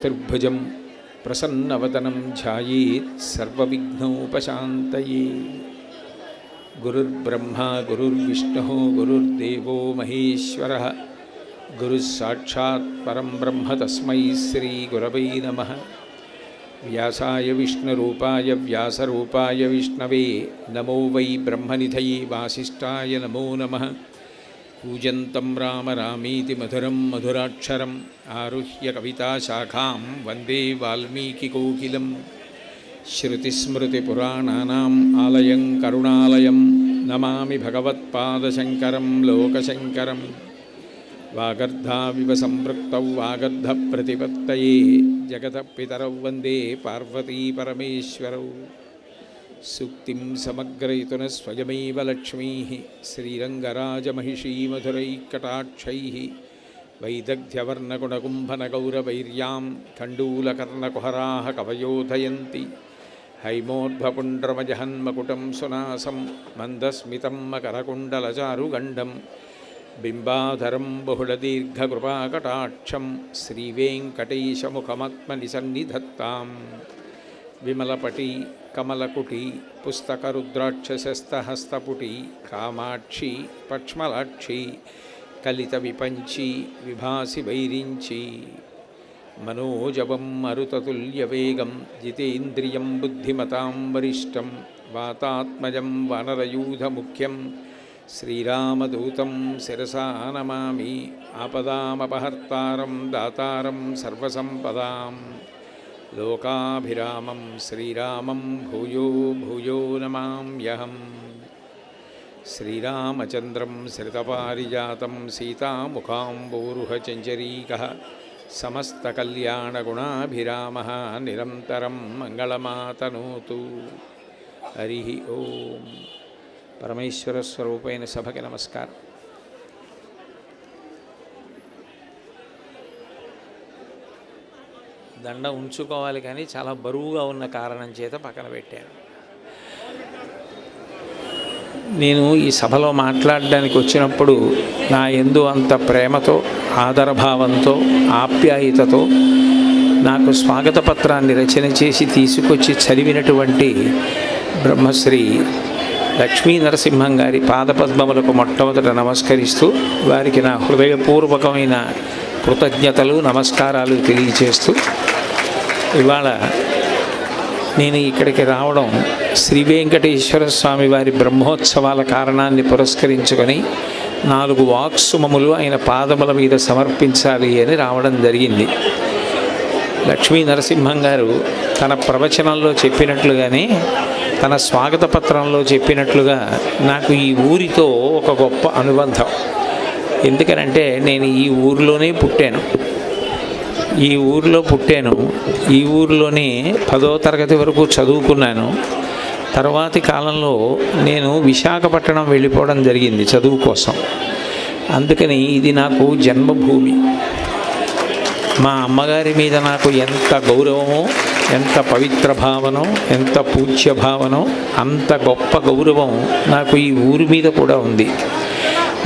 चतुर्भुजं प्रसन्नवदनं ध्यायेत् सर्वविघ्नोपशान्तये। गुरुर्ब्रह्मा गुरुर्विष्णुः गुरुर्देवो महेश्वरः गुरुस्साक्षात् परं ब्रह्म तस्मै श्रीगुरवे नमः। व्यासाय विष्णुरूपाय व्यासरूपाय विष्णवे नमो वै ब्रह्मनिधये वासिष्ठाय नमो नमः। कूजन्तं राम रामीति मधुरं मधुराक्षरम् आरुह्य कविताशाखां वन्दे वाल्मीकिकोकिलं। श्रुतिस्मृतिपुराणानाम् आलयं करुणालयं नमामि भगवत्पादशङ्करं लोकशङ्करं। वागर्धाविव सम्पृक्तौ वागर्धप्रतिपत्तये जगतः पितरौ वन्दे पार्वतीपरमेश्वरौ। सूक्तिं समग्रयितुः स्वयमेव लक्ष्मीः श्रीरङ्गराजमहिषीमधुरैकटाक्षैः वैदग्ध्यवर्णगुणकुम्भनगौरवैर्यां कण्डूलकर्णकुहराः कवयोधयन्ति। हैमोद्भपुण्ड्रमजहन्मकुटं सुनासं मन्दस्मितं मकरकुण्डलचारुगण्डं बिम्बाधरं बहुलदीर्घकृपाकटाक्षं श्रीवेङ्कटेशमुखमात्मनिसन्निधत्ताम्। विमलपटी कमलकुटी पुस्तकरुद्राक्षसस्तहस्तपुटी कामाक्षी पक्ष्मलाक्षी कलितविपञ्ची विभासि वैरिञ्ची। मनोजवं मरुततुल्यवेगं जितेन्द्रियं बुद्धिमतां वरिष्ठं वातात्मजं वानरयूथमुख्यं श्रीरामदूतं शिरसा नमामि। आपदामपहर्तारं दातारं सर्वसम्पदां लोकाभिरामं श्रीरामं भूयो भूयो नमाम्यहम्। श्रीरामचन्द्रं श्रितपारिजातं सीतामुखाम्बोरुहचञ्चरीकः समस्तकल्याणगुणाभिरामः निरन्तरं मङ्गलमातनोतु। हरिः ओं। परमेश्वरस्वरूपैన సభకి నమస్కారం. దండ ఉంచుకోవాలి కానీ చాలా బరువుగా ఉన్న కారణం చేత పక్కన పెట్టాను. నేను ఈ సభలో మాట్లాడడానికి వచ్చినప్పుడు నా యందు అంత ప్రేమతో ఆదరభావంతో ఆప్యాయతతో నాకు స్వాగత పత్రాన్ని రచన చేసి తీసుకొచ్చి చదివినటువంటి బ్రహ్మశ్రీ లక్ష్మీ నరసింహం గారి పాదపద్మములకు మొట్టమొదట నమస్కరిస్తూ వారికి నా హృదయపూర్వకమైన కృతజ్ఞతలు నమస్కారాలు తెలియజేస్తూ ఇవాళ నేను ఇక్కడికి రావడం శ్రీ వెంకటేశ్వర స్వామి వారి బ్రహ్మోత్సవాల కారణాన్ని పురస్కరించుకొని 4 వాక్సుమములు ఆయన పాదముల మీద సమర్పించాలి అని రావడం జరిగింది. లక్ష్మీ నరసింహం గారు తన ప్రవచనంలో చెప్పినట్లుగానే తన స్వాగత పత్రంలో చెప్పినట్లుగా నాకు ఈ ఊరితో ఒక గొప్ప అనుబంధం. ఎందుకనంటే నేను ఈ ఊరిలోనే పుట్టాను, ఈ ఊరిలో పుట్టాను, ఈ ఊరిలోనే 10వ తరగతి వరకు చదువుకున్నాను. తర్వాతి కాలంలో నేను విశాఖపట్నం వెళ్ళిపోవడం జరిగింది చదువు కోసం. అందుకని ఇది నాకు జన్మభూమి. మా అమ్మగారి మీద నాకు ఎంత గౌరవమో, ఎంత పవిత్ర భావనో, ఎంత పూజ్య భావనో, అంత గొప్ప గౌరవం నాకు ఈ ఊరి మీద కూడా ఉంది.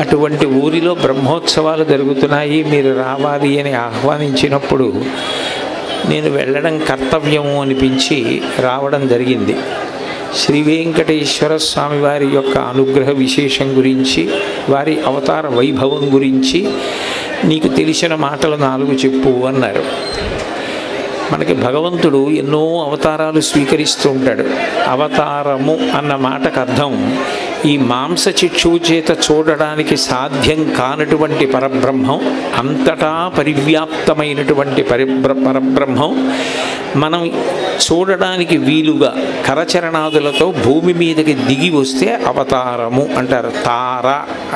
అటువంటి ఊరిలో బ్రహ్మోత్సవాలు జరుగుతున్నాయి, మీరు రావాలి అని ఆహ్వానించినప్పుడు నేను వెళ్ళడం కర్తవ్యము అనిపించి రావడం జరిగింది. శ్రీ వెంకటేశ్వర స్వామి వారి యొక్క అనుగ్రహ విశేషం గురించి, వారి అవతార వైభవం గురించి నీకు తెలిసిన మాటలు 4 చెప్పు అన్నారు. మనకి భగవంతుడు ఎన్నో అవతారాలు స్వీకరిస్తూ ఉంటాడు. అవతారము అన్న మాటకు అర్థం ఈ మాంసచిక్షువు చేత చూడడానికి సాధ్యం కానటువంటి పరబ్రహ్మం, అంతటా పరివ్యాప్తమైనటువంటి పరబ్రహ్మం మనం చూడడానికి వీలుగా కరచరణాదులతో భూమి మీదకి దిగి వస్తే అవతారము అంటారు. తార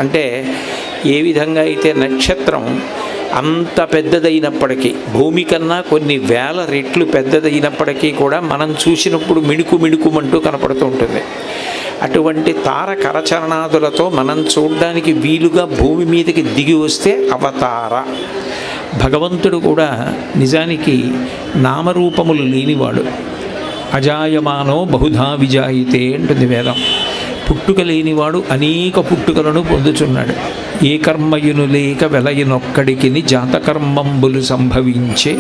అంటే ఏ విధంగా అయితే నక్షత్రం అంత పెద్దదైనప్పటికీ, భూమి కన్నా కొన్ని వేల రెట్లు పెద్దదైనప్పటికీ కూడా మనం చూసినప్పుడు మిణుకు మిణుకుమంటూ కనపడుతూ ఉంటుంది. అటువంటి తార కరచరణాదులతో మనం చూడడానికి వీలుగా భూమి మీదకి దిగి వస్తే అవతార. భగవంతుడు కూడా నిజానికి నామరూపములు లేనివాడు. అజాయమానో బహుధా విజాయితే అంటుంది వేదం. పుట్టుక లేనివాడు అనేక పుట్టుకలను పొందుచున్నాడు. ఏ కర్మయును లేక వెలయనొక్కడికిని జాతకర్మంబులు సంభవించే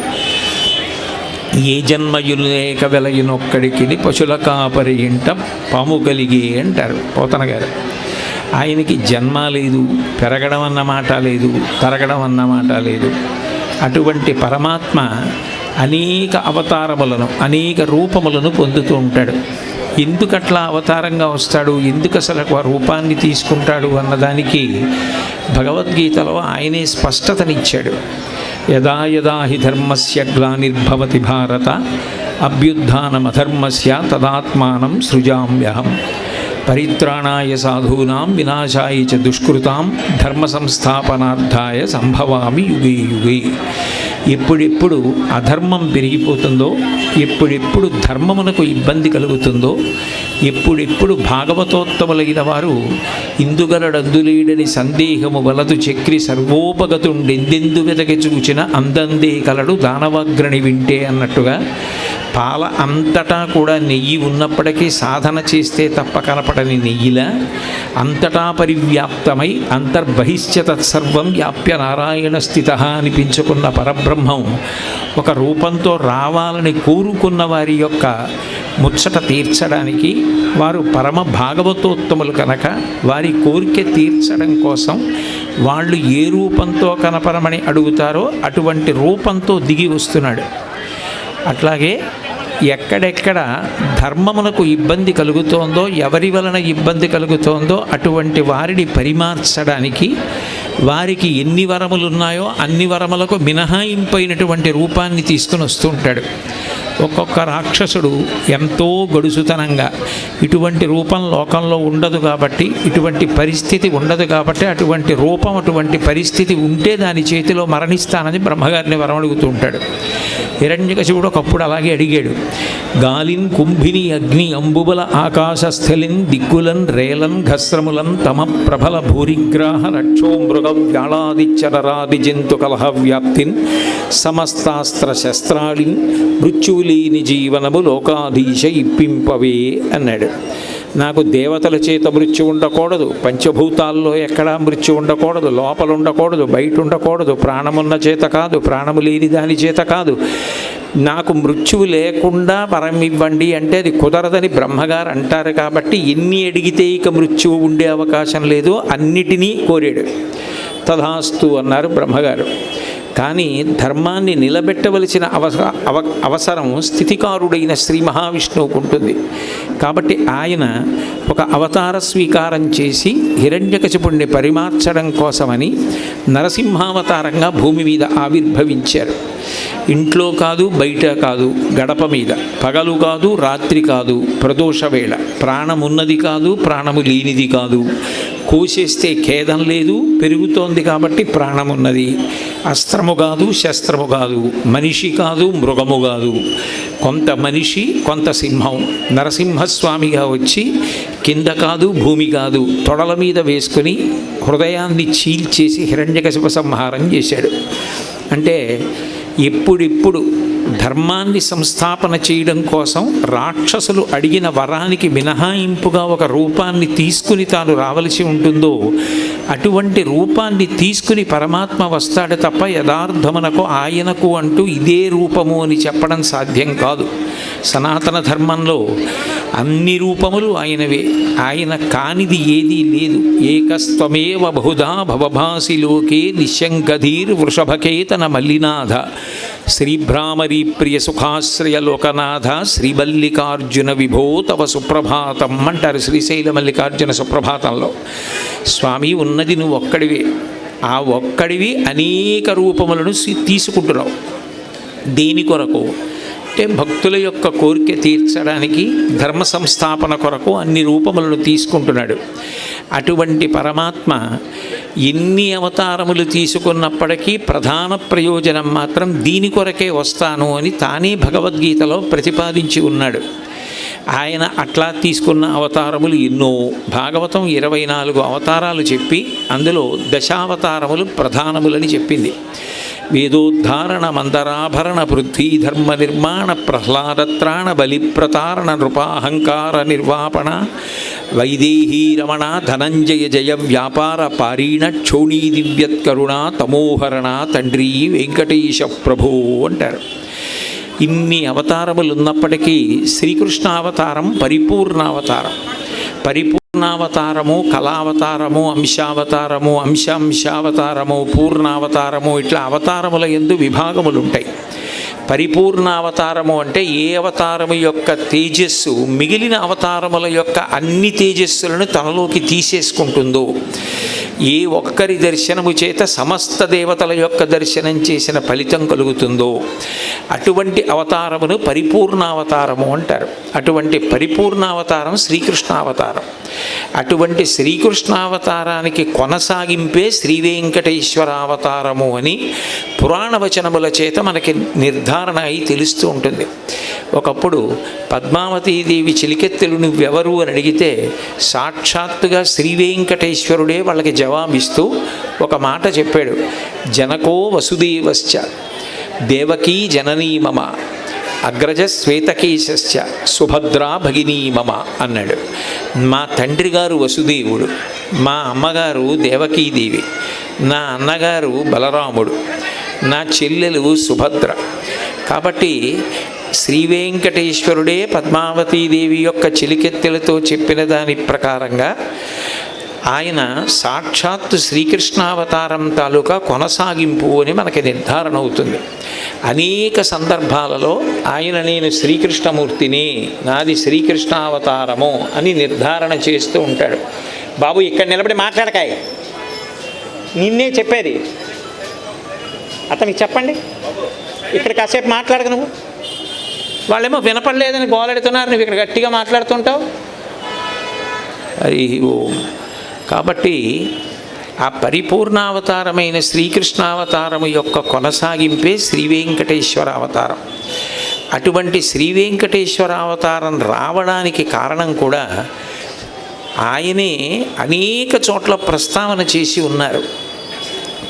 ఏ జన్మయులేక వెలయునొక్కడికి పశుల కాపరి ఇంట పాము కలిగి అంటారు పోతన గారు. ఆయనకి జన్మ లేదు, పెరగడం అన్న మాట లేదు, తరగడం అన్న మాట లేదు. అటువంటి పరమాత్మ అనేక అవతారములను, అనేక రూపములను పొందుతూ ఉంటాడు. ఎందుకట్లా అవతారంగా వస్తాడు, ఎందుకు అసలు ఆ రూపాన్ని తీసుకుంటాడు అన్నదానికి భగవద్గీతలో ఆయనే స్పష్టతనిచ్చాడు. యదా యదా హి ధర్మస్య గ్లానిర్భవతి భారత అభ్యుత్థానమధర్మస్య తదాత్మానం సృజామ్యహం పరిత్రాణాయ సాధూనాం వినాశాయ చ దుష్కృతాం ధర్మ సంస్థాపనార్థాయ సంభవామి యుగే యుగే. ఎప్పుడెప్పుడు అధర్మం పెరిగిపోతుందో, ఎప్పుడెప్పుడు ధర్మమునకు ఇబ్బంది కలుగుతుందో, ఎప్పుడెప్పుడు భాగవతోత్తములైన వారు ఇందుగలడందులేడని సందేహము వలదు చక్రి సర్వోపగతుండెందెందు వెదకి చూచిన అందందే కలడు దానవాగ్రణి వింటే అన్నట్టుగా పాల అంతటా కూడా నెయ్యి ఉన్నప్పటికీ సాధన చేస్తే తప్ప కనపడని నెయ్యిలా అంతటా పరివ్యాప్తమై అంతర్బహిశ్చ తత్సర్వం వ్యాప్య నారాయణ స్థిత అనిపించుకున్న పరబ్రహ్మం ఒక రూపంతో రావాలని కోరుకున్న వారి యొక్క ముచ్చట తీర్చడానికి, వారు పరమ భాగవతోత్తములు కనుక వారి కోరిక తీర్చడం కోసం వాళ్ళు ఏ రూపంతో కనపరమని అడుగుతారో అటువంటి రూపంతో దిగి వస్తున్నాడు. అట్లాగే ఎక్కడెక్కడ ధర్మమునకు ఇబ్బంది కలుగుతోందో, ఎవరి వలన ఇబ్బంది కలుగుతోందో అటువంటి వారిని పరిమార్చడానికి వారికి ఎన్ని వరములు ఉన్నాయో అన్ని వరములకు మినహాయింపైనటువంటి రూపాన్ని తీసుకుని వస్తుంటాడు. ఒక్కొక్క రాక్షసుడు ఎంతో గడుసుతనంగా ఇటువంటి రూపం లోకంలో ఉండదు కాబట్టి, ఇటువంటి పరిస్థితి ఉండదు కాబట్టి, అటువంటి రూపం అటువంటి పరిస్థితి ఉంటే దాని చేతిలో మరణిస్తానని బ్రహ్మగారిని వరం అడుగుతూ ఉంటాడు. హిరణ్యకశిపుడు ఒకప్పుడు అలాగే అడిగాడు. గాలిన్ కుంభిని అగ్ని అంబుబల ఆకాశస్థలిన్ దిక్కులన్ రేలన్ ఘస్రములన్ తమ ప్రభల భూరిగ్రాహ రక్షో మృగ వ్యాళాదిచ్చరరాది జంతు కలహ వ్యాప్తిన్ సమస్తాస్త్ర శస్త్రాళిన్ మృత్యులేని జీవనము లోకాధీశ ఇప్పింపవే అన్నాడు. నాకు దేవతల చేత మృత్యు ఉండకూడదు, పంచభూతాల్లో ఎక్కడా మృత్యు ఉండకూడదు, లోపల ఉండకూడదు, బయట ఉండకూడదు, ప్రాణమున్న చేత కాదు, ప్రాణము లేని దాని చేత కాదు, నాకు మృత్యువు లేకుండా వరం ఇవ్వండి అంటే అది కుదరదని బ్రహ్మగారు అంటారు. కాబట్టి ఎన్ని అడిగితే ఇక మృత్యువు ఉండే అవకాశం లేదో అన్నిటినీ కోరాడు. తథాస్తు అన్నారు బ్రహ్మగారు. కానీ ధర్మాన్ని నిలబెట్టవలసిన అవసరం స్థితికారుడైన శ్రీ మహావిష్ణువుకు ఉంటుంది. కాబట్టి ఆయన ఒక అవతార స్వీకారం చేసి హిరణ్యకశిపుణ్ణి పరిమార్చడం కోసమని నరసింహావతారంగా భూమి మీద ఆవిర్భవించారు. ఇంట్లో కాదు, బయట కాదు, గడప మీద, పగలు కాదు, రాత్రి కాదు, ప్రదోష వేళ, ప్రాణమున్నది కాదు, ప్రాణము లేనిది కాదు, కోసేస్తే ఖేదం లేదు, పెరుగుతోంది కాబట్టి ప్రాణమున్నది, అస్త్రము కాదు, శస్త్రము కాదు, మనిషి కాదు, మృగము కాదు, కొంత మనిషి కొంత సింహం నరసింహస్వామిగా వచ్చి కింద కాదు, భూమి కాదు, తొడల మీద వేసుకుని హృదయాన్ని చీల్చేసి హిరణ్యకశిప సంహారం చేశాడు. అంటే ఎప్పుడిప్పుడు ధర్మాన్ని సంస్థాపన చేయడం కోసం రాక్షసులు అడిగిన వరానికి మినహాయింపుగా ఒక రూపాన్ని తీసుకుని తాను రావలసి ఉంటుందో అటువంటి రూపాన్ని తీసుకుని పరమాత్మ వస్తాడు తప్ప యథార్థమునకు ఆయనకు అంటూ ఇదే రూపము అని చెప్పడం సాధ్యం కాదు. సనాతన ధర్మంలో అన్ని రూపములు ఆయనవే, ఆయన కానిది ఏదీ లేదు. ఏకస్త్వమేవ బహుధా భవభాసి లోకే నిశంకధీర్ వృషభకేతన మల్లినాథ శ్రీభ్రామరీ ప్రియ సుఖాశ్రయ లోకనాథ శ్రీమల్లికార్జున విభో తవ సుప్రభాతం అంటారు శ్రీశైల మల్లికార్జున సుప్రభాతంలో. స్వామి ఉన్నది నువ్వు ఒక్కడివే, ఆ ఒక్కడివి అనేక రూపములను తీసుకుంటున్నావు. దేని కొరకు అంటే భక్తుల యొక్క కోరిక తీర్చడానికి, ధర్మ సంస్థాపన కొరకు అన్ని రూపములను తీసుకుంటున్నాడు. అటువంటి పరమాత్మ ఎన్ని అవతారములు తీసుకున్నప్పటికీ ప్రధాన ప్రయోజనం మాత్రం దీని కొరకే వస్తాను అని తానే భగవద్గీతలో ప్రతిపాదించి ఉన్నాడు. ఆయన అట్లా తీసుకున్న అవతారములు ఎన్నో. భాగవతం 24 అవతారాలు చెప్పి అందులో దశావతారములు ప్రధానములని చెప్పింది. వేదోద్ధారణ మందరాభరణ పృథ్వీ ధర్మ నిర్మాణ ప్రహ్లాదత్రాణ బలిప్రతారణ నృపాహంకార నిర్వాపణ వైదేహీ రమణ ధనంజయ జయ వ్యాపార పారీణ క్షోణీ దివ్యత్కరుణ తమోహరణ తండ్రి వెంకటేశ ప్రభో అంటారు. ఇన్ని అవతారములు ఉన్నప్పటికీ శ్రీకృష్ణావతారం పరిపూర్ణావతారం. పరిపూర్ణావతారము, కళావతారము, అంశావతారము, అంశావతారము, పూర్ణావతారము, ఇట్లా అవతారముల యందు విభాగములు ఉంటాయి. పరిపూర్ణావతారము అంటే ఏ అవతారము యొక్క తేజస్సు మిగిలిన అవతారముల యొక్క అన్ని తేజస్సులను తనలోకి తీసేసుకుంటుందో, ఏ ఒక్కరి దర్శనము చేత సమస్త దేవతల యొక్క దర్శనం చేసిన ఫలితం కలుగుతుందో అటువంటి అవతారమును పరిపూర్ణావతారము అంటారు. అటువంటి పరిపూర్ణావతారం శ్రీకృష్ణావతారం. అటువంటి శ్రీకృష్ణావతారానికి కొనసాగింపే శ్రీవేంకటేశ్వరావతారము అని పురాణ వచనముల చేత మనకి నిర్ధారణ అయి తెలుస్తూ ఉంటుంది. ఒకప్పుడు పద్మావతీదేవి చిలికెత్తెలు నువ్వెవరు అని అడిగితే సాక్షాత్తుగా శ్రీవేంకటేశ్వరుడే వాళ్ళకి జవాబిస్తూ ఒక మాట చెప్పాడు. జనకో వసుదేవశ్చ దేవకీ జననీ మమ అగ్రజ శ్వేతకేశశ్చ సుభద్రా భగినీ మమ అన్నాడు. మా తండ్రి గారు వసుదేవుడు, మా అమ్మగారు దేవకీదేవి, నా అన్నగారు బలరాముడు, నా చెల్లెలు సుభద్ర. కాబట్టి శ్రీవేంకటేశ్వరుడే పద్మావతీదేవి యొక్క చిలికెత్తెలతో చెప్పిన దాని ప్రకారంగా ఆయన సాక్షాత్తు శ్రీకృష్ణావతారం తాలూకా కొనసాగింపు అని మనకి నిర్ధారణ అవుతుంది. అనేక సందర్భాలలో ఆయన నేను శ్రీకృష్ణమూర్తిని, నాది శ్రీకృష్ణావతారము అని నిర్ధారణ చేస్తూ ఉంటాడు. బాబు ఇక్కడ నిలబడి మాట్లాడకాయ, నిన్నే చెప్పేది, అతనికి చెప్పండి, ఇక్కడ కాసేపు మాట్లాడక నువ్వు. వాళ్ళేమో వినపడలేదని గోలెడుతున్నారు, నువ్వు ఇక్కడ గట్టిగా మాట్లాడుతుంటావు. హరి ఓం. కాబట్టి ఆ పరిపూర్ణావతారమైన శ్రీకృష్ణావతారము యొక్క కొనసాగింపే శ్రీవేంకటేశ్వర అవతారం. అటువంటి శ్రీవేంకటేశ్వర అవతారం రావడానికి కారణం కూడా ఆయనే అనేక చోట్ల ప్రస్తావన చేసి ఉన్నారు.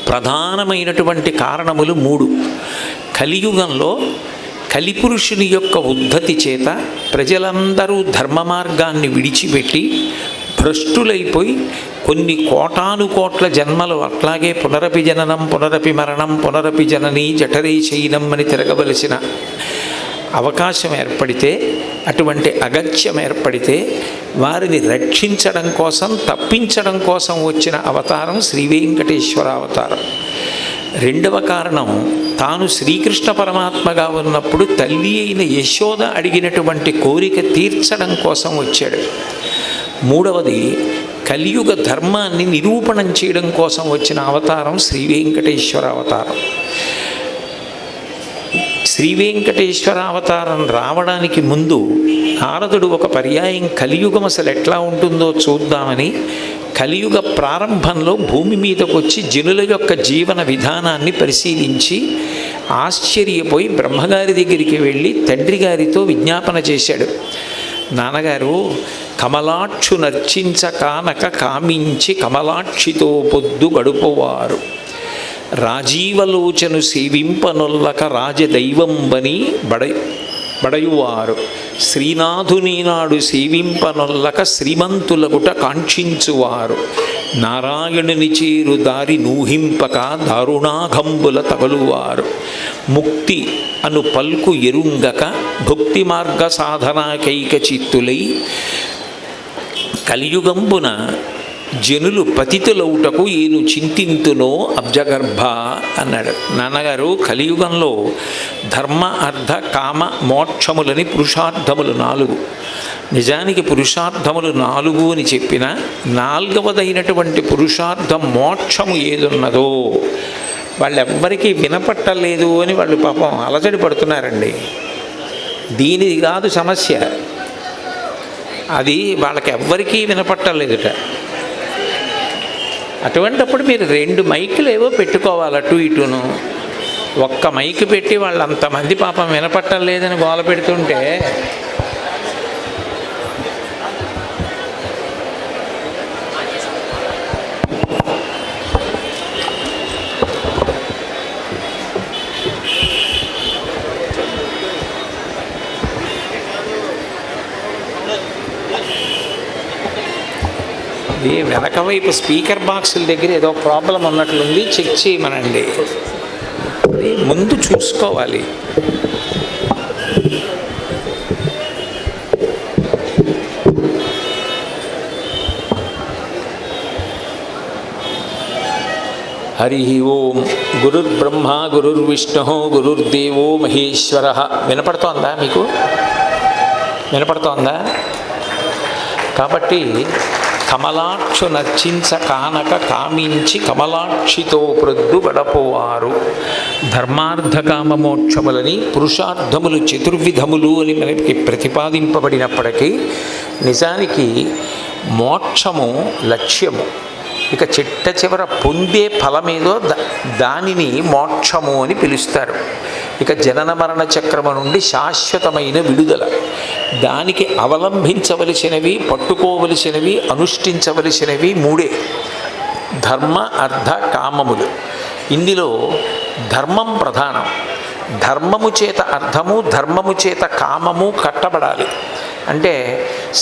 ప్రధానమైనటువంటి కారణములు 3. కలియుగంలో కలిపురుషుని యొక్క ఉద్ధతి చేత ప్రజలందరూ ధర్మ మార్గాన్ని విడిచిపెట్టి భ్రష్టులైపోయి కొన్ని కోటానుకోట్ల జన్మలు అట్లాగే పునరపి జననం పునరపి మరణం పునరపి జనని జఠరే శయనం అని తిరగవలసిన అవకాశం ఏర్పడితే, అటువంటి అగత్యం ఏర్పడితే వారిని రక్షించడం కోసం, తప్పించడం కోసం వచ్చిన అవతారం శ్రీవేంకటేశ్వర అవతారం. 2వ కారణం, తాను శ్రీకృష్ణ పరమాత్మగా ఉన్నప్పుడు తల్లి అయిన యశోద అడిగినటువంటి కోరిక తీర్చడం కోసం వచ్చాడు. 3వది, కలియుగ ధర్మాన్ని నిరూపణం చేయడం కోసం వచ్చిన అవతారం శ్రీవేంకటేశ్వర అవతారం. శ్రీవేంకటేశ్వర అవతారం రావడానికి ముందు నారదుడు ఒక పర్యాయం కలియుగం అసలు ఎట్లా ఉంటుందో చూద్దామని కలియుగ ప్రారంభంలో భూమి మీదకు వచ్చి జనుల యొక్క జీవన విధానాన్ని పరిశీలించి ఆశ్చర్యపోయి బ్రహ్మగారి దగ్గరికి వెళ్ళి తండ్రి గారితో విజ్ఞాపన చేశాడు. నాన్నగారు, కమలాక్షు నర్చించ కానక కామించి కమలాక్షితో పొద్దు గడుపువారు, రాజీవలోచను సేవింపనొల్లక రాజదైవంబని బడయువారు, శ్రీనాథుని నాడు సేవింపనొల్లక శ్రీమంతులగుట కాంక్షించువారు, నారాయణుని చేరు దారి నూహింపక దారుణాఘంబుల తగలువారు, ముక్తి అను పల్కు ఎరుంగక భక్తి మార్గ సాధనాకైక చిత్తులై కలియుగంబున జనులు పతితులౌటకు ఏను చింతింతునో అబ్జగర్భ అన్నాడు. నాన్నగారు, కలియుగంలో ధర్మ అర్థ కామ మోక్షములని పురుషార్థములు 4. నిజానికి పురుషార్థములు 4 అని చెప్పిన 4వదైనటువంటి పురుషార్థం మోక్షము ఏదున్నదో వాళ్ళెవ్వరికీ వినపట్టలేదు అని వాళ్ళు పాపం అలజడి పడుతున్నారండి. దీనిది కాదు సమస్య, అది వాళ్ళకి ఎవ్వరికీ వినపట్టలేదుట. అటువంటప్పుడు మీరు 2 మైకులు ఏవో పెట్టుకోవాలి, అటు ఇటును. ఒక్క మైకు పెట్టి వాళ్ళు అంతమంది పాపం వినపట్టలేదని గోల పెడుతుంటే వెనక వైపు స్పీకర్ బాక్సుల దగ్గర ఏదో ప్రాబ్లం ఉన్నట్లుంది, చెక్ చేయమనండి. ముందు చూసుకోవాలి. హరి ఓం. గురుర్బ్రహ్మ గురుర్విష్ణు గురుర్దేవో మహేశ్వర. వినపడుతోందా మీకు? వినపడుతోందా? కాబట్టి కమలాక్షు నర్చించ కానక కామించి కమలాక్షితో ప్రొద్దు గడపవారు. ధర్మార్థ కామమోక్షములని పురుషార్థములు చతుర్విధములు అని మనకి ప్రతిపాదింపబడినప్పటికీ నిజానికి మోక్షము లక్ష్యము. ఇక చిట్ట చివర పొందే ఫలమేదో దానిని మోక్షము అని పిలుస్తారు. ఇక జనన మరణ చక్రము నుండి శాశ్వతమైన విడుదల. దానికి అవలంబించవలసినవి, పట్టుకోవలసినవి, అనుష్ఠించవలసినవి మూడే: ధర్మ, అర్థ, కామములు. ఇందులో ధర్మం ప్రధానం. ధర్మము చేత అర్థము, ధర్మము చేత కామము కట్టబడాలి. అంటే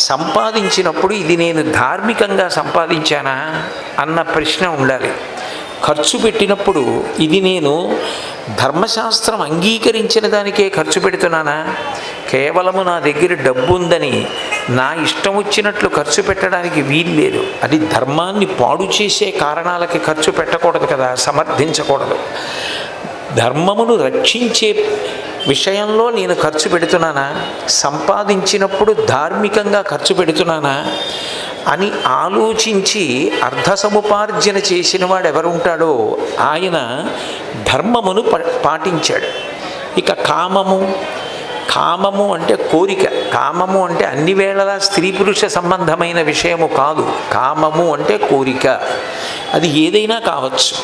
సంపాదించినప్పుడు ఇది నేను ధార్మికంగా సంపాదించానా అన్న ప్రశ్న ఉండాలి. ఖర్చు పెట్టినప్పుడు ఇది నేను ధర్మశాస్త్రం అంగీకరించిన దానికే ఖర్చు పెడుతున్నానా? కేవలము నా దగ్గర డబ్బు ఉందని నా ఇష్టం వచ్చినట్లు ఖర్చు పెట్టడానికి వీల్లేదు. అది ధర్మాన్ని పాడు చేసే కారణాలకి ఖర్చు పెట్టకూడదు కదా, సమర్థించకూడదు. ధర్మమును రక్షించే విషయంలో నేను ఖర్చు పెడుతున్నానా? సంపాదించినప్పుడు ధార్మికంగా ఖర్చు పెడుతున్నానా అని ఆలోచించి అర్థ సముపార్జన చేసిన వాడు ఎవరుంటాడో ఆయన ధర్మమును పాటించాడు. ఇక కామము అంటే కోరిక. కామము అంటే అన్ని వేళలా స్త్రీ పురుష సంబంధమైన విషయము కాదు. కామము అంటే కోరిక. అది ఏదైనా కావచ్చు,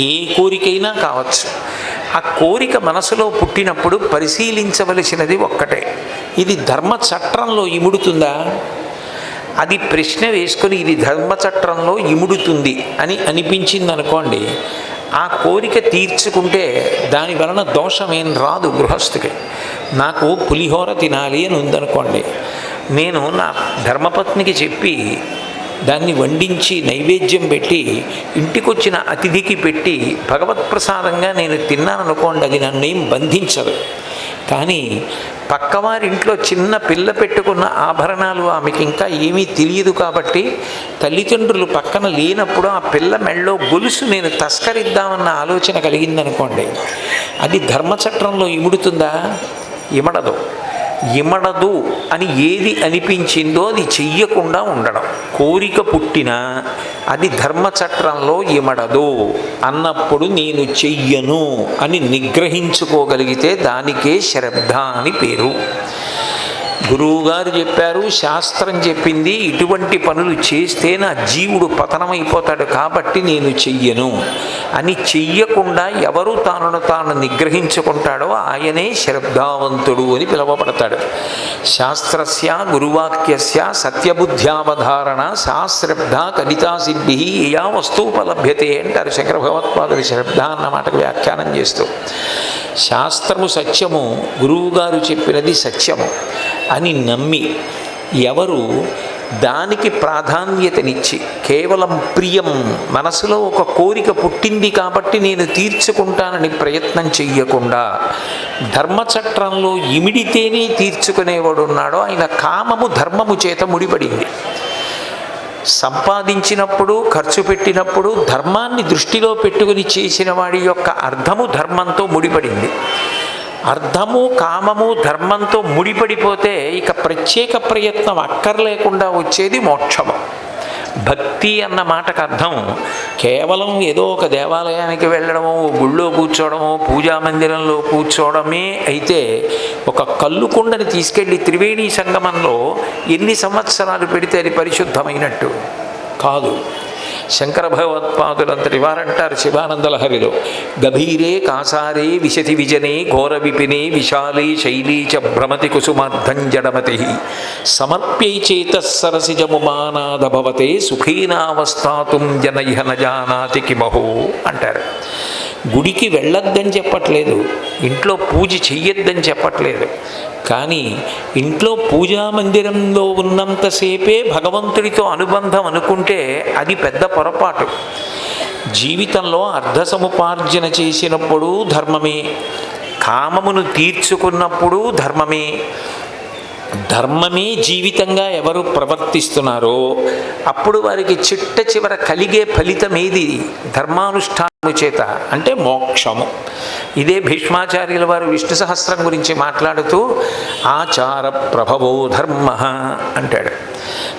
ఏ కోరికైనా కావచ్చు. ఆ కోరిక మనసులో పుట్టినప్పుడు పరిశీలించవలసినది ఒక్కటే: ఇది ధర్మచట్రంలో ఇముడుతుందా? అది ప్రశ్న వేసుకొని ఇది ధర్మచట్రంలో ఇముడుతుంది అని అనిపించింది అనుకోండి, ఆ కోరిక తీర్చుకుంటే దాని వలన దోషమేం రాదు గృహస్థుకి. నాకు పులిహోర తినాలి అని ఉందనుకోండి, నేను నా ధర్మపత్నికి చెప్పి దాన్ని వండించి నైవేద్యం పెట్టి ఇంటికొచ్చిన అతిథికి పెట్టి భగవత్ప్రసాదంగా నేను తిన్నాననుకోండి, అది నన్ను ఏం బంధించదు. కానీ పక్కవారింట్లో చిన్న పిల్ల పెట్టుకున్న ఆభరణాలు ఆమెకి ఇంకా ఏమీ తెలియదు కాబట్టి తల్లిదండ్రులు పక్కన లేనప్పుడు ఆ పిల్ల మెళ్ళో గొలుసు నేను తస్కరిద్దామన్న ఆలోచన కలిగిందనుకోండి, అది ధర్మచట్రంలో ఇముడుతుందా? ఇమడదు అని ఏది అనిపించిందో అది చెయ్యకుండా ఉండడం. కోరిక పుట్టినా అది ధర్మచట్రంలో ఇమడదు అన్నప్పుడు నేను చెయ్యను అని నిగ్రహించుకోగలిగితే దానికే శ్రద్ధ అని పేరు. గురువుగారు చెప్పారు, శాస్త్రం చెప్పింది, ఇటువంటి పనులు చేస్తే నా జీవుడు పతనమైపోతాడు కాబట్టి నేను చెయ్యను అని చెయ్యకుండా ఎవరు తాను నిగ్రహించుకుంటాడో ఆయనే శ్రద్ధావంతుడు అని పిలువబడతాడు. శాస్త్రస్య గురువాక్యస్య సత్యబుద్ధ్యావధారణ సా శ్రద్ధ కలితా సిద్ధి యా వస్తుపలభ్యతే అంటారు శంకర భగవత్పాదులు శ్రద్ధ అన్న మాటకు వ్యాఖ్యానం చేస్తూ. శాస్త్రము సత్యము, గురువుగారు చెప్పినది సత్యము అని నమ్మి ఎవరు దానికి ప్రాధాన్యతనిచ్చి కేవలం ప్రియం, మనసులో ఒక కోరిక పుట్టింది కాబట్టి నేను తీర్చుకుంటానని ప్రయత్నం చెయ్యకుండా ధర్మచట్రంలో ఇమిడితేనే తీర్చుకునేవాడున్నాడో ఆయన కామము ధర్మము చేత ముడిపడింది. సంపాదించినప్పుడు ఖర్చు పెట్టినప్పుడు ధర్మాన్ని దృష్టిలో పెట్టుకుని చేసిన వాడి యొక్క అర్థము ధర్మంతో ముడిపడింది. అర్థము కామము ధర్మంతో ముడిపడిపోతే ఇక ప్రత్యేక ప్రయత్నం అక్కర్లేకుండా వచ్చేది మోక్షము. భక్తి అన్న మాటకు అర్థం కేవలం ఏదో ఒక దేవాలయానికి వెళ్ళడమో, గుళ్ళో కూర్చోవడమో, పూజా మందిరంలో కూర్చోవడమే అయితే ఒక కల్లు కుండని తీసుకెళ్ళి త్రివేణి సంగమంలో ఎన్ని సంవత్సరాలు పెడితే అది పరిశుద్ధమైనట్టు కాదు. శంకర భగవత్పాదులంతటి వారంటారు శివానందలహరిలో, గభీరే కాసారే విశతి విజనే ఘోర విపినే విశాలే శైలీ చ భ్రమతి కుసుమార్థం జడమతి సమర్ప్యై చేతస్సరసిజముమానాద భవతే సుఖీనావస్థాతుం జన ఇహ న జానాతి కిమహో అంటారు. గుడికి వెళ్ళొద్దని చెప్పట్లేదు, ఇంట్లో పూజ చెయ్యొద్దని చెప్పట్లేదు. కానీ ఇంట్లో పూజా మందిరంలో ఉన్నంతసేపే భగవంతుడితో అనుబంధం అనుకుంటే అది పెద్ద పొరపాటు. జీవితంలో అర్థ సముపార్జన చేసినప్పుడు ధర్మమే, కామమును తీర్చుకున్నప్పుడు ధర్మమే, ధర్మమే జీవితంగా ఎవరు ప్రవర్తిస్తున్నారో అప్పుడు వారికి చిట్ట చివర కలిగే ఫలితం ఏది? ధర్మానుష్ఠానము చేత, అంటే మోక్షము. ఇదే భీష్మాచార్యుల వారు విష్ణు సహస్రం గురించి మాట్లాడుతూ ఆచార ప్రభవో ధర్మ అంటాడు.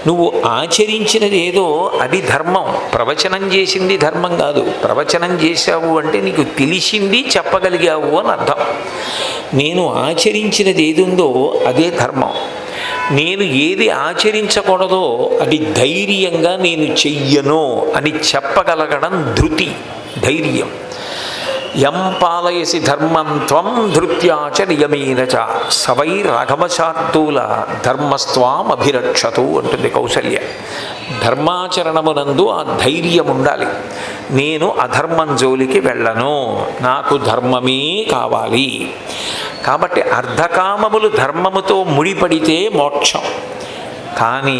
నువ్వు ఆచరించినది ఏదో అది ధర్మం, ప్రవచనం చేసింది ధర్మం కాదు. ప్రవచనం చేశావు అంటే నీకు తెలిసింది చెప్పగలిగావు అని అర్థం. నేను ఆచరించినది ఏది ఉందో అదే ధర్మం. నేను ఏది ఆచరించకూడదో అది ధైర్యంగా నేను చెయ్యను అని చెప్పగలగడం ధృతి, ధైర్యం. యం పాలయసి ధర్మం త్వం ధృత్యాచ నియమేన చ సవై రాఘవశార్దూల ధర్మస్వాం అభిరక్షతు అంటుంది కౌసల్య. ధర్మాచరణమునందు ఆ ధైర్యం ఉండాలి. నేను అధర్మం జోలికి వెళ్ళను, నాకు ధర్మమే కావాలి. కాబట్టి అర్ధకామములు ధర్మముతో ముడిపడితే మోక్షం. కానీ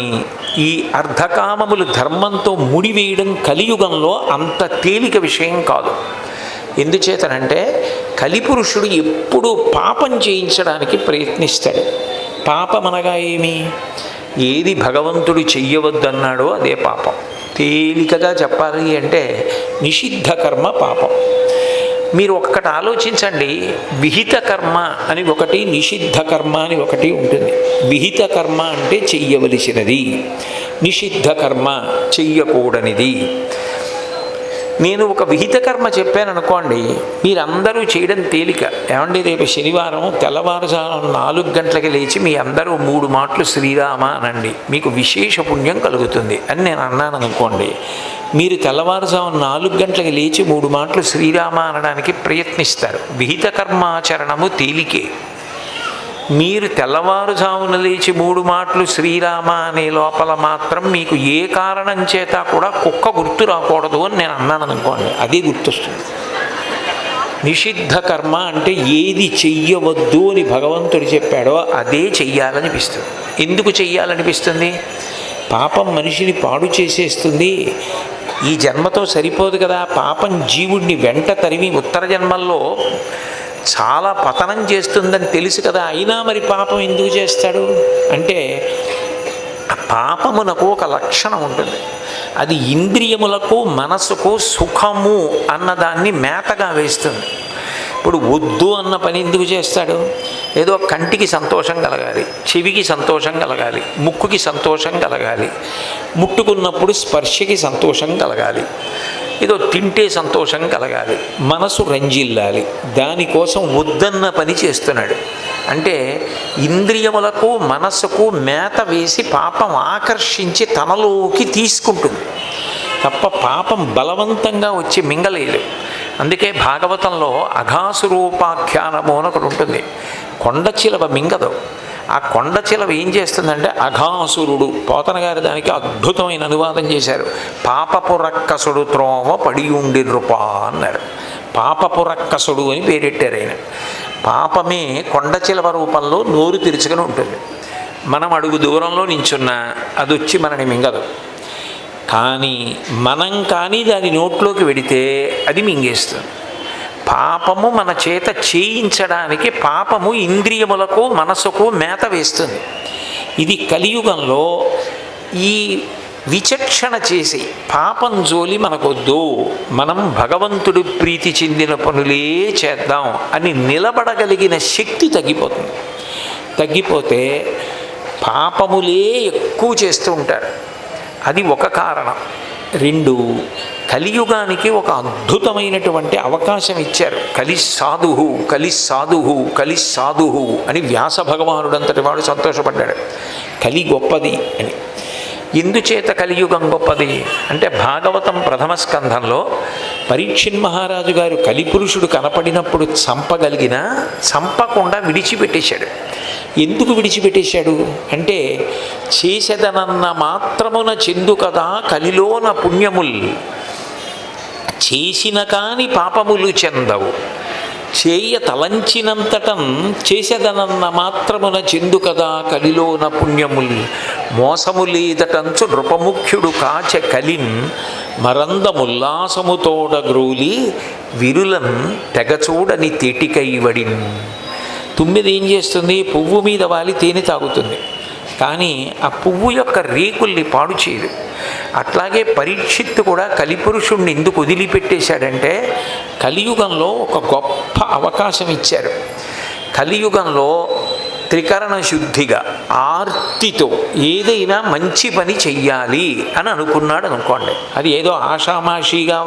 ఈ అర్ధకామములు ధర్మంతో ముడివేయడం కలియుగంలో అంత తేలిక విషయం కాదు. ఎందుచేతనంటే కలిపురుషుడు ఎప్పుడూ పాపం చేయించడానికి ప్రయత్నిస్తాడు. పాపం అనగా ఏమి? ఏది భగవంతుడు చెయ్యవద్దన్నాడో అదే పాపం. తేలికగా చెప్పాలి అంటే నిషిద్ధ కర్మ పాపం. మీరు ఒక్కటి ఆలోచించండి, విహిత కర్మ అని ఒకటి, నిషిద్ధ కర్మ అని ఒకటి ఉంటుంది. విహిత కర్మ అంటే చెయ్యవలసినది, నిషిద్ధ కర్మ చెయ్యకూడనిది. నేను ఒక విహిత కర్మ చెప్పాను అనుకోండి, మీరందరూ చేయడం తేలిక. ఏమండి, రేపు శనివారం తెల్లవారుజాము 4 గంటలకి లేచి మీ అందరూ 3 మాటలు శ్రీరామ అనండి, మీకు విశేష పుణ్యం కలుగుతుంది అని నేను అన్నాను అనుకోండి. మీరు తెల్లవారుజాము 4 గంటలకి లేచి 3 మాటలు శ్రీరామ అనడానికి ప్రయత్నిస్తారు. విహిత కర్మాచరణము తేలికే. మీరు తెల్లవారుజామున లేచి 3 మాటలు శ్రీరామ అనే లోపల మాత్రం మీకు ఏ కారణం చేత కూడా కుక్క గుర్తు రాకూడదు అని నేను అన్నాను అనుకోండి, అది గుర్తొస్తుంది. నిషిద్ధ కర్మ అంటే ఏది చెయ్యవద్దు అని భగవంతుడు చెప్పాడో అదే చెయ్యాలనిపిస్తుంది. ఎందుకు చెయ్యాలనిపిస్తుంది? పాపం మనిషిని పాడు చేసేస్తుంది. ఈ జన్మతో సరిపోదు కదా, పాపం జీవుడిని వెంట తరిమి ఉత్తర జన్మల్లో చాలా పతనం చేస్తుందని తెలుసు కదా, అయినా మరి పాపం ఎందుకు చేస్తాడు అంటే పాపమునకు ఒక లక్షణం ఉంటుంది. అది ఇంద్రియములకు మనసుకు సుఖము అన్నదాన్ని మేతగా వేస్తుంది. ఇప్పుడు వద్దు అన్న పని ఎందుకు చేస్తాడు? ఏదో కంటికి సంతోషం కలగాలి, చెవికి సంతోషం కలగాలి, ముక్కుకి సంతోషం కలగాలి, ముట్టుకున్నప్పుడు స్పర్శకి సంతోషం కలగాలి, ఏదో తింటే సంతోషం కలగాలి, మనసు రంజిల్లాలి. దానికోసం వద్దన్న పని చేస్తున్నాడు. అంటే ఇంద్రియములకు మనసుకు మేత వేసి పాపం ఆకర్షించి తనలోకి తీసుకుంటుంది తప్ప పాపం బలవంతంగా వచ్చి మింగలేదు. అందుకే భాగవతంలో అఘాసురూపాఖ్యానము అని ఒకటి ఉంటుంది. కొండ చిలవ మింగదు. ఆ కొండ చిలవ ఏం చేస్తుందంటే అఘాసురుడు, పోతన గారి దానికి అద్భుతమైన అనువాదం చేశారు. పాపపు రక్కసుడు త్రోవ పడియుండి నృపా అన్నారు. పాపపు రక్కసుడు అని పేరెట్టారు ఆయన. పాపమే కొండ చిలవ రూపంలో నోరు తెరుచుకొని ఉంటుంది. మనం అడుగు దూరంలో నించున్నా అది వచ్చి మనని మింగదు. కానీ మనం కానీ దాని నోట్లోకి వెడితే అది మింగేస్తుంది. పాపము మన చేత చేయించడానికి పాపము ఇంద్రియములకు మనసుకు మేత వేస్తుంది. ఇది కలియుగంలో ఈ విచక్షణ చేసి పాపం జోలి మనకొద్దు, మనం భగవంతుడు ప్రీతి చెందిన పనులే చేద్దాం అని నిలబడగలిగిన శక్తి తగ్గిపోతుంది. తగ్గిపోతే పాపములే ఎక్కువ చేస్తూ ఉంటారు. అది ఒక కారణం. 2, కలియుగానికి ఒక అద్భుతమైనటువంటి అవకాశం ఇచ్చారు. కలిస్సాధుహు కలిస్సాధుహు కలిస్సాధుహు అని వ్యాస భగవానుడంతటి వాడు సంతోషపడ్డాడు. కలి గొప్పది అని. ఎందుచేత కలియుగం గొప్పది అంటే భాగవతం ప్రథమ స్కంధంలో పరీక్షిన్ మహారాజు గారు కలిపురుషుడు కనపడినప్పుడు చంపగలిగినా చంపకుండా విడిచిపెట్టేశాడు. ఎందుకు విడిచిపెట్టేశాడు అంటే చేసేదనన్న మాత్రమున చెందు కదా కలిలోన పుణ్యముల్, చేసిన కాని పాపములు చెందవు, చేయ తలంచినంతటం చేసేదనన్న మాత్రమున చెందు కదా కలిలోన పుణ్యముల్, మోసములీదటంచు నృపముఖ్యుడు కాచ కలిన్ మరందముల్లాసముతోడ గ్రోలి విరులన్ తెగచూడని తేటికైవడిన్. తుమ్మిది ఏం చేస్తుంది? పువ్వు మీద వాలి తేనె తాగుతుంది, కానీ ఆ పువ్వు యొక్క రేకుల్ని పాడు చేయదు. అట్లాగే పరీక్షిత్తు కూడా కలిపురుషుణ్ణి ఎందుకు వదిలిపెట్టేశాడంటే కలియుగంలో ఒక గొప్ప అవకాశం ఇచ్చారు. కలియుగంలో త్రికరణ శుద్ధిగా ఆర్తితో ఏదైనా మంచి పని చెయ్యాలి అని అనుకున్నాడు అనుకోండి. అది ఏదో ఆషామాషిగా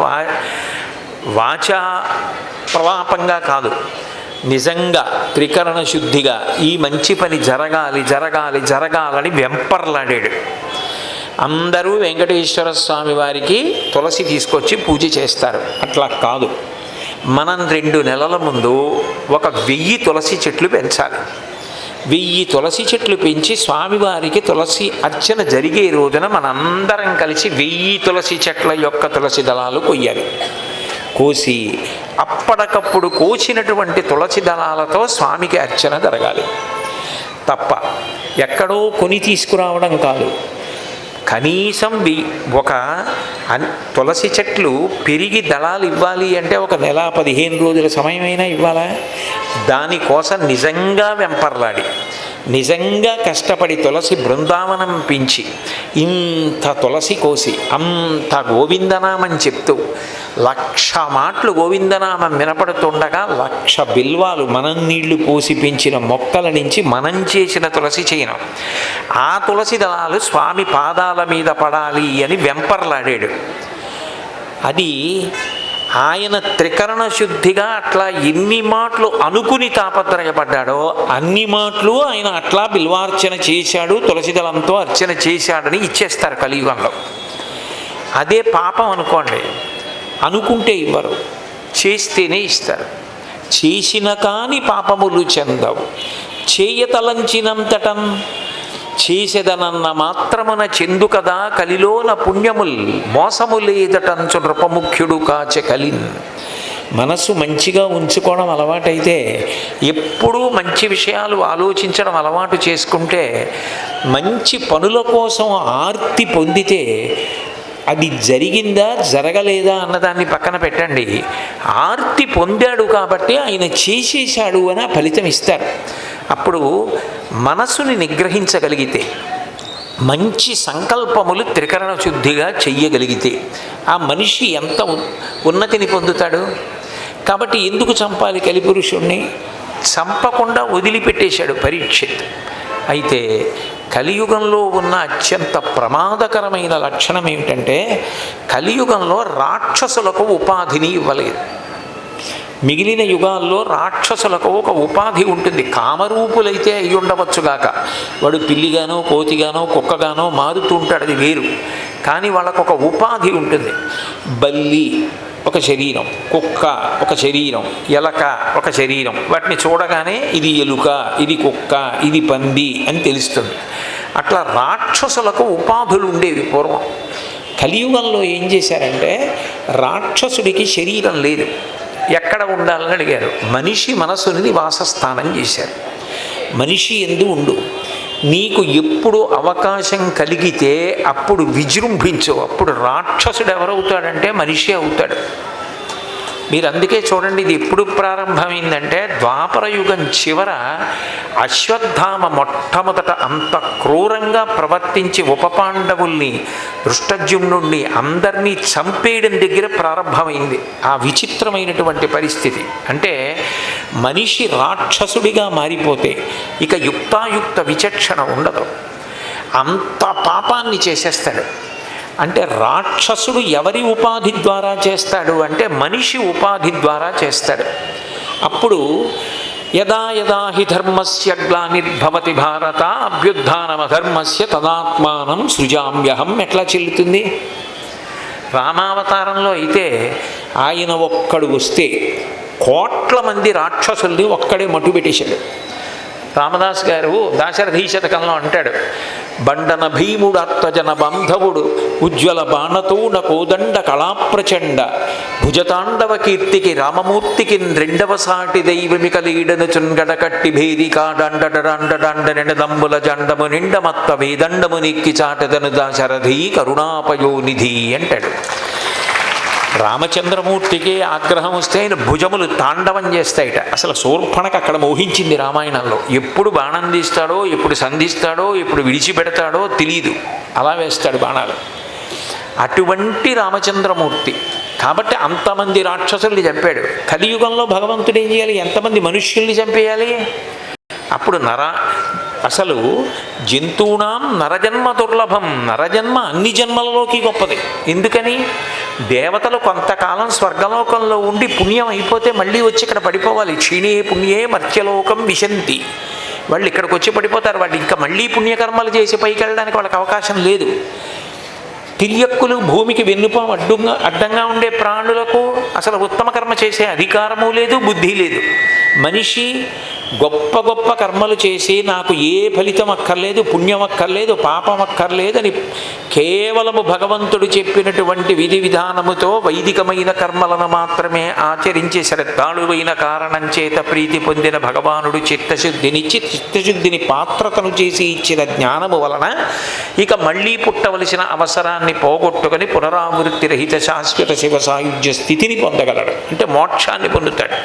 వాచా ప్రలాపంగా కాదు, నిజంగా త్రికరణ శుద్ధిగా ఈ మంచి పని జరగాలి జరగాలి జరగాలని వెంపర్లాడాడు. అందరూ వెంకటేశ్వర స్వామి వారికి తులసి తీసుకొచ్చి పూజ చేస్తారు. అట్లా కాదు, మనం 2 నెలల ముందు 1000 తులసి చెట్లు పెంచాలి. 1000 తులసి చెట్లు పెంచి స్వామివారికి తులసి అర్చన జరిగే రోజున మనందరం కలిసి 1000 తులసి చెట్ల యొక్క తులసి దళాలు కొయ్యాలి. కోసి అప్పటికప్పుడు కోసినటువంటి తులసి దళాలతో స్వామికి అర్చన జరగాలి తప్ప ఎక్కడో కొని తీసుకురావడం కాదు. కనీసం ఒక తులసి చెట్లు పెరిగి దళాలు ఇవ్వాలి అంటే ఒక నెల 15 రోజుల సమయమైనా ఇవ్వాలా? దానికోసం నిజంగా వెంపర్లాడి నిజంగా కష్టపడి తులసి బృందావనం పెంచి ఇంత తులసి కోసి అంత గోవిందనామని చెప్తూ 1,00,000 మాటలు గోవిందనామం వినపడుతుండగా 1,00,000 బిల్వాలు మనం నీళ్లు పోసి పెంచిన మొక్కల నుంచి మనం చేసిన తులసి చేయనం. ఆ తులసి దళాలు స్వామి పాదాల మీద పడాలి అని వెంపర్లాడాడు. అది ఆయన త్రికరణ శుద్ధిగా అట్లా ఎన్ని మాటలు అనుకుని తాపత్రయపడ్డాడో అన్ని మాటలు ఆయన అట్లా బిల్వార్చన చేశాడు, తులసిదళంతో అర్చన చేశాడని ఇచ్చేస్తారు కలియుగంలో. అదే పాపం అనుకోండి, అనుకుంటే ఇవ్వరు, చేస్తేనే ఇస్తారు. చేసిన కాని పాపములు చెందవు, చేయతలంచినంతటన్ చేసేదనన్న మాత్రమున చెందు కదా కలిలోన పుణ్యముల్ మోసములేదటంచు నృపముఖ్యుడు కాచె కలిన్. మనసు మంచిగా ఉంచుకోవడం అలవాటైతే, ఎప్పుడూ మంచి విషయాలు ఆలోచించడం అలవాటు చేసుకుంటే, మంచి పనుల కోసం ఆర్తి పొందితే అది జరిగిందా జరగలేదా అన్నదాన్ని పక్కన పెట్టండి, ఆర్తి పొందాడు కాబట్టి ఆయన చేసేశాడు అని ఆ ఫలితం ఇస్తారు. అప్పుడు మనసుని నిగ్రహించగలిగితే, మంచి సంకల్పములు త్రికరణ శుద్ధిగా చెయ్యగలిగితే ఆ మనిషి ఎంత ఉన్నతిని పొందుతాడు. కాబట్టి ఎందుకు చంపాలి కలిపురుషుణ్ణి? చంపకుండా వదిలిపెట్టేశాడు పరీక్షిత్. అయితే కలియుగంలో ఉన్న అత్యంత ప్రమాదకరమైన లక్షణం ఏమిటంటే, కలియుగంలో రాక్షసులకు ఉపాధిని ఇవ్వలేదు. మిగిలిన యుగాల్లో రాక్షసులకు ఒక ఉపాధి ఉంటుంది. కామరూపులైతే అయి ఉండవచ్చుగాక, వాడు పిల్లిగానో కోతిగానో కుక్కగానో మారుతూ ఉంటాడు, అది వేరు. కానీ వాళ్ళకు ఒక ఉపాధి ఉంటుంది. బల్లి ఒక శరీరం, కుక్క ఒక శరీరం, ఎలక ఒక శరీరం. వాటిని చూడగానే ఇది ఎలుక, ఇది కుక్క, ఇది పంది అని తెలుస్తుంది. అట్లా రాక్షసులకు ఉపాధులు ఉండేవి పూర్వం. కలియుగంలో ఏం చేశారంటే, రాక్షసుడికి శరీరం లేదు, ఎక్కడ ఉండాలని అడిగారు. మనిషి మనసుని వాసస్థానం చేశారు. మనిషి ఎందు ఉండు, నీకు ఎప్పుడు అవకాశం కలిగితే అప్పుడు విజృంభించు. అప్పుడు రాక్షసుడు ఎవరవుతాడంటే మనిషి అవుతాడు. మీరు అందుకే చూడండి, ఇది ఎప్పుడు ప్రారంభమైందంటే ద్వాపర యుగం చివర అశ్వత్థామ మొట్టమొదట అంత క్రూరంగా ప్రవర్తించి ఉపపాండవుల్ని దృష్టజ్యుమ్నుణ్ణి అందరినీ చంపేయడం దగ్గర ప్రారంభమైంది ఆ విచిత్రమైనటువంటి పరిస్థితి. అంటే మనిషి రాక్షసుడిగా మారిపోతే ఇక యుక్తాయుక్త విచక్షణ ఉండదు, అంత పాపాన్ని చేసేస్తాడు. అంటే రాక్షసుడు ఎవరి ఉపాధి ద్వారా చేస్తాడు అంటే మనిషి ఉపాధి ద్వారా చేస్తాడు. అప్పుడు యదా యదా హి ధర్మస్య గ్లానిర్భవతి భారత అభ్యుత్థానమధర్మస్య తదాత్మానం సృజామ్యహం ఎట్లా చెల్లుతుంది? రామావతారంలో అయితే ఆయన ఒక్కడు వస్తే కోట్ల మంది రాక్షసుల్ని ఒక్కడే మట్టు పెట్టేశాడు. రామదాస్ గారు దాశరథీ శతకంలో అంటాడు, బండన భీముడాత్మజన బంధవుడు ఉజ్వల బాణతోన కోదండ కళాప్రచండ భుజతాండవ కీర్తికి రామమూర్తికి రెండవ సాటి దైవమిక లీడను చున్గడ కట్టి భేదికాడండడండడండనెడదంబుల జండము నిండమత్త వేదండము నిక్కి చాటదను దాశరథీ కరుణాపయోనిధి అంటాడు. రామచంద్రమూర్తికి ఆగ్రహం వస్తే ఆయన భుజములు తాండవం చేస్తాయిట. అసలు శూర్పణకు అక్కడ మోహించింది రామాయణంలో. ఎప్పుడు బాణం తీస్తాడో, ఎప్పుడు సంధిస్తాడో, ఎప్పుడు విడిచిపెడతాడో తెలియదు, అలా వేస్తాడు బాణాలు. అటువంటి రామచంద్రమూర్తి కాబట్టి అంతమంది రాక్షసుల్ని చంపాడు. కలియుగంలో భగవంతుడు ఏం చేయాలి? ఎంతమంది మనుష్యుల్ని చంపేయాలి? అప్పుడు అసలు జంతువునాం నరజన్మ దుర్లభం, నరజన్మ అన్ని జన్మలలోకి గొప్పది. ఎందుకని? దేవతలు కొంతకాలం స్వర్గలోకంలో ఉండి పుణ్యం అయిపోతే మళ్ళీ వచ్చి ఇక్కడ పడిపోవాలి. క్షీణే పుణ్యే మర్త్యలోకం విశంతి. వాళ్ళు ఇక్కడికి వచ్చి పడిపోతారు. వాళ్ళు ఇంకా మళ్ళీ పుణ్యకర్మలు చేసి పైకి వెళ్ళడానికి వాళ్ళకి అవకాశం లేదు. తిరియక్కులు, భూమికి వెన్నుపాం అడ్డంగా ఉండే ప్రాణులకు అసలు ఉత్తమ కర్మ చేసే అధికారము లేదు, బుద్ధి లేదు. మనిషి గొప్ప గొప్ప కర్మలు చేసి నాకు ఏ ఫలితం అక్కర్లేదు, పుణ్యం అక్కర్లేదు, పాపం అక్కర్లేదని కేవలము భగవంతుడు చెప్పినటువంటి విధి విధానముతో వైదికమైన కర్మలను మాత్రమే ఆచరించి శ్రద్ధాళువైన కారణం చేత ప్రీతి పొందిన భగవానుడు చిత్తశుద్ధినిచ్చి చిత్తశుద్ధిని పాత్రతను చేసి ఇచ్చిన జ్ఞానము వలన ఇక మళ్ళీ పుట్టవలసిన అవసరాన్ని పోగొట్టుకొని పునరావృత్తి రహిత శాశ్వత శివ సాయుధ్య స్థితిని పొందగలడు. అంటే మోక్షాన్ని పొందుతాడు.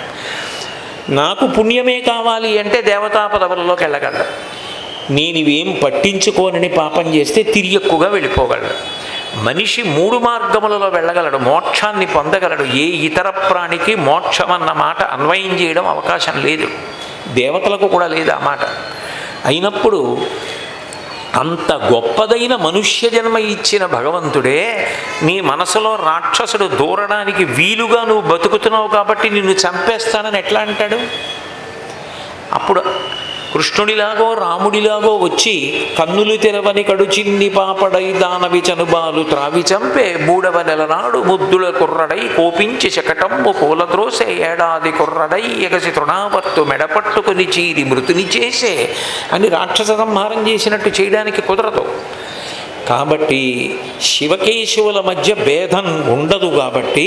నాకు పుణ్యమే కావాలి అంటే దేవతా పదవులలోకి వెళ్ళగలడు. నేను ఇవేం పట్టించుకోనని పాపం చేస్తే తిరియక్కుగా వెళ్ళిపోగలడు. మనిషి 3 మార్గములలో వెళ్ళగలడు, మోక్షాన్ని పొందగలడు. ఏ ఇతర ప్రాణికి మోక్షం అన్న మాట అన్వయం చేయడం అవకాశం లేదు, దేవతలకు కూడా లేదు ఆ మాట. అయినప్పుడు అంత గొప్పదైన మనుష్య జన్మ ఇచ్చిన భగవంతుడే నీ మనసులో రాక్షసుడు దూరడానికి వీలుగా నువ్వు బతుకుతున్నావు కాబట్టి నిన్ను చంపేస్తానని ఎట్లా అంటాడు? అప్పుడు కృష్ణుడిలాగో రాముడిలాగో వచ్చి కన్నులు తెరవని కడుచిన్ని పాపడై దానవి చనుబాలు త్రావి చంపే 3వ నెల నాడు ముద్దుల కుర్రడై కోపించి శకటంబు పూలద్రోసే ఏడాది కుర్రడై ఎగసి తృణావర్తు మెడపట్టుకుని చీరి మృతుని చేసే అని రాక్షస సంహారం చేసినట్టు చేయడానికి కుదరదు. కాబట్టి శివకేశవుల మధ్య భేదం ఉండదు. కాబట్టి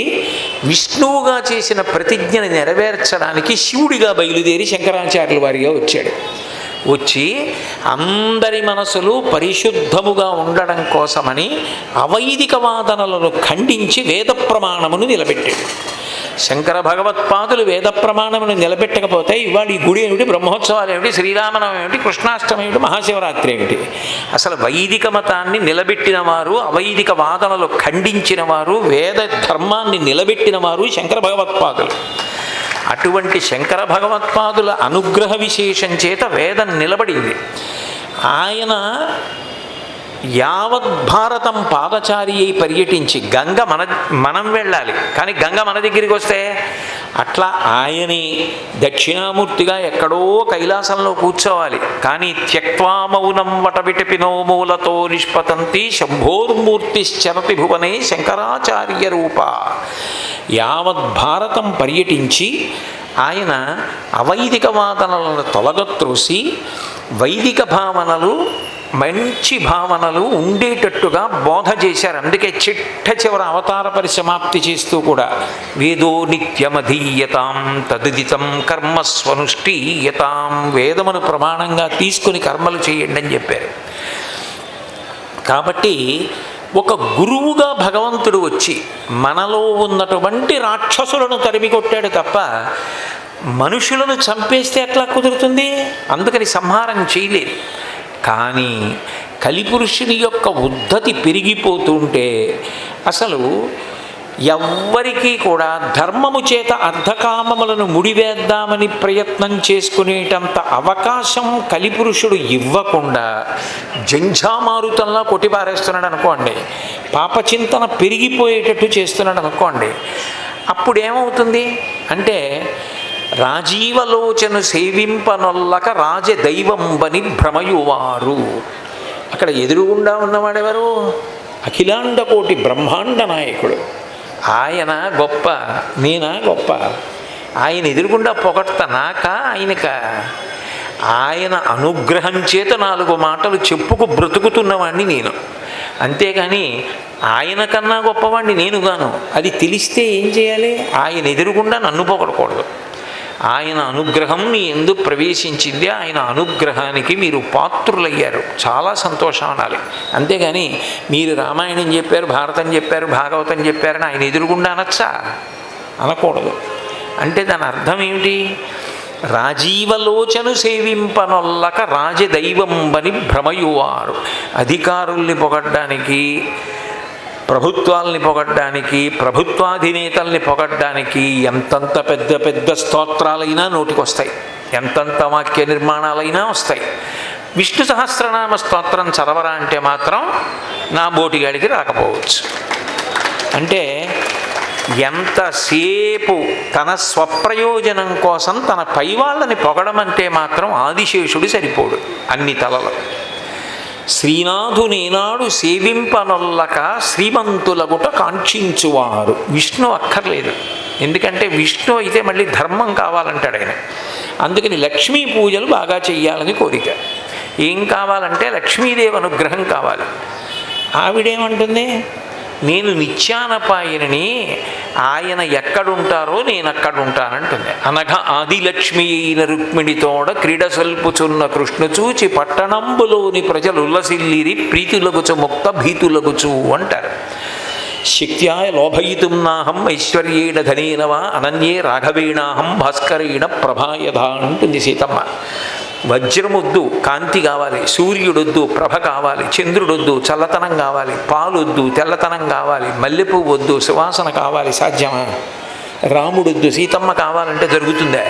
విష్ణువుగా చేసిన ప్రతిజ్ఞని నెరవేర్చడానికి శివుడిగా బయలుదేరి శంకరాచార్యుల వారిగా వచ్చాడు. వచ్చి అందరి మనసులు పరిశుద్ధముగా ఉండడం కోసమని అవైదిక వాదనలను ఖండించి వేద ప్రమాణమును నిలబెట్టాడు. శంకర భగవత్పాదులు వేద ప్రమాణమును నిలబెట్టకపోతే ఇవాళ ఈ గుడి ఏమిటి, బ్రహ్మోత్సవాలు ఏమిటి, శ్రీరామనవమి ఏమిటి, కృష్ణాష్టమి ఏమిటి, మహాశివరాత్రి ఏమిటి? అసలు వైదిక మతాన్ని నిలబెట్టిన వారు, అవైదిక వాదనలు ఖండించిన వారు, వేద ధర్మాన్ని నిలబెట్టిన వారు శంకర భగవత్పాదులు. అటువంటి శంకర భగవత్పాదుల అనుగ్రహ విశేషం చేత వేదం నిలబడింది. ఆయన యావత్ భారతం పాదచారి అయి పర్యటించి గంగ మనం వెళ్ళాలి, కానీ గంగ మన దగ్గరికి వస్తే అట్లా ఆయనే దక్షిణామూర్తిగా ఎక్కడో కైలాసంలో కూర్చోవాలి. కానీ త్యక్వా మౌనం వటవిటపినో మూలతో నిష్పతంతి శంభోర్మూర్తిశ్చరతి భువనే శంకరాచార్య రూప. యావత్ భారతం పర్యటించి ఆయన అవైదిక వాదనలను తొలగత్రోసి వైదిక భావనలు, మంచి భావనలు ఉండేటట్టుగా బోధ చేశారు. అందుకే చిట్ట అవతార పరిసమాప్తి చేస్తూ కూడా వేదో నిత్యమధీయతాం తదిదితం కర్మస్వనుష్ఠీయతాం, వేదమును ప్రమాణంగా తీసుకుని కర్మలు చేయండి అని చెప్పారు. కాబట్టి ఒక గురువుగా భగవంతుడు వచ్చి మనలో ఉన్నటువంటి రాక్షసులను తరిమి కొట్టాడు తప్ప మనుషులను చంపేస్తే ఎట్లా కుదురుతుంది? అందుకని సంహారం చేయలేదు. కానీ కలిపురుషుని యొక్క ఉద్ధతి పెరిగిపోతుంటే అసలు ఎవ్వరికీ కూడా ధర్మము చేత అర్ధకామములను ముడివేద్దామని ప్రయత్నం చేసుకునేటంత అవకాశం కలిపురుషుడు ఇవ్వకుండా జంఝామారుతంలా కొట్టిపారేస్తున్నాడు అనుకోండి, పాపచింతన పెరిగిపోయేటట్టు చేస్తున్నాడు అనుకోండి. అప్పుడేమవుతుంది అంటే రాజీవలోచను సేవింపనొల్లక రాజదైవంబని భ్రమయువారు. అక్కడ ఎదురుగుండా ఉన్నవాడెవరు? అఖిలాండ కోటి బ్రహ్మాండ నాయకుడు. ఆయన గొప్ప, నేనా గొప్ప? ఆయన ఎదురుగుండా పొగడ్త నాకా ఆయనకా? ఆయన అనుగ్రహం చేత 4 మాటలు చెప్పుకు బ్రతుకుతున్నవాడిని నేను, అంతేగాని ఆయన కన్నా గొప్పవాడిని నేనుగాను. అది తెలిస్తే ఏం చేయాలి? ఆయన ఎదురుగుండా నన్ను పొగడకూడదు. ఆయన అనుగ్రహం మీ ఎందు ప్రవేశించింది, ఆయన అనుగ్రహానికి మీరు పాత్రులయ్యారు. చాలా సంతోషం అనాలి. అంతేగాని మీరు రామాయణం చెప్పారు, భారతం చెప్పారు, భాగవతం చెప్పారని ఆయన ఎదురుగుండా అనొచ్చా? అనకూడదు. అంటే దాని అర్థం ఏమిటి? రాజీవలోచను సేవింపనొల్లక రాజదైవంబని భ్రమయువారు. అధికారుల్ని పొగడ్డానికి, ప్రభుత్వాల్ని పొగడ్డానికి, ప్రభుత్వాధినేతల్ని పొగడ్డానికి ఎంతంత పెద్ద పెద్ద స్తోత్రాలైనా నోటికొస్తాయి, ఎంతంత వాక్య నిర్మాణాలైనా వస్తాయి. విష్ణు సహస్రనామ స్తోత్రం చదవరా అంటే మాత్రం నా బోటిగాడికి రాకపోవచ్చు. అంటే ఎంతసేపు తన స్వప్రయోజనం కోసం తన పైవాళ్ళని పొగడమంటే మాత్రం ఆదిశేషుడు సరిపోడు అన్ని తలలు. శ్రీనాథునేనాడు సేవింపనొల్లక శ్రీమంతులగుట కాంక్షించువారు. విష్ణు అక్కర్లేదు, ఎందుకంటే విష్ణు అయితే మళ్ళీ ధర్మం కావాలంటాడు ఆయన. అందుకని లక్ష్మీ పూజలు బాగా చెయ్యాలని కోరిక. ఏం కావాలంటే లక్ష్మీదేవి అనుగ్రహం కావాలి. ఆవిడేమంటుంది? నేను నిత్యానపాయని, ఆయన ఎక్కడుంటారో నేను అక్కడుంటానంటుంది. అనగా ఆదిలక్ష్మి అయిన రుక్మిణితోడ క్రీడ సల్పుచున్న కృష్ణ చూచి పట్టణంబులోని ప్రజలు ఉల్లసిల్లిరి ప్రీతులగుచు ముక్త భీతులగుచు అంటారు. శక్త్యాయ లోభయితుం నాహం ఐశ్వర్యేణ ధనేనవా అనన్యే రాఘవేణాహం భాస్కరేణ ప్రభాయధ అంటుంది సీతమ్మ. వజ్రమొద్దు, కాంతి కావాలి, సూర్యుడొద్దు, ప్రభ కావాలి, చంద్రుడొద్దు, చల్లతనం కావాలి, పాలొద్దు, తెల్లతనం కావాలి, మల్లెపువ్వు వద్దు, సువాసన కావాలి. సాధ్యమా? రాముడొద్దు, సీతమ్మ కావాలంటే జరుగుతుందా?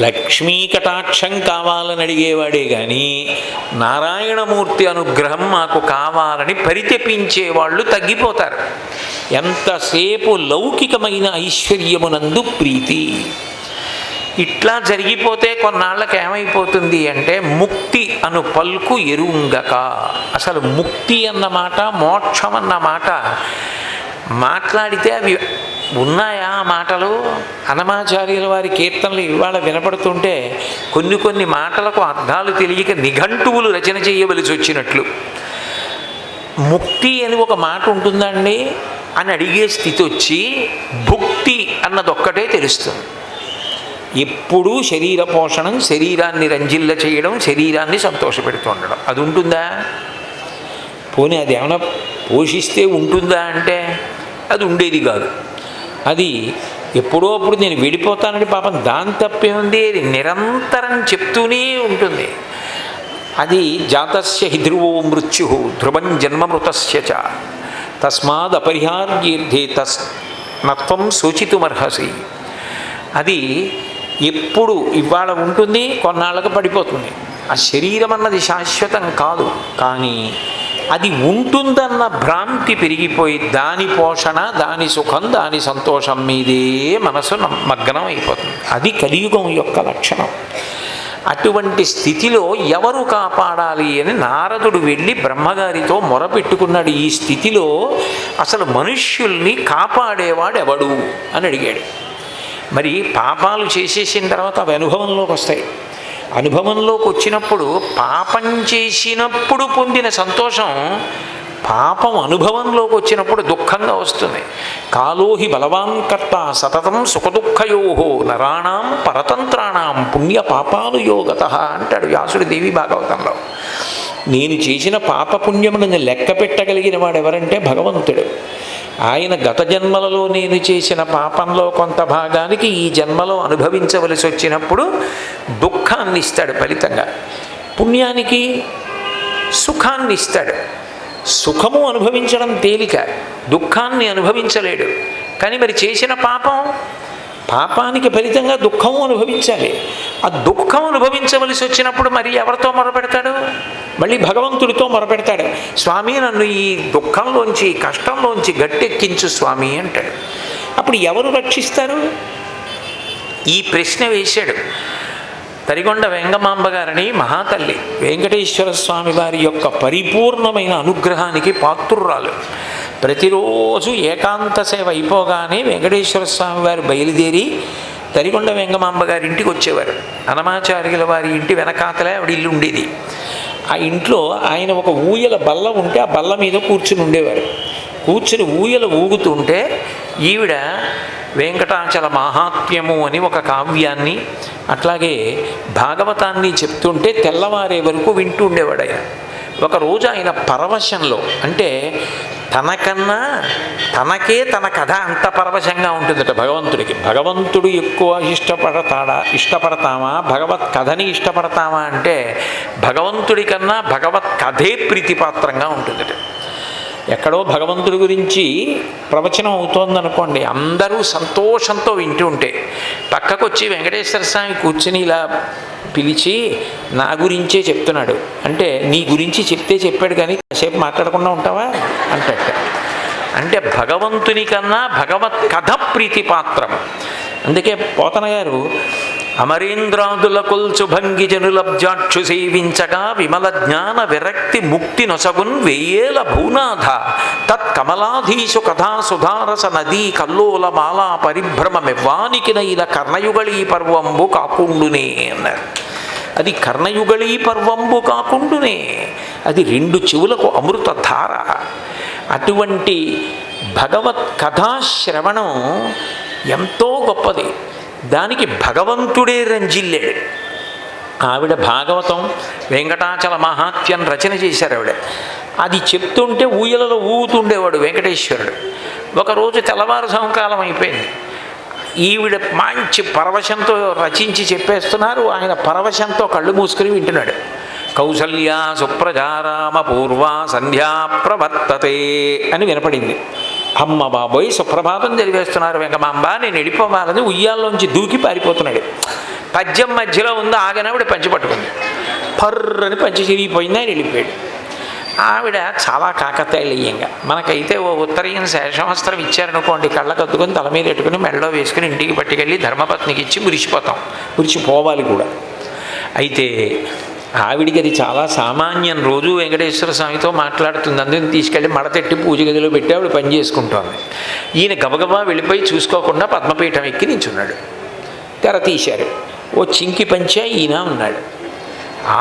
లక్ష్మీ కటాక్షం కావాలని అడిగేవాడే కానీ నారాయణమూర్తి అనుగ్రహం మాకు కావాలని పరితపించేవాళ్ళు తగ్గిపోతారు. ఎంతసేపు లౌకికమైన ఐశ్వర్యమునందు ప్రీతి. ఇట్లా జరిగిపోతే కొన్నాళ్ళకి ఏమైపోతుంది అంటే ముక్తి అను పలుకు ఎరుంగక. అసలు ముక్తి అన్నమాట, మోక్షం అన్నమాట మాట్లాడితే అవి ఉన్నాయా మాటలు? అన్నమాచార్యుల వారి కీర్తనలు ఇవాళ వినపడుతుంటే కొన్ని మాటలకు అర్థాలు తెలియక నిఘంటువులు రచన చేయవలసి వచ్చినట్లు. ముక్తి అని ఒక మాట ఉంటుందండి అని అడిగే స్థితి వచ్చి భుక్తి అన్నదొక్కటే తెలుస్తుంది. ఎప్పుడూ శరీర పోషణం, శరీరాన్ని రంజిల్ల చేయడం, శరీరాన్ని సంతోషపెడుతూ ఉండడం, అది ఉంటుందా? పోనీ అది ఏమైనా పోషిస్తే ఉంటుందా అంటే అది ఉండేది కాదు. అది ఎప్పుడో అప్పుడు నేను వెళ్ళిపోతానని పాపం దాని తప్పే ఉంది, అది నిరంతరం చెప్తూనే ఉంటుంది. అది జాతస్య హి ధ్రువో మృత్యు ధ్రువం జన్మమృతస్య చ తస్మాద్ అపరిహార్యేర్థే నత్వం శోచితుమర్హసి. అది ఎప్పుడు ఇవాళ ఉంటుంది, కొన్నాళ్ళకు పడిపోతుంది. ఆ శరీరం అన్నది శాశ్వతం కాదు, కానీ అది ఉంటుందన్న భ్రాంతి పెరిగిపోయి దాని పోషణ, దాని సుఖం, దాని సంతోషం మీదే మనసు మగ్నం అయిపోతుంది. అది కలియుగం యొక్క లక్షణం. అటువంటి స్థితిలో ఎవరు కాపాడాలి అని నారదుడు వెళ్ళి బ్రహ్మగారితో మొరపెట్టుకున్నాడు. ఈ స్థితిలో అసలు మనుష్యుల్ని కాపాడేవాడు ఎవడు అని అడిగాడు. మరి పాపాలు చేసేసిన తర్వాత అవి అనుభవంలోకి వస్తాయి. అనుభవంలోకి వచ్చినప్పుడు పాపం చేసినప్పుడు పొందిన సంతోషం పాపం అనుభవంలోకి వచ్చినప్పుడు దుఃఖంగా వస్తుంది. కాలోహి బలవాన్ కర్త సతతం సుఖదుఃఖయోహో నరాణం పరతంత్రాణం పుణ్య పాపాలు యోగత అంటాడు వ్యాసుడి దేవి భాగవతంలో. నేను చేసిన పాపపుణ్యములను లెక్క పెట్టగలిగిన వాడెవరంటే భగవంతుడు. ఆయన గత జన్మలలో నేను చేసిన పాపంలో కొంత భాగానికి ఈ జన్మలో అనుభవించవలసి వచ్చినప్పుడు దుఃఖాన్ని ఇస్తాడు ఫలితంగా. పుణ్యానికి సుఖాన్ని ఇస్తాడు. సుఖము అనుభవించడం తేలిక, దుఃఖాన్ని అనుభవించలేడు. కానీ మరి చేసిన పాపానికి ఫలితంగా దుఃఖము అనుభవించాలి. ఆ దుఃఖం అనుభవించవలసి వచ్చినప్పుడు మరి ఎవరితో మొరపెడతాడు? మళ్ళీ భగవంతుడితో మొరపెడతాడు. స్వామి నన్ను ఈ దుఃఖంలోంచి, కష్టంలోంచి గట్టెక్కించు స్వామి అంటాడు. అప్పుడు ఎవరు రక్షిస్తారు? ఈ ప్రశ్న వేశాడు తరిగొండ వెంగమాంబ గారిని మహాతల్లి. వెంకటేశ్వర స్వామి వారి యొక్క పరిపూర్ణమైన అనుగ్రహానికి పాత్రురాలు. ప్రతిరోజు ఏకాంత సేవ అయిపోగానే వెంకటేశ్వర స్వామి వారు బయలుదేరి తరిగొండ వెంగమాంబ గారి ఇంటికి వచ్చేవారు. అన్నమాచార్యుల వారి ఇంటి వెనకాతలే ఆవిడ ఇల్లు ఉండేది. ఆ ఇంట్లో ఆయన ఒక ఊయల బల్ల ఉంటే ఆ బల్ల మీద కూర్చుని ఉండేవారు. కూర్చుని ఊయల ఊగుతుంటే ఈవిడ వెంకటాచల మాహాత్మ్యము అని ఒక కావ్యాన్ని, అట్లాగే భాగవతాన్ని చెప్తుంటే తెల్లవారే వరకు వింటూ ఉండేవాడు ఆయన. ఒకరోజు ఆయన పరవశంలో, అంటే తనకే తన కథ అంత పరవశంగా ఉంటుందట భగవంతుడికి. భగవంతుడు ఎక్కువ ఇష్టపడతామా భగవత్ కథని ఇష్టపడతామా అంటే భగవంతుడి కన్నా భగవత్ కథే ప్రీతిపాత్రంగా ఉంటుందట. ఎక్కడో భగవంతుడి గురించి ప్రవచనం అవుతోందనుకోండి, అందరూ సంతోషంతో వింటూ ఉంటే పక్కకొచ్చి వెంకటేశ్వర స్వామి కూర్చుని ఇలా పిలిచి నా గురించే చెప్తున్నాడు అంటే, నీ గురించి చెప్తే చెప్పాడు కానీ కాసేపు మాట్లాడకుండా ఉంటావా అంటట. అంటే భగవంతుని కన్నా భగవత్ కథ ప్రీతిపాత్రం. అందుకే పోతన గారు అమరేంద్రాదుల కొల్చు భంగి జనులబ్జాక్షు సేవించగా విమల జ్ఞాన విరక్తి ముక్తి నొసగున్ వెయ్యేల భూనాథ తత్ కమలాధీశు కథా సుధారస నదీ కల్లోల మాలా పరిభ్రమమివ్వానికి నైల కర్ణయుగళీ పర్వంబు కాకుండునే అన్నారు. అది కర్ణయుగళీ పర్వంబు కాకుండునే, అది 2 చెవులకు అమృతధార. అటువంటి భగవత్ కథాశ్రవణం ఎంతో గొప్పది. దానికి భగవంతుడే రంజిల్లాడు. ఆవిడ భాగవతం వెంకటాచల మహాత్యం రచన చేశారు ఆవిడ. అది చెప్తుంటే ఊయలలో ఊగుతుండేవాడు వెంకటేశ్వరుడు. ఒకరోజు తెల్లవారుజాముకాలం అయిపోయింది, ఈవిడ మంచి పరవశంతో రచించి చెప్పేస్తున్నారు, ఆయన పరవశంతో కళ్ళు మూసుకుని వింటున్నాడు. కౌసల్యా సుప్రజారామ పూర్వా సంధ్యా ప్రవర్తతే అని వినపడింది. అమ్మ బాబోయ్, సుప్రభాతం చదివేస్తున్నారు వెంకమాంబ, నేను వెళ్ళిపోవాలని ఉయ్యాల్లోంచి దూకి పారిపోతున్నాడు. పద్యం మధ్యలో ఉంది, ఆగనవిడ పంచి పట్టుకుంది, పర్రని పంచి చిరిగిపోయింది, ఆయన వెళ్ళిపోయాడు. ఆవిడ చాలా కాకతాళీయంగా, మనకైతే ఓ ఉత్తరీయం శేషవస్త్రం ఇచ్చారనుకోండి, కళ్ళకద్దుకొని తల మీద పెట్టుకుని మెడలో వేసుకుని ఇంటికి పట్టుకెళ్ళి ధర్మపత్నికి ఇచ్చి మురిసిపోవాలి కూడా. అయితే ఆవిడికి అది చాలా సామాన్యం. రోజు వెంకటేశ్వర స్వామితో మాట్లాడుతుంది, అందుకని తీసుకెళ్ళి మడతెట్టి పూజ గదిలో పెట్టి ఆవిడ పని చేసుకుంటోంది. ఈయన గబగబా వెళ్ళిపోయి చూసుకోకుండా పద్మపీఠం ఎక్కి నించున్నాడు. తెర తీశారు, ఓ చింకి పంచా ఈయన ఉన్నాడు.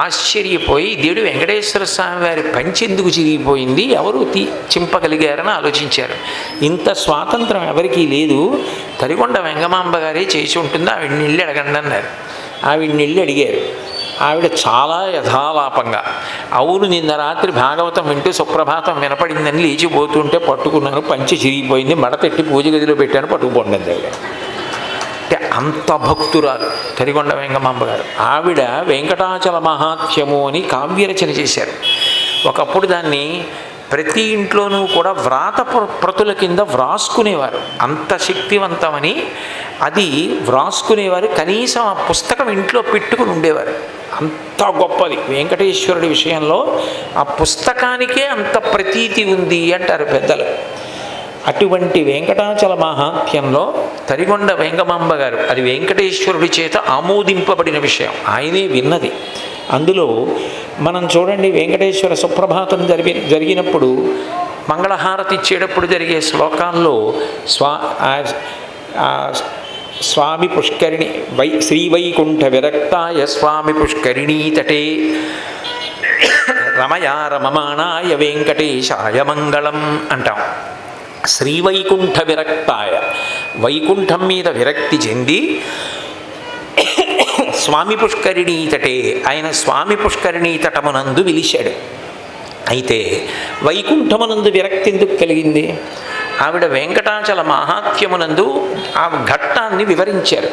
ఆశ్చర్యపోయి దేవుడు వెంకటేశ్వర స్వామి వారి పంచి ఎందుకు చిరిగిపోయింది, ఎవరు చింపగలిగారని ఆలోచించారు. ఇంత స్వాతంత్రం ఎవరికీ లేదు, తరిగొండ వెంగమాంబ గారే చేసి ఉంటుంది, ఆవిడ్ని వెళ్ళి అడగండి అన్నారు. ఆవిడ్ని వెళ్ళి అడిగారు. ఆవిడ చాలా యథాలాపంగా, అవును నిన్న రాత్రి భాగవతం వింటూ సుప్రభాతం వినపడిందని లేచిపోతుంటే పట్టుకున్నాను, పంచి చిరిగిపోయింది, మడతెట్టి పూజ గదిలో పెట్టాను, పట్టుకుపోండి ఆవిడ. అంటే అంత భక్తురాలు తరిగొండ వెంగమాంబ గారు. ఆవిడ వెంకటాచల మహాత్మ్యము అని కావ్యరచన చేశారు. ఒకప్పుడు దాన్ని ప్రతి ఇంట్లోనూ కూడా వ్రాత ప్రతుల కింద వ్రాసుకునేవారు, అంత శక్తివంతమని అది వ్రాసుకునేవారు. కనీసం ఆ పుస్తకం ఇంట్లో పెట్టుకుని ఉండేవారు, అంత గొప్పది. వెంకటేశ్వరుడి విషయంలో ఆ పుస్తకానికే అంత ప్రతీతి ఉంది అంటారు పెద్దలు. అటువంటి వెంకటాచల మహాత్మ్యంలో తరిగొండ వెంగమాంబ గారు, అది వెంకటేశ్వరుడి చేత ఆమోదింపబడిన విషయం, ఆయనే విన్నది. అందులో మనం చూడండి, వెంకటేశ్వర సుప్రభాతం జరిగినప్పుడు మంగళహారతి ఇచ్చేటప్పుడు జరిగే శ్లోకాల్లో స్వామి పుష్కరిణి శ్రీవైకుంఠ విరక్తాయ స్వామి పుష్కరిణీ తటే రమయా రమమాణాయ వెంకటేశాయ మంగళం అంటాం. శ్రీవైకుంఠ విరక్తాయ, వైకుంఠం మీద విరక్తి చెంది స్వామి పుష్కరిణీ తటే, ఆయన స్వామి పుష్కరిణీ తటమునందు విలిశాడు. అయితే వైకుంఠమునందు విరక్తి ఎందుకు కలిగింది? ఆవిడ వెంకటాచల మహాత్మ్యమునందు ఆ ఘట్టాన్ని వివరించారు.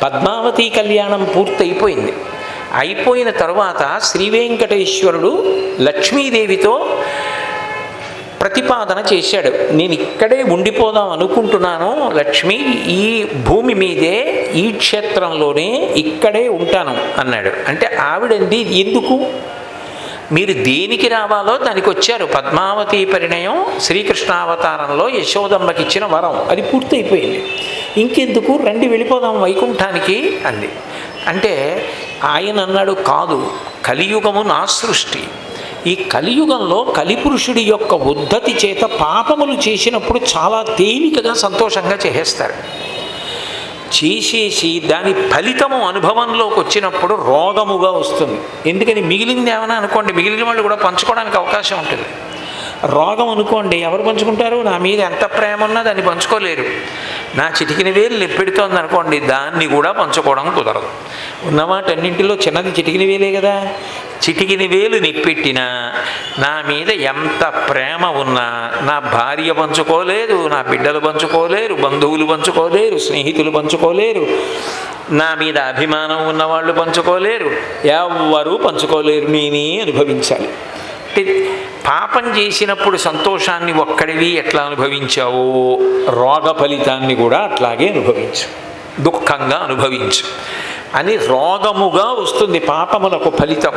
పద్మావతి కళ్యాణం పూర్తయిపోయింది. అయిపోయిన తరువాత శ్రీ వెంకటేశ్వరుడు లక్ష్మీదేవితో ప్రతిపాదన చేశాడు, నేను ఇక్కడే ఉండిపోదాం అనుకుంటున్నాను లక్ష్మి, ఈ భూమి మీదే ఈ క్షేత్రంలోనే ఇక్కడే ఉంటాను అన్నాడు. అంటే ఆవిడండి ఎందుకు, మీరు దేనికి రావాలో దానికి వచ్చారు. పద్మావతి పరిణయం శ్రీకృష్ణావతారంలో యశోదమ్మకి ఇచ్చిన వరం, అది పూర్తయిపోయింది, ఇంకెందుకు రండి వెళ్ళిపోదాం వైకుంఠానికి అంది. అంటే ఆయన అన్నాడు, కాదు, కలియుగము నా సృష్టి, ఈ కలియుగంలో కలిపురుషుడి యొక్క ఉద్ధతి చేత పాపములు చేసినప్పుడు చాలా తేలికగా సంతోషంగా చేసేస్తారు. చేసేసి దాని ఫలితము అనుభవంలోకి వచ్చినప్పుడు రోగముగా వస్తుంది. ఎందుకని మిగిలింది ఏమైనా అనుకోండి, మిగిలిన వాళ్ళు కూడా పంచుకోవడానికి అవకాశం ఉంటుంది. రోగం అనుకోండి, ఎవరు పంచుకుంటారు? నా మీద ఎంత ప్రేమ ఉన్నా దాన్ని పంచుకోలేరు. నా చిటికిన వేలు నొప్పెడుతోంది అనుకోండి, దాన్ని కూడా పంచుకోవడం కుదరదు. ఉన్నమాటన్నింటిలో చిన్నది చిటికిన వేలే కదా. చిటికిన వేలు నొప్పెట్టినా నా మీద ఎంత ప్రేమ ఉన్నా నా భార్య పంచుకోలేదు, నా బిడ్డలు పంచుకోలేరు, బంధువులు పంచుకోలేరు, స్నేహితులు పంచుకోలేరు, నా మీద అభిమానం ఉన్నవాళ్ళు పంచుకోలేరు, ఎవ్వరూ పంచుకోలేరు, నేనే అనుభవించాలి. పాపం చేసినప్పుడు సంతోషాన్ని ఒక్కడివి ఎట్లా అనుభవించావో రోగ ఫలితాన్ని కూడా అట్లాగే అనుభవించు, దుఃఖంగా అనుభవించు అని రోగముగా వస్తుంది పాపములకు ఫలితం.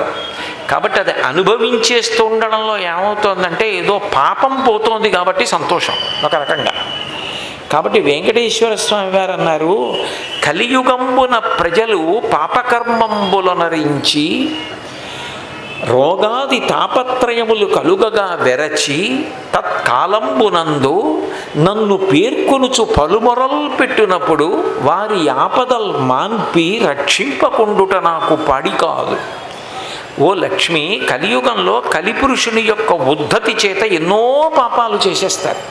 కాబట్టి అది అనుభవించేస్తూ ఉండడంలో ఏమవుతోందంటే ఏదో పాపం పోతోంది కాబట్టి సంతోషం ఒక రకంగా. కాబట్టి వెంకటేశ్వర స్వామి వారు అన్నారు, కలియుగంబున ప్రజలు పాపకర్మంబులనరించి రోగాది తాపత్రయములు కలుగగా వెరచి తత్కాలంబునందు నన్ను పేర్కొనుచు పలుమొరల్ పెట్టినప్పుడు వారి ఆపదల్ మాన్పి రక్షింపకుండుట నాకు పాడి కాదు. ఓ లక్ష్మి, కలియుగంలో కలిపురుషుని యొక్క ఉద్ధతి చేత ఎన్నో పాపాలు చేసేస్తారు.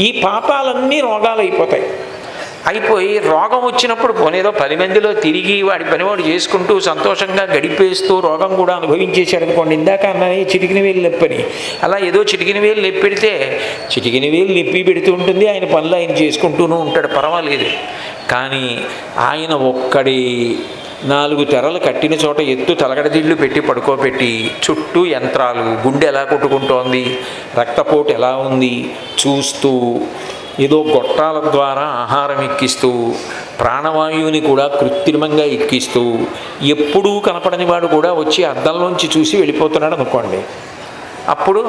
ఈ పాపాలన్నీ రోగాలు అయిపోయి రోగం వచ్చినప్పుడు పోనేదో 10 మందిలో తిరిగి వాడి పనివాడు చేసుకుంటూ సంతోషంగా గడిపేస్తూ రోగం కూడా అనుభవించేశాడు అనుకోండి. ఇందాక అన్నది చిటికిన వేలు నొప్పని, అలా ఏదో చిటికిన వేలు నొప్పి పెడితే చిటికిన వేలు నొప్పి పెడుతూ ఉంటుంది, ఆయన పనులు ఆయన చేసుకుంటూనే ఉంటాడు, పర్వాలేదు. కానీ ఆయన ఒక్కడి 4 తెరలు కట్టిన చోట ఎత్తు తలగడదిళ్ళు పెట్టి పడుకోబెట్టి చుట్టూ యంత్రాలు, గుండె ఎలా కొట్టుకుంటోంది, రక్తపోటు ఎలా ఉంది చూస్తూ, ఏదో గొట్టాల ద్వారా ఆహారం ఎక్కిస్తూ, ప్రాణవాయువుని కూడా కృత్రిమంగా ఎక్కిస్తూ, ఎప్పుడూ కనపడని వాడు కూడా వచ్చి అద్దంలోంచి చూసి వెళ్ళిపోతున్నాడు అనుకోండి. అప్పుడు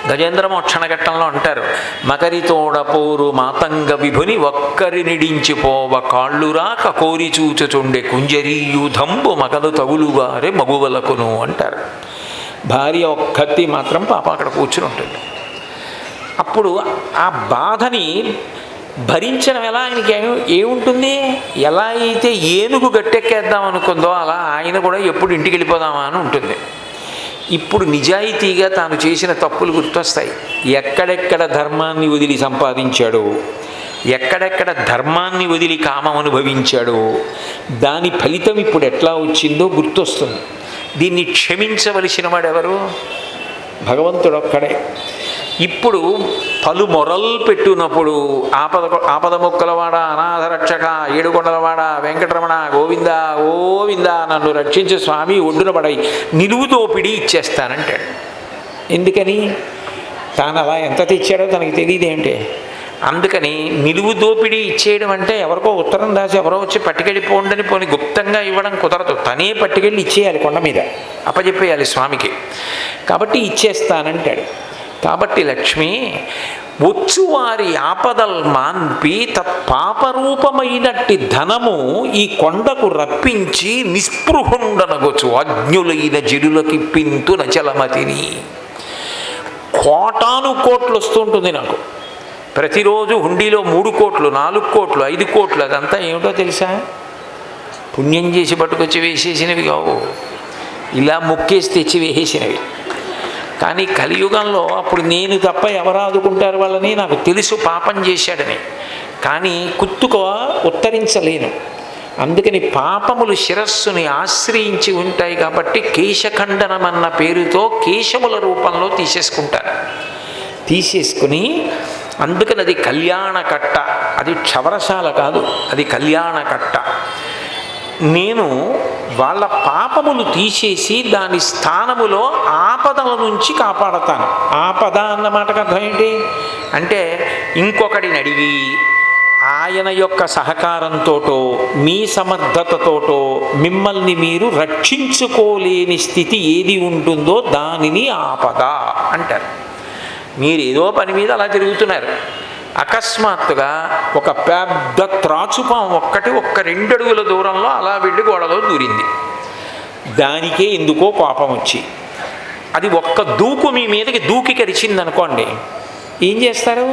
గజేంద్ర మోక్షణ ఘట్టంలో అంటారు, మకరితోడపోరు మాతంగ విభుని ఒక్కరి నిడించిపోవ కాళ్ళురాక కోరి చూచుచుండే కుంజరీయుధంబు మగలు తగులుగారే మగువలకును అంటారు. భార్య ఒక్కతి మాత్రం పాప అక్కడ కూర్చుని ఉంటుంది. అప్పుడు ఆ బాధని భరించడం ఎలా ఆయనకి ఏముంటుంది? ఎలా అయితే ఏనుగు గట్టెక్కేద్దాం అనుకుందో అలా ఆయన కూడా ఎప్పుడు ఇంటికి వెళ్ళిపోదామా అని ఉంటుంది. ఇప్పుడు నిజాయితీగా తాను చేసిన తప్పులు గుర్తొస్తాయి. ఎక్కడెక్కడ ధర్మాన్ని వదిలి సంపాదించాడో, ఎక్కడెక్కడ ధర్మాన్ని వదిలి కామం అనుభవించాడో దాని ఫలితం ఇప్పుడు ఎట్లా వచ్చిందో గుర్తొస్తుంది. దీన్ని క్షమించవలసిన వాడెవరు? భగవంతుడు ఒక్కడే. ఇప్పుడు పలుమొరల్ పెట్టునప్పుడు ఆపద మొక్కలవాడ, అనాథ రక్షక, ఏడుకొండలవాడ, వెంకటరమణ, గోవింద గోవింద నన్ను రక్షించే స్వామి, ఒడ్డున పడై నిలువు దోపిడీ ఇచ్చేస్తానంటాడు. ఎందుకని? తాను అలా ఎంత తెచ్చాడో తనకి తెలియదేంటే. అందుకని నిలువు దోపిడీ ఇచ్చేయడం అంటే ఎవరికో ఉత్తరం రాసి ఎవరో వచ్చి పట్టుకెళ్ళిపోండని పోని గుప్తంగా ఇవ్వడం కుదరదు. తనే పట్టుకెళ్ళి ఇచ్చేయాలి, కొండ మీద అప్పచెప్పేయాలి స్వామికి. కాబట్టి ఇచ్చేస్తానంటాడు. కాబట్టి లక్ష్మి, వచ్చువారి ఆపదల్ మాన్పి తత్పాపరూపమైనట్టి ధనము ఈ కొండకు రప్పించి నిస్పృహుండనగొచ్చు అజ్ఞులైన జడులకిప్పింతు నచలమతిని. కోటాను కోట్లు వస్తుంటుంది నాకు ప్రతిరోజు. హుండీలో 3 కోట్లు, 4 కోట్లు, 5 కోట్లు, అదంతా ఏమిటో తెలుసా? పుణ్యం చేసి పట్టుకొచ్చి వేసేసినవి కావు, ఇలా మొక్కేసి తెచ్చి వేసేసినవి. కానీ కలియుగంలో అప్పుడు నేను తప్ప ఎవరు ఆదుకుంటారు వాళ్ళని? నాకు తెలుసు పాపం చేశాడని, కానీ కుత్తుకో ఉత్తరించలేను. అందుకని పాపములు శిరస్సుని ఆశ్రయించి ఉంటాయి కాబట్టి కేశఖండనం అన్న పేరుతో కేశముల రూపంలో తీసేసుకుని అందుకని అది కళ్యాణకట్ట, అది క్షవరశాల కాదు, అది కళ్యాణకట్ట. నేను వాళ్ళ పాపములు తీసేసి దాని స్థానములో ఆపదల నుంచి కాపాడతాను. ఆపద అన్న మాటకు అర్థం ఏంటి అంటే, ఇంకొకడిని అడిగి ఆయన యొక్క సహకారంతోటో మీ సమర్థతతోటో మిమ్మల్ని మీరు రక్షించుకోలేని స్థితి ఏది ఉంటుందో దానిని ఆపద అంటారు. మీరు ఏదో పని మీద అలా తిరుగుతున్నారు, అకస్మాత్తుగా ఒక పెద్ద త్రాచుపాం ఒక్క 2 అడుగుల దూరంలో అలా వెళ్ళి గోడలో దూరింది. దానికే ఎందుకో కోపం వచ్చి అది ఒక్క దూకు మీ మీదకి దూకి కరిచింది అనుకోండి, ఏం చేస్తారు?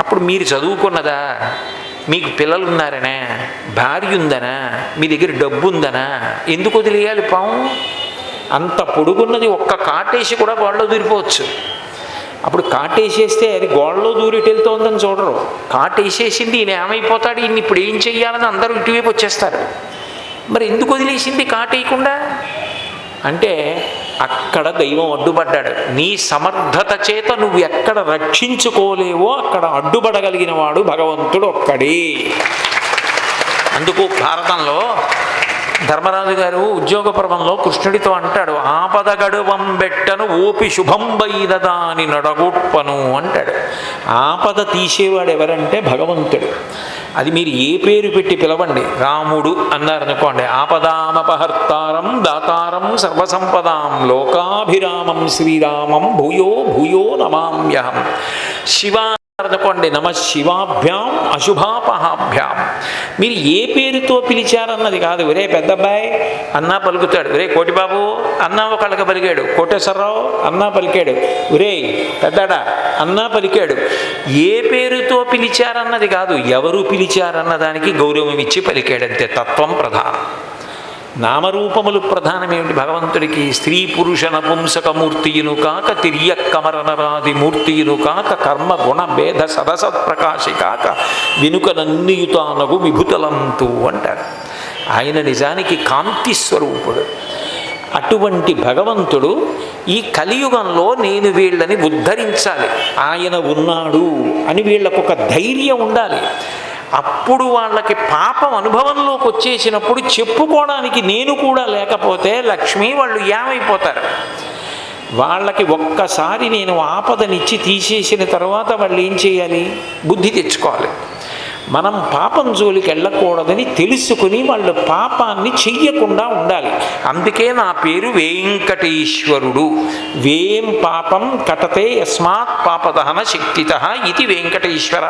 అప్పుడు మీరు చదువుకున్నదా, మీకు పిల్లలు ఉన్నారనా, భార్య ఉందనా, మీ దగ్గర డబ్బు ఉందనా, ఎందుకు వదిలేయాలి పాము? అంత పొడుగున్నది ఒక్క కాటేసి కూడా గోడలో దూరిపోవచ్చు. అప్పుడు కాటేసేస్తే అది గోడలో దూరిటి వెళ్తోందని చూడరు. కాటేసేసింది, ఈయన ఏమైపోతాడు, ఈయన ఇప్పుడు ఏం చెయ్యాలని అందరూ ఇటువైపు వచ్చేస్తారు. మరి ఎందుకు వదిలేసింది కాటేయకుండా అంటే అక్కడ దైవం అడ్డుపడ్డాడు. నీ సమర్థత చేత నువ్వు ఎక్కడ రక్షించుకోలేవో అక్కడ అడ్డుపడగలిగిన వాడు భగవంతుడు ఒక్కడే. అందుకు భారతంలో ధర్మరాజు గారు ఉద్యోగ పర్వంలో కృష్ణుడితో అంటాడు, ఆపద గడువం బెట్టను ఓపి శుభంబైన దాని నడగొప్పను అంటాడు. ఆపద తీసేవాడు ఎవరంటే భగవంతుడు. అది మీరు ఏ పేరు పెట్టి పిలవండి, రాముడు అన్నారనుకోండి, ఆపదామపహర్తారం దాతారం సర్వసంపదాం లోకాభిరామం శ్రీరామం భూయో భూయో నమామ్యహం. శివ అనుకోండి, నమ శివాభ్యాం అశుభాపహాభ్యాం. మీరు ఏ పేరుతో పిలిచారన్నది కాదు. ఒరే పెద్దబ్బాయి అన్నా పలుకుతాడు, ఒరే కోటిబాబు అన్నా ఒకళ్ళకి పలికాడు, కోటేశ్వరరావు అన్నా పలికాడు, ఒరే పెద్దడా అన్నా పలికాడు. ఏ పేరుతో పిలిచారన్నది కాదు, ఎవరు పిలిచారన్నదానికి గౌరవం ఇచ్చి పలికాడంతే. తత్వం ప్రధానం, నామరూపములు ప్రధానమేమిటి భగవంతుడికి? స్త్రీ పురుష నపుంసకమూర్తియును కాక తిర్యక్కమరనరాది మూర్తియును కాక కర్మ గుణ భేద సదసత్ప్రకాశి కాక వెనుకనన్నియుతానగు విభుతలంతు అంటారు. ఆయన నిజానికి కాంతి స్వరూపుడు. అటువంటి భగవంతుడు ఈ కలియుగంలో నేను వీళ్ళని ఉద్ధరించాలి, ఆయన ఉన్నాడు అని వీళ్ళకు ఒక ధైర్యం ఉండాలి. అప్పుడు వాళ్ళకి పాపం అనుభవంలోకి వచ్చేసినప్పుడు చెప్పుకోవడానికి నేను కూడా లేకపోతే లక్ష్మి వాళ్ళు ఏమైపోతారు? వాళ్ళకి ఒక్కసారి నేను ఆపదనిచ్చి తీసేసిన తర్వాత వాళ్ళు ఏం చేయాలి? బుద్ధి తెచ్చుకోవాలి. మనం పాపం జోలికి వెళ్ళకూడదని తెలుసుకుని వాళ్ళు పాపాన్ని చెయ్యకుండా ఉండాలి. అందుకే నా పేరు వెంకటేశ్వరుడు. వేం పాపం కటతే యస్మాత్ పాపదహన శక్తితః ఇది వెంకటేశ్వర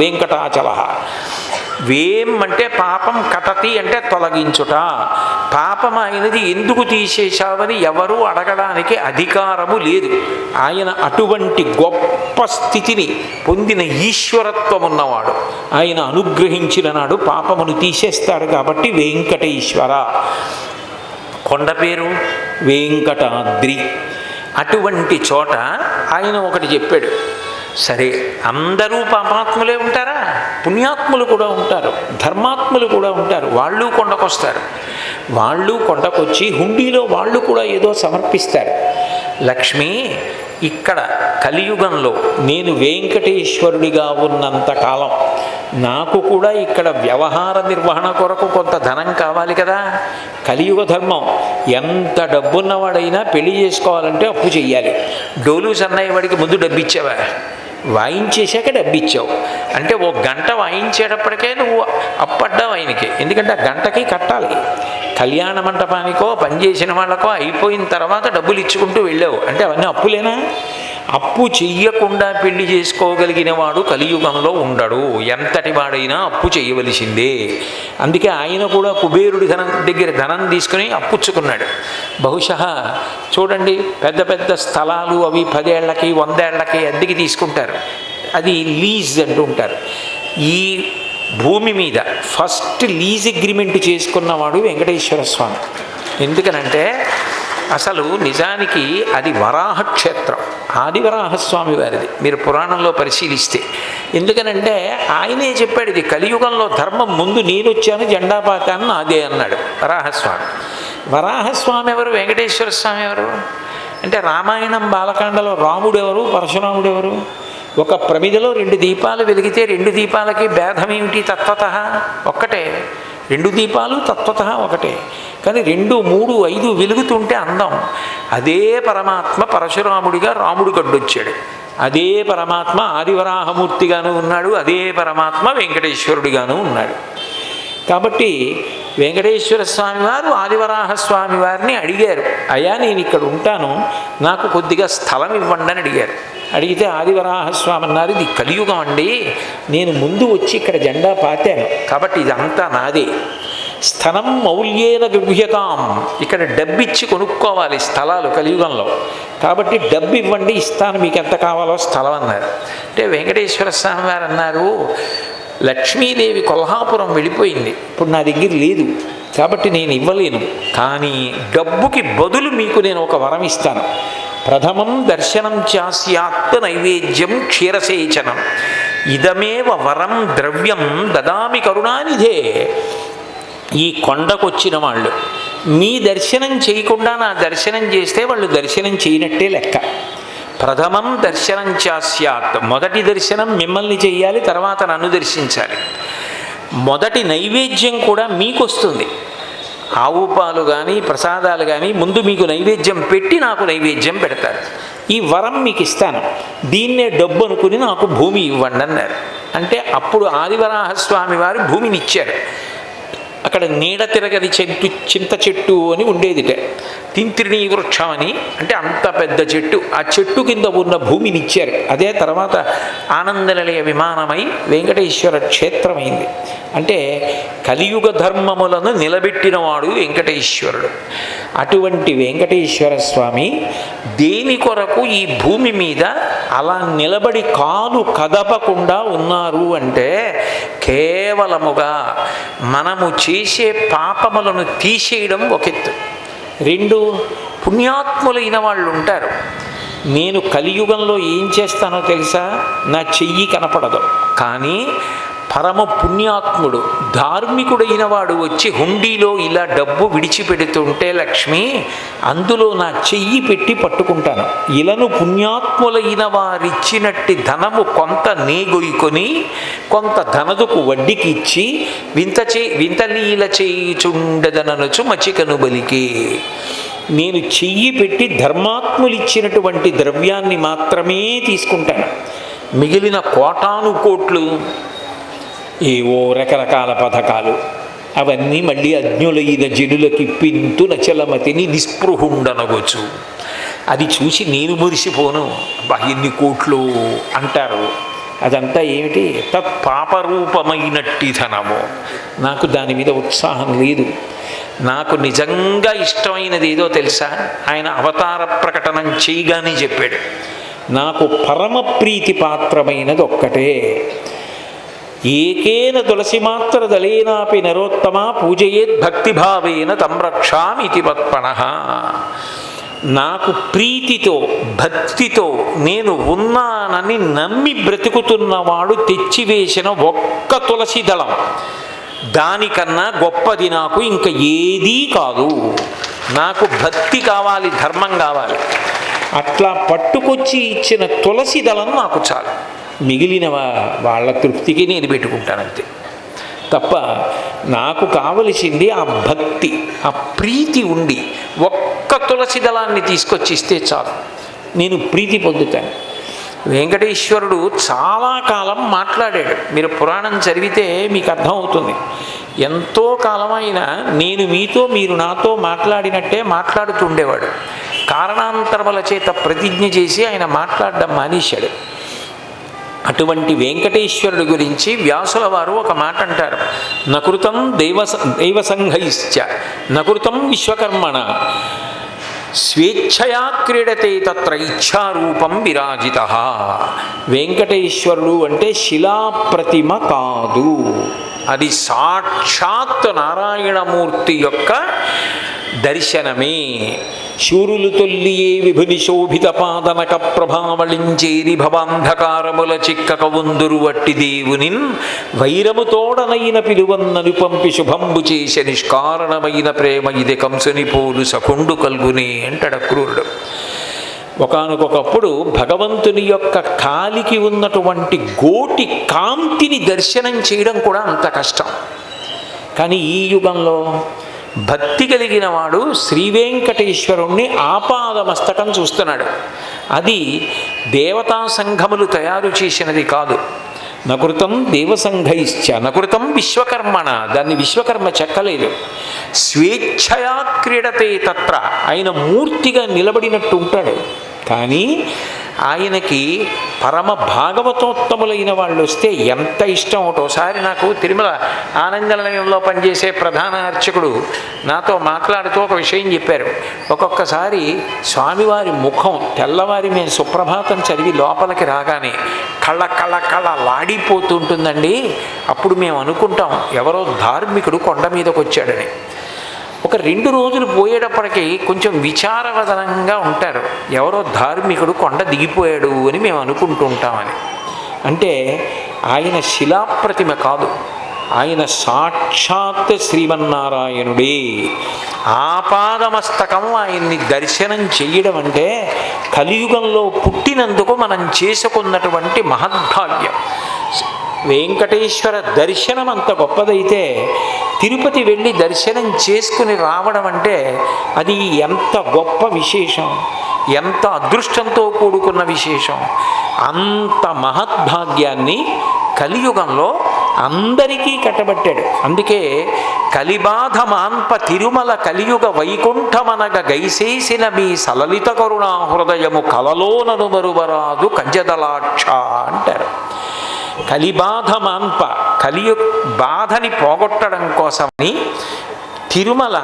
వెంకటాచల. వేం అంటే పాపం, కటతి అంటే తొలగించుట. పాపం ఆయనది ఎందుకు తీసేశావని ఎవరూ అడగడానికి అధికారము లేదు. ఆయన అటువంటి గొప్ప స్థితిని పొందిన ఈశ్వరత్వం ఉన్నవాడు. ఆయన అనుగ్రహించిన నాడు పాపమును తీసేస్తాడు కాబట్టి వెంకటేశ్వర. కొండ పేరు వెంకటాద్రి. అటువంటి చోట ఆయన ఒకటి చెప్పాడు, సరే అందరూ పాపాత్ములే ఉంటారా? పుణ్యాత్ములు కూడా ఉంటారు, ధర్మాత్ములు కూడా ఉంటారు. వాళ్ళు కొండకొస్తారు. వాళ్ళు కొండకొచ్చి హుండీలో వాళ్ళు కూడా ఏదో సమర్పిస్తారు. లక్ష్మి, ఇక్కడ కలియుగంలో నేను వెంకటేశ్వరుడిగా ఉన్నంత కాలం నాకు కూడా ఇక్కడ వ్యవహార నిర్వహణ కొరకు కొంత ధనం కావాలి కదా. కలియుగ ధర్మం, ఎంత డబ్బున్నవాడైనా పెళ్లి చేసుకోవాలంటే అప్పు చెయ్యాలి. డోలు సన్నయ్య వాడికి ముందు డబ్బు ఇచ్చావా? వాయించేశాక డబ్బు ఇచ్చావు అంటే ఓ గంట వాయించేటప్పటికే నువ్వు అప్పడ్డావు ఆయనకి. ఎందుకంటే ఆ గంటకి కట్టాలి. కళ్యాణ మంటపానికో పనిచేసిన వాళ్ళకో అయిపోయిన తర్వాత డబ్బులు ఇచ్చుకుంటూ వెళ్ళావు అంటే అవన్నీ అప్పులేనా? అప్పు చెయ్యకుండా పెళ్లి చేసుకోగలిగిన వాడు కలియుగంలో ఉండడు. ఎంతటి వాడైనా అప్పు చేయవలసిందే. అందుకే ఆయన కూడా కుబేరుడి దగ్గర ధనం తీసుకుని అప్పుచ్చుకున్నాడు. బహుశా చూడండి, పెద్ద పెద్ద స్థలాలు అవి 10 ఏళ్లకి 100 ఏళ్లకి అద్దెకి తీసుకుంటారు. అది లీజ్ అంటూ ఉంటారు. ఈ భూమి మీద ఫస్ట్ లీజ్ అగ్రిమెంట్ చేసుకున్నవాడు వెంకటేశ్వర స్వామి. ఎందుకనంటే అసలు నిజానికి అది వరాహ క్షేత్రం, ఆదివరాహస్వామి వారిది. మీరు పురాణంలో పరిశీలిస్తే, ఎందుకనంటే ఆయనే చెప్పాడు, ఇది కలియుగంలో ధర్మం ముందు నేను వచ్చాను, జెండా పాతాను నాదే అన్నాడు వరాహస్వామి. వరాహస్వామి ఎవరు? వెంకటేశ్వర స్వామి ఎవరు అంటే రామాయణం బాలకాండలో రాముడు ఎవరు, పరశురాముడు ఎవరు? ఒక ప్రమిదలో 2 దీపాలు వెలిగితే 2 దీపాలకి భేదం ఏమిటి? తత్వతః ఒక్కటే. 2 దీపాలు తత్వతః ఒకటే. కానీ 2, 3, 5 వెలుగుతుంటే అందం. అదే పరమాత్మ పరశురాముడిగా రాముడు గడ్డొచ్చాడు. అదే పరమాత్మ ఆదివరాహమూర్తిగాను ఉన్నాడు. అదే పరమాత్మ వెంకటేశ్వరుడిగాను ఉన్నాడు. కాబట్టి వెంకటేశ్వర స్వామి వారు ఆదివరాహస్వామి వారిని అడిగారు, అయ్యా నేను ఇక్కడ ఉంటాను, నాకు కొద్దిగా స్థలం ఇవ్వండి అని అడిగారు. అడిగితే ఆదివరాహస్వామి అన్నారు, ఇది కలియుగం అండి, నేను ముందు వచ్చి ఇక్కడ జెండా పాతాను కాబట్టి ఇదంతా నాదే. స్థలం మౌల్యేన గృహ్యతాం. ఇక్కడ డబ్బిచ్చి కొనుక్కోవాలి స్థలాలు కలియుగంలో. కాబట్టి డబ్బు ఇవ్వండి, ఇస్తాను, మీకు ఎంత కావాలో స్థలం అన్నారు. అంటే వెంకటేశ్వర స్వామి వారు అన్నారు, లక్ష్మీదేవి కొల్హాపురం వెళ్ళిపోయింది, ఇప్పుడు నా దగ్గర లేదు, కాబట్టి నేను ఇవ్వలేను. కానీ డబ్బుకి బదులు మీకు నేను ఒక వరం ఇస్తాను. ప్రథమం దర్శనం చాస్యాత్ నైవేద్యం క్షీరసేచనం ఇదమేవ వరం ద్రవ్యం దదామి కరుణానిధే. ఈ కొండకొచ్చిన వాళ్ళు మీ దర్శనం చేయకుండా నా దర్శనం చేస్తే వాళ్ళు దర్శనం చేయనట్టే లెక్క. ప్రథమం దర్శనం చాస్యాత్, మొదటి దర్శనం మిమ్మల్ని చెయ్యాలి, తర్వాత నన్ను దర్శించాలి. మొదటి నైవేద్యం కూడా మీకు వస్తుంది. ఆవు పాలు కానీ ప్రసాదాలు కానీ ముందు మీకు నైవేద్యం పెట్టి నాకు నైవేద్యం పెడతారు. ఈ వరం మీకు ఇస్తాను, దీన్నే డబ్బు అనుకుని నాకు భూమి ఇవ్వండి అన్నారు. అంటే అప్పుడు ఆదివరాహస్వామి వారు భూమిని ఇచ్చారు. అక్కడ నీడ తిరగది చింత చెట్టు అని ఉండేదిట, తింత్రిణీ వృక్షం అని, అంటే అంత పెద్ద చెట్టు. ఆ చెట్టు కింద ఉన్న భూమిని ఇచ్చారు. అదే తర్వాత ఆనందనిలయ విమానమై వెంకటేశ్వర క్షేత్రమైంది. అంటే కలియుగ ధర్మములను నిలబెట్టినవాడు వెంకటేశ్వరుడు. అటువంటి వెంకటేశ్వర స్వామి దేని కొరకు ఈ భూమి మీద అలా నిలబడి కాలు కదపకుండా ఉన్నారు అంటే కేవలముగా మనము చేసే పాపములను తీసేయడం ఒక ఎత్తు. రెండు, పుణ్యాత్ములైన వాళ్ళు ఉంటారు. నేను కలియుగంలో ఏం చేస్తానో తెలుసా, నా చెయ్యి కనపడదు, కానీ పరమ పుణ్యాత్ముడు ధార్మికుడైన వాడు వచ్చి హుండీలో ఇలా డబ్బు విడిచిపెడుతుంటే లక్ష్మి, అందులో నా చెయ్యి పెట్టి పట్టుకుంటాను. ఇలను పుణ్యాత్ములైన వారిచ్చినట్టి ధనము కొంత నేగొయ్యుకొని కొంత ధనదుకు వడ్డీకి ఇచ్చి వింతలీల చేయుచుండదననుచు మచికను బలికి. నేను చెయ్యి పెట్టి ధర్మాత్ములిచ్చినటువంటి ద్రవ్యాన్ని మాత్రమే తీసుకుంటాను. మిగిలిన కోటాను కోట్లు ఏవో రకరకాల పథకాలు, అవన్నీ మళ్ళీ అజ్ఞులైన జనులకి పింతు నచలమతిని నిస్పృహుండనగొచ్చు. అది చూసి నేను మురిసిపోను, ఎన్ని కోట్లు అంటారు. అదంతా ఏమిటి, తత్పాపరూపమైనట్టి ధనము. నాకు దాని మీద ఉత్సాహం లేదు. నాకు నిజంగా ఇష్టమైనది ఏదో తెలుసా, ఆయన అవతార ప్రకటనం చేయగానే చెప్పాడు, నాకు పరమ ప్రీతి పాత్రమైనది ఒక్కటే. ఏకేన తులసిమాత్ర దళేనాపి నరోత్తమ పూజయేద్ భక్తిభావేన తం రక్షామితి మత్పణః. నాకు ప్రీతితో భక్తితో నేను ఉన్నానని నమ్మి బ్రతుకుతున్నవాడు తెచ్చివేసిన ఒక్క తులసి దళం, దానికన్నా గొప్పది నాకు ఇంక ఏదీ కాదు. నాకు భక్తి కావాలి, ధర్మం కావాలి. అట్లా పట్టుకొచ్చి ఇచ్చిన తులసి దళం నాకు చాలు. మిగిలిన వాళ్ళ తృప్తికి నేను పెట్టుకుంటానంతే తప్ప, నాకు కావలసింది ఆ భక్తి, ఆ ప్రీతి ఉండి ఒక్క తులసి దళాన్ని తీసుకొచ్చి ఇస్తే చాలు, నేను ప్రీతి పొందుతాను. వెంకటేశ్వరుడు చాలా కాలం మాట్లాడాడు. మీరు పురాణం చదివితే మీకు అర్థమవుతుంది. ఎంతో కాలమైన నేను మీతో మీరు నాతో మాట్లాడినట్టే మాట్లాడుతుండేవాడు. కారణాంతరముల చేత ప్రతిజ్ఞ చేసి ఆయన మాట్లాడడం మానేశాడు. అటువంటి వెంకటేశ్వరుడు గురించి వ్యాసుల వారు ఒక మాట అంటారు, నకృతం దైవసంఘైశ్చ నకృతం విశ్వకర్మణ స్వేచ్ఛయా క్రీడతే తత్ర ఇచ్ఛారూపం విరాజితః. వెంకటేశ్వరుడు అంటే శిలాప్రతిమ కాదు, అది సాక్షాత్ నారాయణమూర్తి యొక్క దర్శనమే. శూరులు తొల్లియే విభుని శోభిత పాదనక ప్రభావళించేరి భవాంధకారముల చిక్కక వందురు వట్టి దేవునిన్ వైరముతోడనైన పిలువన్నను పంపి శుభంబు చేసే నిష్కారణమైన ప్రేమ ఇది కంసుని పోలు సకుండు కల్గునే అంటాడు క్రూరుడు. ఒకానొకప్పుడు భగవంతుని యొక్క కాలికి ఉన్నటువంటి గోటి కాంతిని దర్శనం చేయడం కూడా అంత కష్టం. కానీ ఈ యుగంలో భక్తి కలిగిన వాడు శ్రీవేంకటేశ్వరుణ్ణి ఆపాదమస్తకం చూస్తున్నాడు. అది దేవతా సంఘములు తయారు చేసినది కాదు. నకృతం దేవసంఘైశ్చ నకృతం విశ్వకర్మణ, దాన్ని విశ్వకర్మ చెక్కలేదు. స్వేచ్ఛయా క్రీడతే తత్ర, ఆయన మూర్తిగా నిలబడినట్టు ఉంటాడు. కానీ ఆయనకి పరమ భాగవతోత్తములైన వాళ్ళు వస్తే ఎంత ఇష్టం. ఒకటోసారి నాకు తిరుమల ఆనందనిలయంలో పనిచేసే ప్రధాన అర్చకుడు నాతో మాట్లాడుతూ ఒక విషయం చెప్పారు. ఒక్కొక్కసారి స్వామివారి ముఖం తెల్లవారి మేము సుప్రభాతం చదివి లోపలికి రాగానే కళ్ళ కళ్ళ కళ్ళ లాడిపోతుంటుందండి. అప్పుడు మేము అనుకుంటాం ఎవరో ధార్మికుడు కొండ మీదకి వచ్చాడని. ఒక 2 రోజులు పోయేటప్పటికీ కొంచెం విచారవదనంగా ఉంటారు. ఎవరో ధార్మికుడు కొండ దిగిపోయాడు అని మేము అనుకుంటూ ఉంటామని. అంటే ఆయన శిలాప్రతిమ కాదు, ఆయన సాక్షాత్ శ్రీమన్నారాయణుడే. ఆపాదమస్తకం ఆయన్ని దర్శనం చెయ్యడం అంటే కలియుగంలో పుట్టినందుకు మనం చేసుకున్నటువంటి మహద్భాగ్యం. వెంకటేశ్వర దర్శనం అంత గొప్పదైతే తిరుపతి వెళ్ళి దర్శనం చేసుకుని రావడం అంటే అది ఎంత గొప్ప విశేషం, ఎంత అదృష్టంతో కూడుకున్న విశేషం. అంత మహద్భాగ్యాన్ని కలియుగంలో అందరికీ కట్టబట్టాడు. అందుకే కలిబాధ మాన్ప తిరుమల కలియుగ వైకుంఠమనగ గైసేసిన మీ సలలిత కరుణా హృదయము కలలోనను మరువరాదు కంజదలాక్ష అంటారు. కలిబాధ మాన్ప, బాధని పోగొట్టడం కోసమని తిరుమల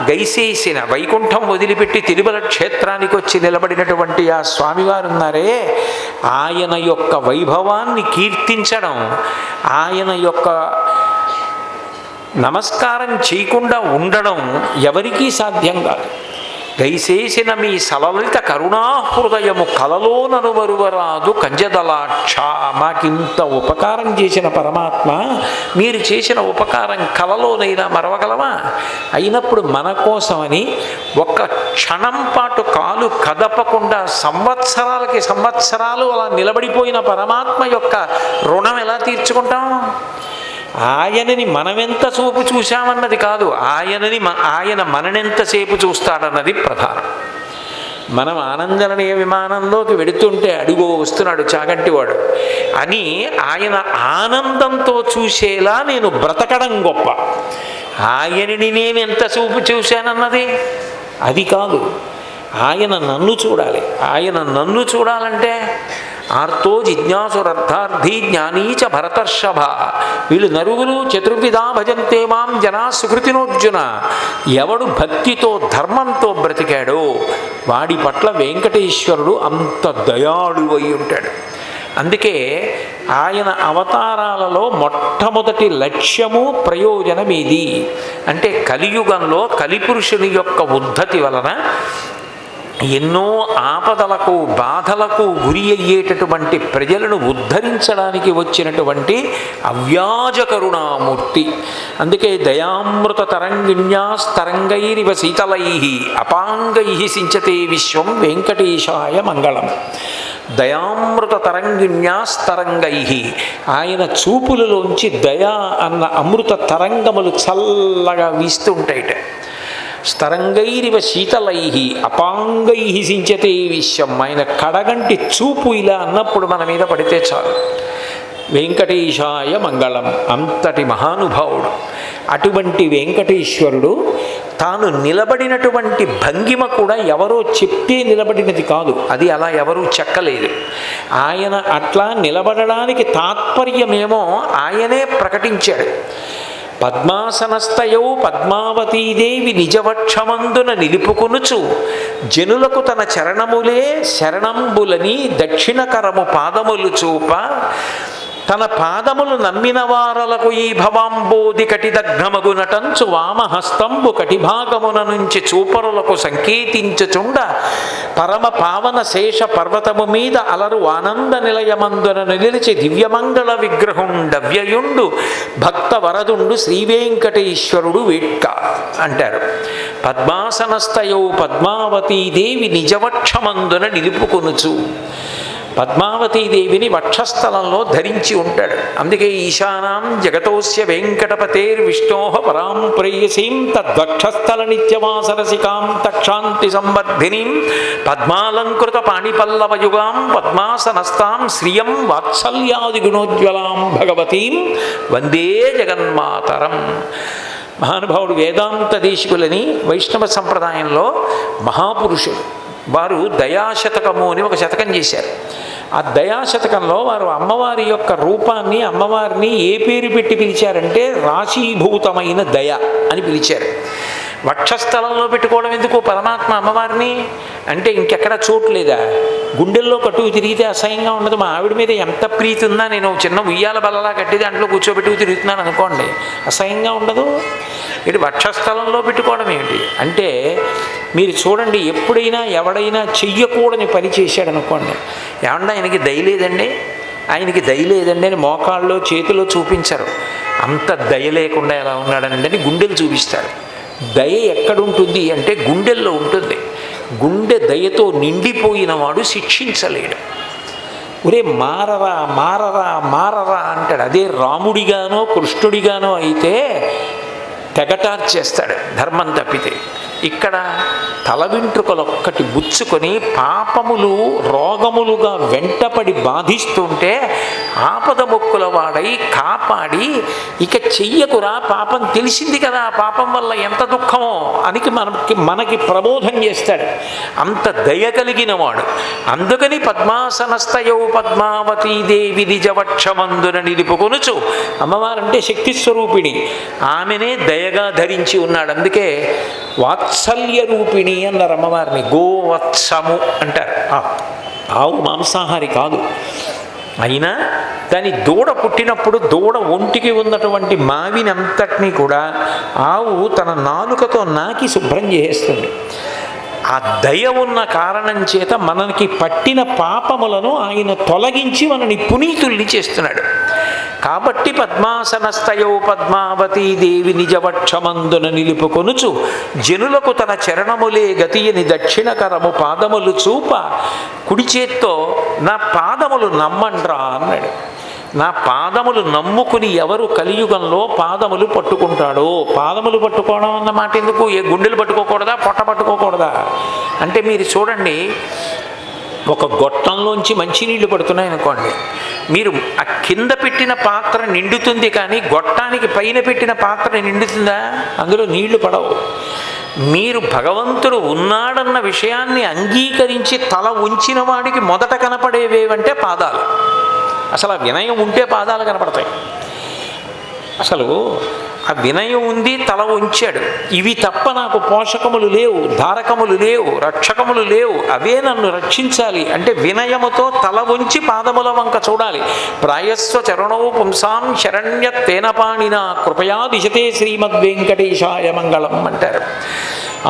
గైసేసిన, వైకుంఠం వదిలిపెట్టి తిరుమల క్షేత్రానికి వచ్చి నిలబడినటువంటి ఆ స్వామివారు ఉన్నారే, ఆయన యొక్క వైభవాన్ని కీర్తించడం, ఆయన యొక్క నమస్కారం చేయకుండా ఉండడం ఎవరికీ సాధ్యం కాదు. గైసేసిన మీ సలలిత కరుణాహృదయము కలలోనను మరువరాదు కంజదలాక్ష. మాకింత ఉపకారం చేసిన పరమాత్మ, మీరు చేసిన ఉపకారం కలలోనైనా మరవగలమా? అయినప్పుడు మన కోసమని ఒక్క క్షణం పాటు కాలు కదపకుండా సంవత్సరాలకి సంవత్సరాలు అలా నిలబడిపోయిన పరమాత్మ యొక్క రుణం ఎలా తీర్చుకుంటాం? ఆయనని మనమెంత చూపు చూశామన్నది కాదు, ఆయన మననెంతసేపు చూస్తాడన్నది ప్రధానం. మనం ఆనందనీయ విమానంలోకి వెడుతుంటే అడుగో వస్తున్నాడు చాగంటివాడు అని ఆయన ఆనందంతో చూసేలా నేను బ్రతకడం గొప్ప. ఆయనని నేను ఎంత చూపు చూశానన్నది అది కాదు. ఆయన నన్ను చూడాలి. ఆయన నన్ను చూడాలంటే ఆర్తో జిజ్ఞాసురర్థార్థి జ్ఞానీచ భరతర్షభ, వీళ్ళు నలుగురు చతుర్విధా భజంతే మాం జనా సుకృతినోర్జున. ఎవడు భక్తితో ధర్మంతో బ్రతికాడో వాడి పట్ల వెంకటేశ్వరుడు అంత దయాళువై ఉంటాడు. అందుకే ఆయన అవతారాలలో మొట్టమొదటి లక్ష్యము ప్రయోజనమేది అంటే కలియుగంలో కలిపురుషుని యొక్క ఉద్ధతి వలన ఎన్నో ఆపదలకు బాధలకు గురి అయ్యేటటువంటి ప్రజలను ఉద్ధరించడానికి వచ్చినటువంటి అవ్యాజ కరుణామూర్తి. అందుకే దయామృత తరంగిణ్యాస్తరంగైరివ శీతలై అపాంగై సించతే విశ్వం వెంకటేశాయ మంగళం. దయామృత తరంగిణ్యాస్తరంగై, ఆయన చూపులలోంచి దయా అన్న అమృత తరంగములు చల్లగా వీస్తుంటాయిట. స్తరంగైరివ శీతలై అపాంగై సించతే విశ్వం. ఆయన కడగంటి చూపు ఇలా అన్నప్పుడు మన మీద పడితే చాలు. వెంకటేశాయ మంగళం. అంతటి మహానుభావుడు. అటువంటి వెంకటేశ్వరుడు తాను నిలబడినటువంటి భంగిమ కూడా ఎవరో చెప్తే నిలబడినది కాదు, అది అలా ఎవరూ చెక్కలేదు. ఆయన అట్లా నిలబడడానికి తాత్పర్యమేమో ఆయనే ప్రకటించాడు. పద్మాసనస్థయౌ పద్మావతీదేవి నిజవక్షమందున నిలుపుకొనుచు జనులకు తన చరణములే శరణంబులని దక్షిణకరము పాదములు చూప, తన పాదములు నమ్మిన వారలకు ఈ భవాంబోధి కటిదగ్నమగు నటంచు వామహస్తంబు కటిభాగమున నుంచి చూపరులకు సంకేతించుచుండ పరమ పావన శేష పర్వతము మీద అలరు ఆనంద నిలయమందున నిలిచి దివ్యమంగళ విగ్రహుండవ్యయుండు భక్త వరదుండు శ్రీవేంకటేశ్వరుడు వేట్క అంటారు. పద్మాసనస్థయౌ పద్మావతీదేవి నిజవక్షమందున నిలుపుకొనుచు. పద్మావతీదేవిని వక్షస్థలంలో ధరించి ఉంటాడు. అందుకే ఈశానాం జగతోస్య వెంకటపతేర్విష్ణోః పరాం ప్రేయసీం తద్వక్షస్థల నిత్యవాసరసికాం తక్షాంతి సంవర్ధినీం పద్మాలంకృత పాణిపల్లవయుగాం పద్మాసనస్తాం శ్రియం వాత్సల్యాది గుణోజ్వలాం భగవతీం వందే జగన్మాతరం. మహానుభావుడు వేదాంత దేశికులని వైష్ణవ సంప్రదాయంలో మహాపురుషుడు. వారు దయాశతకము అని ఒక శతకం చేశారు. ఆ దయాశతకంలో వారు అమ్మవారి యొక్క రూపాన్ని, అమ్మవారిని ఏ పేరు పెట్టి పిలిచారంటే రాశీభూతమైన దయ అని పిలిచారు. వక్షస్థలంలో పెట్టుకోవడం ఎందుకు పరమాత్మ అమ్మవారిని అంటే ఇంకెక్కడ చోటు లేదా? గుండెల్లో కట్టుకు తిరిగితే అసహ్యంగా ఉండదు. మా ఆవిడ మీద ఎంత ప్రీతి ఉందా, నేను చిన్న ఉయ్యాల బల్లలా కట్టి దాంట్లో కూర్చోబెట్టుకు తిరుగుతున్నాను అనుకోండి, అసహ్యంగా ఉండదు. ఇటు వక్షస్థలంలో పెట్టుకోవడం ఏమిటి అంటే, మీరు చూడండి, ఎప్పుడైనా ఎవడైనా చెయ్యకూడని పని చేశాడు అనుకోండి, ఏమన్నా ఆయనకి దయలేదండి, ఆయనకి దయలేదండి అని మోకాళ్ళు చేతిలో చూపించరు. అంత దయ లేకుండా ఎలా ఉన్నాడనండి అని గుండెలు చూపిస్తారు. దయ ఎక్కడుంటుంది అంటే గుండెల్లో ఉంటుంది. గుండె దయతో నిండిపోయిన వాడు శిక్షించలేడు. ఒరే మారరా మారరా మారరా అంటాడు. అదే రాముడిగానో కృష్ణుడిగానో అయితే తెగటార్చేస్తాడు ధర్మం తప్పితే. ఇక్కడ తల వెంట్రుకలొక్కటి బుచ్చుకొని పాపములు రోగములుగా వెంటపడి బాధిస్తుంటే ఆపద మొక్కుల వాడై కాపాడి, ఇక చెయ్యకురా పాపం తెలిసింది కదా, పాపం వల్ల ఎంత దుఃఖమో అని మనకి ప్రబోధం చేస్తాడు. అంత దయ కలిగిన వాడు. అందుకని పద్మాసనస్థయౌ పద్మావతీదేవి నిజవక్షమందున నిలుపుకొనుచు, అమ్మవారంటే శక్తి స్వరూపిణి, ఆమెనే దయగా ధరించి ఉన్నాడు. అందుకే వాత్సల్య రూపిణి అన్నారు అమ్మవారిని. గోవత్సము అంటారు. ఆవు మాంసాహారి కాదు, అయినా దాని దూడ పుట్టినప్పుడు దూడ ఒంటికి ఉన్నటువంటి మావిని అంతటినీ కూడా ఆవు తన నాలుకతో నాకి శుభ్రం చేసేస్తుంది. ఆ దయ ఉన్న కారణం చేత మనకి పట్టిన పాపములను ఆయన తొలగించి మనని పునీతుల్ని చేస్తున్నాడు. కాబట్టి పద్మాసనస్థయౌ పద్మావతీదేవి నిజవక్షమందున నిలుపుకొనుచు, జనులకు తన చరణములే గతియని దక్షిణకరము పాదములు చూప, కుడి చేత్తో నా పాదములు నమ్మండ్రా అన్నాడు. నా పాదములు నమ్ముకుని ఎవరు కలియుగంలో పాదములు పట్టుకుంటాడో, పాదములు పట్టుకోవడం అన్న మాట ఎందుకు? ఏ గుండెలు పట్టుకోకూడదా, పొట్ట పట్టుకోకూడదా అంటే, మీరు చూడండి, ఒక గొట్టంలోంచి మంచినీళ్ళు పడుతున్నాయి అనుకోండి, మీరు ఆ కింద పెట్టిన పాత్ర నిండుతుంది, కానీ గొట్టానికి పైన పెట్టిన పాత్ర నిండుతుందా? అందులో నీళ్లు పడవు. మీరు భగవంతుడు ఉన్నాడన్న విషయాన్ని అంగీకరించి తల ఉంచిన వాడికి మొదట కనపడేవేవంటే పాదాలు. అసలు ఆ వినయం ఉంటే పాదాలు కనపడతాయి. అసలు ఆ వినయం ఉంది, తల ఉంచాడు. ఇవి తప్ప నాకు పోషకములు లేవు, ధారకములు లేవు, రక్షకములు లేవు, అవే నన్ను రక్షించాలి అంటే వినయముతో తల ఉంచి పాదముల వంక చూడాలి. ప్రాయస్వ చరణౌ పుంసాం శరణ్యత్తేన పాణినా కృపయా దిశతే శ్రీమద్వెంకటేశాయ మంగళం అంటారు.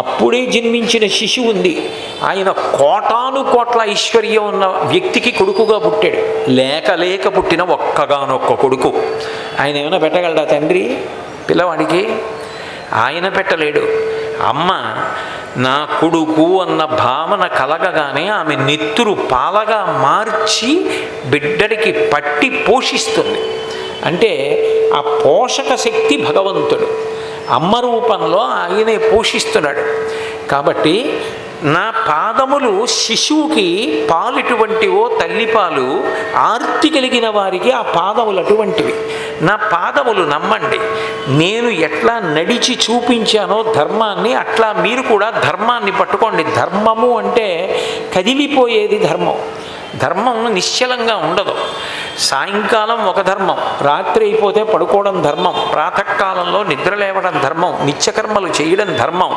అప్పుడే జన్మించిన శిశువు ఉంది, ఆయన కోటాను కోట్ల ఐశ్వర్యం ఉన్న వ్యక్తికి కొడుకుగా పుట్టాడు. లేక లేక పుట్టిన ఒక్కగానొక్క కొడుకు. ఆయన ఏమైనా పెట్టగలడా తండ్రి పిల్లవాడికి? ఆయన పెట్టలేడు. అమ్మ నా కొడుకు అన్న భావన కలగగానే ఆమె నెత్తురు పాలగా మార్చి బిడ్డడికి పట్టి పోషిస్తుంది. అంటే ఆ పోషక శక్తి భగవంతుడు అమ్మ రూపంలో ఆయనే పోషిస్తున్నాడు. కాబట్టి నా పాదములు శిశువుకి పాలు ఎటువంటివో తల్లిపాలు, ఆర్తి కలిగిన వారికి ఆ పాదములు అటువంటివి. నా పాదములు నమ్మండి. నేను ఎట్లా నడిచి చూపించానో ధర్మాన్ని, అట్లా మీరు కూడా ధర్మాన్ని పట్టుకోండి. ధర్మము అంటే కదిలిపోయేది ధర్మం. ధర్మం నిశ్చలంగా ఉండదు. సాయంకాలం ఒక ధర్మం, రాత్రి అయిపోతే పడుకోవడం ధర్మం, ప్రాతకాలంలో నిద్ర లేవడం ధర్మం, నిత్యకర్మలు చేయడం ధర్మం,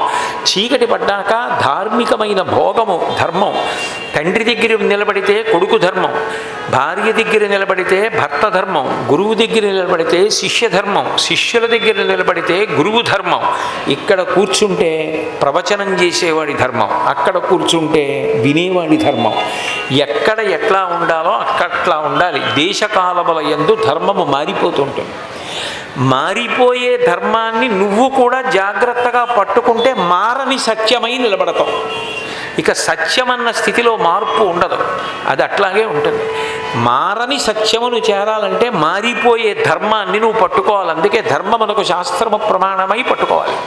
చీకటి పడ్డాక ధార్మికమైన భోగము ధర్మం, తండ్రి దగ్గర నిలబడితే కొడుకు ధర్మం, భార్య దగ్గర నిలబడితే భర్త ధర్మం, గురువు దగ్గర నిలబడితే శిష్య ధర్మం, శిష్యుల దగ్గర నిలబడితే గురువు ధర్మం. ఇక్కడ కూర్చుంటే ప్రవచనం చేసేవాడి ధర్మం, అక్కడ కూర్చుంటే వినేవాడి ధర్మం. ఎక్కడ ఎట్లా ఉండాలో అక్కట్లా ఉండాలి. దేశకాలముల యందు ధర్మము మారిపోతుంటుంది. మారిపోయే ధర్మాన్ని నువ్వు కూడా జాగ్రత్తగా పట్టుకుంటే మారని సత్యమై నిలబడతావు. ఇక సత్యమన్న స్థితిలో మార్పు ఉండదు, అది అట్లాగే ఉంటుంది. మారని సత్యమును చేరాలంటే మారిపోయే ధర్మాన్ని నువ్వు పట్టుకోవాలి. అందుకే ధర్మమునకు శాస్త్రము ప్రమాణమై పట్టుకోవాలి.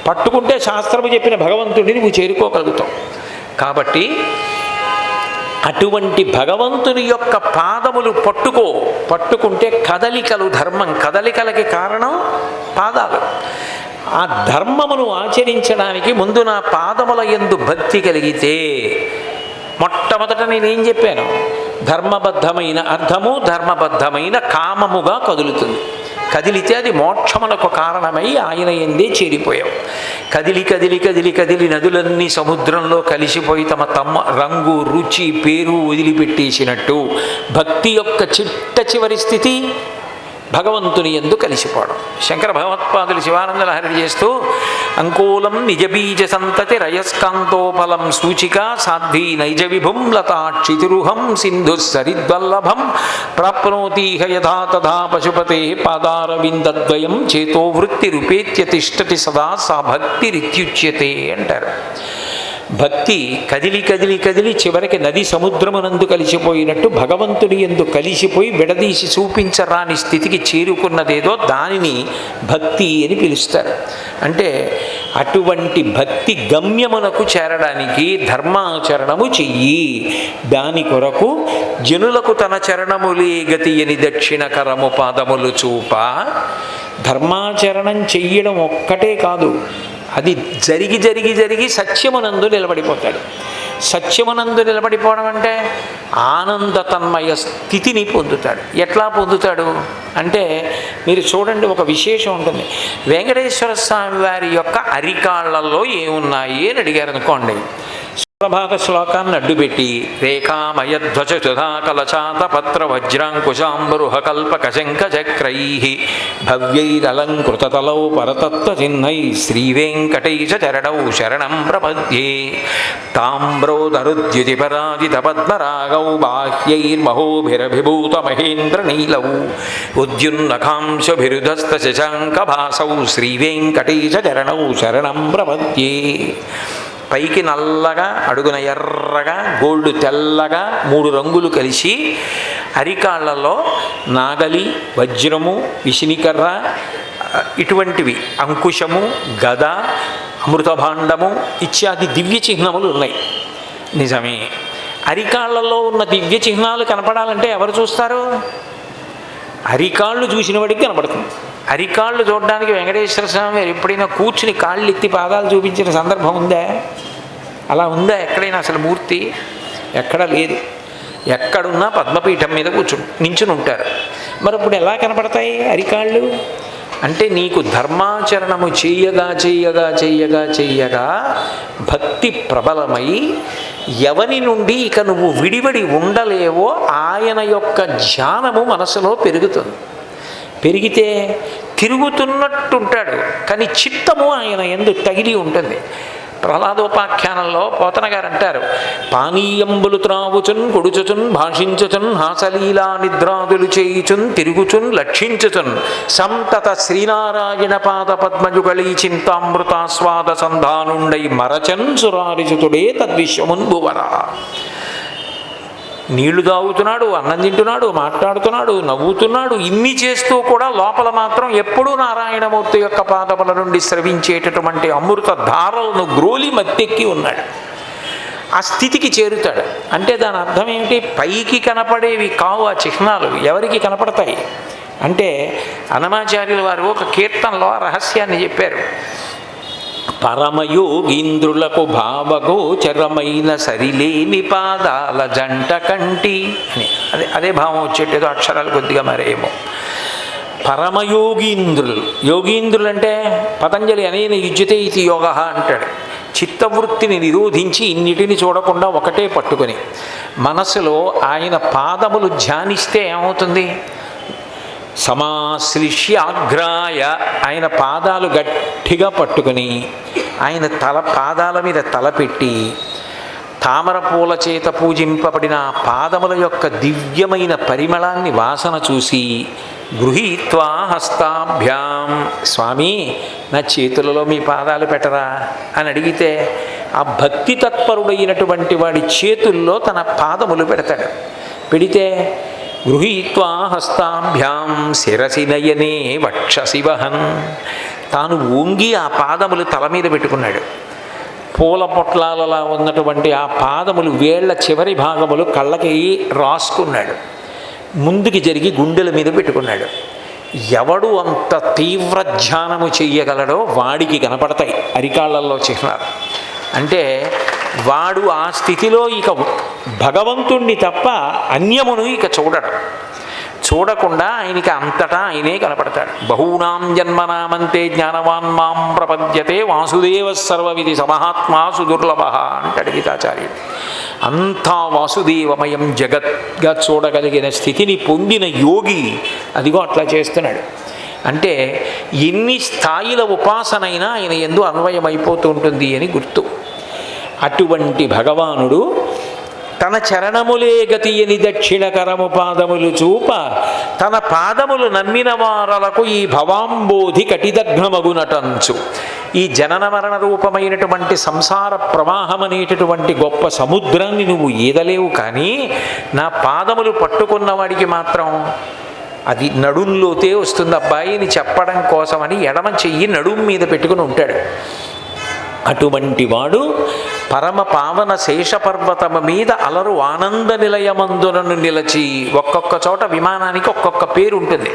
పట్టుకుంటే శాస్త్రము చెప్పిన భగవంతుడిని నువ్వు చేరుకోగలుగుతావు. కాబట్టి అటువంటి భగవంతుని యొక్క పాదములు పట్టుకుంటే కదలికలు ధర్మం. కదలికలకి కారణం పాదాలు. ఆ ధర్మమును ఆచరించడానికి ముందు నా పాదముల యందు భక్తి కలిగితే, మొట్టమొదట నేనేం చెప్పాను? ధర్మబద్ధమైన అర్థము, ధర్మబద్ధమైన కామముగా కదులుతుంది. కదిలితే అది మోక్షమునకు కారణమై ఆయన ఎందే చేరిపోయాం. కదిలి కదిలి కదిలి కదిలి నదులన్నీ సముద్రంలో కలిసిపోయి తమ రంగు రుచి పేరు వదిలిపెట్టేసినట్టు భక్తి యొక్క చిట్ట చివరి స్థితి భగవంతుని యందు కలిసిపోవడం. శంకర భగవత్పాదులు శివానంద లహరి చేస్తూ అంకోలం నిజబీజ సంతతి రయస్కాంతోపలం సూచిక సాధ్వీ నైజ విభుం లతాక్షితిరుహం సింధు సరిద్వల్లభం ప్రాప్నోతీహ యథా తథా పశుపతే పాదారవిందద్వయం చేతో వృత్తిరుపేత్య తిష్టతి సదా సా భక్తిరిత్యుచ్యతే అంటారు. భక్తి కదిలి కదిలి కదిలి చివరికి నది సముద్రమునందు కలిసిపోయినట్టు భగవంతుడి యందు కలిసిపోయి విడదీసి చూపించరాని స్థితికి చేరుకున్నదేదో దానిని భక్తి అని పిలుస్తారు. అంటే అటువంటి భక్తి గమ్యమునకు చేరడానికి ధర్మాచరణము చెయ్యి. దాని కొరకు జనులకు తన చరణములే గతి అని దక్షిణ కరము పాదములు చూప. ధర్మాచరణం చెయ్యడం ఒక్కటే కాదు, అది జరిగి జరిగి జరిగి సత్యమునందు నిలబడిపోతాడు. సత్యమునందు నిలబడిపోవడం అంటే ఆనంద తన్మయ స్థితిని పొందుతాడు. ఎట్లా పొందుతాడు అంటే మీరు చూడండి, ఒక విశేషం ఉంటుంది. వెంకటేశ్వర స్వామి వారి యొక్క అరికాళ్లలో ఏమున్నాయి అని అడిగారు అనుకోండి. సుప్రభాత శ్లోకాన్ని అడ్డుపెట్టి రేఖామయధ్వజ సుధాకలచాత పత్ర వజ్రాంకుశాంబరుహ కల్పక శంఖ చక్రై భవ్యైరలంకృతతలౌ పరతత్వ చిహ్నై శ్రీవేంకటేశ చరణౌ శరణం ప్రపద్యే తామ్రోదరుద్యుతిపరాజిత పద్మరాగౌ బాహ్యైర్మహోభిరభిభూత మహేంద్ర నీలౌ ఉద్యున్నకాంశభిరుధస్త శశాంక భాసౌ శ్రీవేంకటేశ చరణౌ శరణం ప్రపద్యే. పైకి నల్లగా అడుగున ఎర్రగా గోల్డ్ తెల్లగా 3 రంగులు కలిసి అరికాళ్లలో నాగలి వజ్రము విశినికర్ర ఇటువంటివి అంకుశము గద అమృతభాండము ఇత్యాది దివ్య చిహ్నములు ఉన్నాయి. నిజమే, అరికాళ్లలో ఉన్న దివ్య చిహ్నాలు కనపడాలంటే ఎవరు చూస్తారు? అరికాళ్ళు చూసిన వాడికి కనపడుతుంది. అరికాళ్ళు చూడడానికి వెంకటేశ్వర స్వామి ఎప్పుడైనా కూర్చుని కాళ్ళు ఎత్తి పాదాలు చూపించిన సందర్భం ఉందా? అలా ఉందా ఎక్కడైనా? అసలు మూర్తి ఎక్కడ లేదు. ఎక్కడున్నా పద్మపీఠం మీద నించుని ఉంటారు. మరి ఇప్పుడు ఎలా కనపడతాయి అరికాళ్ళు అంటే? నీకు ధర్మాచరణము చెయ్యగా చెయ్యగా చెయ్యగా చెయ్యగా భక్తి ప్రబలమై ఎవని నుండి ఇక నువ్వు విడివడి ఉండలేవో ఆయన యొక్క ధ్యానము మనసులో పెరుగుతుంది. పెరిగితే తిరుగుతున్నట్టుంటాడు, కానీ చిత్తము ఆయన యందు తగిలి ఉంటుంది. ప్రహ్లాదోపాఖ్యానంలో పోతన గారు అంటారు, పానీయంబులు త్రావుచున్ కొడుచుచున్ భాషించుచున్ హాసలీలా నిద్రాదులు చేయుచున్ తిరుగుచున్ లక్షించుచున్ సంతత శ్రీనారాయణ పాద పద్మయుగళీ చింతామృతాస్వాద సంధానుండై మరచన్ సురారిచుతుడే తద్విశ్వమున్ భువరా. నీళ్లు తాగుతున్నాడు, అన్నం తింటున్నాడు, మాట్లాడుతున్నాడు, నవ్వుతున్నాడు, ఇన్ని చేస్తూ కూడా లోపల మాత్రం ఎప్పుడూ నారాయణమూర్తి యొక్క పాదముల నుండి స్రవించేటటువంటి అమృత ధారలను గ్రోలి మత్తెక్కి ఉన్నాడు. ఆ స్థితికి చేరుతాడు. అంటే దాని అర్థం ఏమిటి? పైకి కనపడేవి కావు ఆ చిహ్నాలు. ఎవరికి కనపడతాయి అంటే అన్నమాచార్యుల వారు ఒక కీర్తనలో ఆ రహస్యాన్ని చెప్పారు. పరమయోగీంద్రులకు భావగోచరమైన సరిలేని పాదాల జంట కంటి అని అదే భావం వచ్చేటేదో అక్షరాలు కొద్దిగా మరేమో. పరమయోగీంద్రులు, యోగీంద్రులు అంటే పతంజలి అనేన యుజ్యతే ఇది యోగ అంటాడు. చిత్తవృత్తిని నిరోధించి ఇన్నిటిని చూడకుండా ఒకటే పట్టుకొని మనసులో ఆయన పాదములు ధ్యానిస్తే ఏమవుతుంది? సమాశ్లిష్యాగ్రాయ ఆయన పాదాలు గట్టిగా పట్టుకొని ఆయన పాదాల మీద తలపెట్టి తామర పూల చేత పూజింపబడిన పాదముల యొక్క దివ్యమైన పరిమళాన్ని వాసన చూసి గృహీత్వా హస్తాభ్యాం, స్వామి నా చేతులలో మీ పాదాలు పెట్టరా అని అడిగితే ఆ భక్తి తత్పరుడైనటువంటి వాడి చేతుల్లో తన పాదములు పెడతాడు. పెడితే గృహీత్వా హస్తాభ్యాం శిరసి నయనే వక్షసి వహన్, తాను వంగి ఆ పాదములు తల మీద పెట్టుకున్నాడు. పూల పొట్లాలలా ఉన్నటువంటి ఆ పాదములు వేళ్ల చివరి భాగములు కళ్ళకి రాసుకున్నాడు. ముందుకి జరిగి గుండెల మీద పెట్టుకున్నాడు. ఎవడు అంత తీవ్ర ధ్యానము చెయ్యగలడో వాడికి కనపడతాయి అరికాళ్ళల్లో చిహ్నాలు. అంటే వాడు ఆ స్థితిలో ఇక భగవంతుణ్ణి తప్ప అన్యమును ఇక చూడడు. చూడకుండా ఆయనకి అంతటా ఆయనే కనపడతాడు. బహూనాం జన్మనామంతే జ్ఞానవాన్ మాం ప్రపద్యతే వాసుదేవ సర్వవిధి సమహాత్మా సుదుర్లభ అంటాడు గీతాచార్యుడు. అంతా వాసుదేవమయం జగత్గా చూడగలిగిన స్థితిని పొందిన యోగి అదిగో అట్లా చేస్తున్నాడు. అంటే ఎన్ని స్థాయిల ఉపాసనైనా ఆయన యందు అన్వయమైపోతూ ఉంటుంది అని గుర్తు. అటువంటి భగవానుడు తన చరణములే గతి అని దక్షిణ కరము పాదములు చూప తన పాదములు నమ్మిన వారలకు ఈ భవాంబోధి కటిదగ్నమగునటంచు. ఈ జనన మరణ రూపమైనటువంటి సంసార ప్రవాహం అనేటటువంటి గొప్ప సముద్రాన్ని నువ్వు ఈదలేవు, కానీ నా పాదములు పట్టుకున్న వాడికి మాత్రం అది నడుంలోతే వస్తుంది అబ్బాయి అని చెప్పడం కోసమని ఎడమ చెయ్యి నడుం మీద పెట్టుకుని ఉంటాడు. అటువంటి వాడు పరమ పావన శేషపర్వతము మీద అలరు ఆనంద నిలయమందునను నిలచి, ఒక్కొక్క చోట విమానానికి ఒక్కొక్క పేరు ఉంటుంది.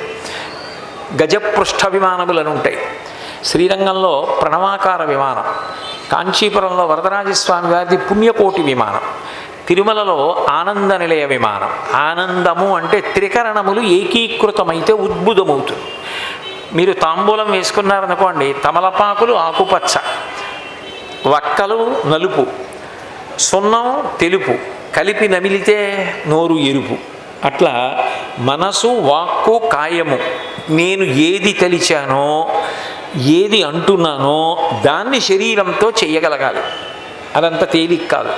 గజపృష్ఠ విమానములను ఉంటాయి. శ్రీరంగంలో ప్రణవాకార విమానం, కాంచీపురంలో వరదరాజస్వామి వారిది పుణ్యకోటి విమానం, తిరుమలలో ఆనంద నిలయ విమానం. ఆనందము అంటే త్రికరణములు ఏకీకృతమైతే ఉద్భుతమవుతుంది. మీరు తాంబూలం వేసుకున్నారనుకోండి, తమలపాకులు ఆకుపచ్చ, వక్కలు నలుపు, సున్నం తెలుపు, కలిపి నమిలితే నోరు ఎరుపు. అట్లా మనసు వాక్కు కాయము నేను ఏది తలిచానో ఏది అంటున్నానో దాన్ని శరీరంతో చెయ్యగలగాలి. అదంత తేలిక కాదు.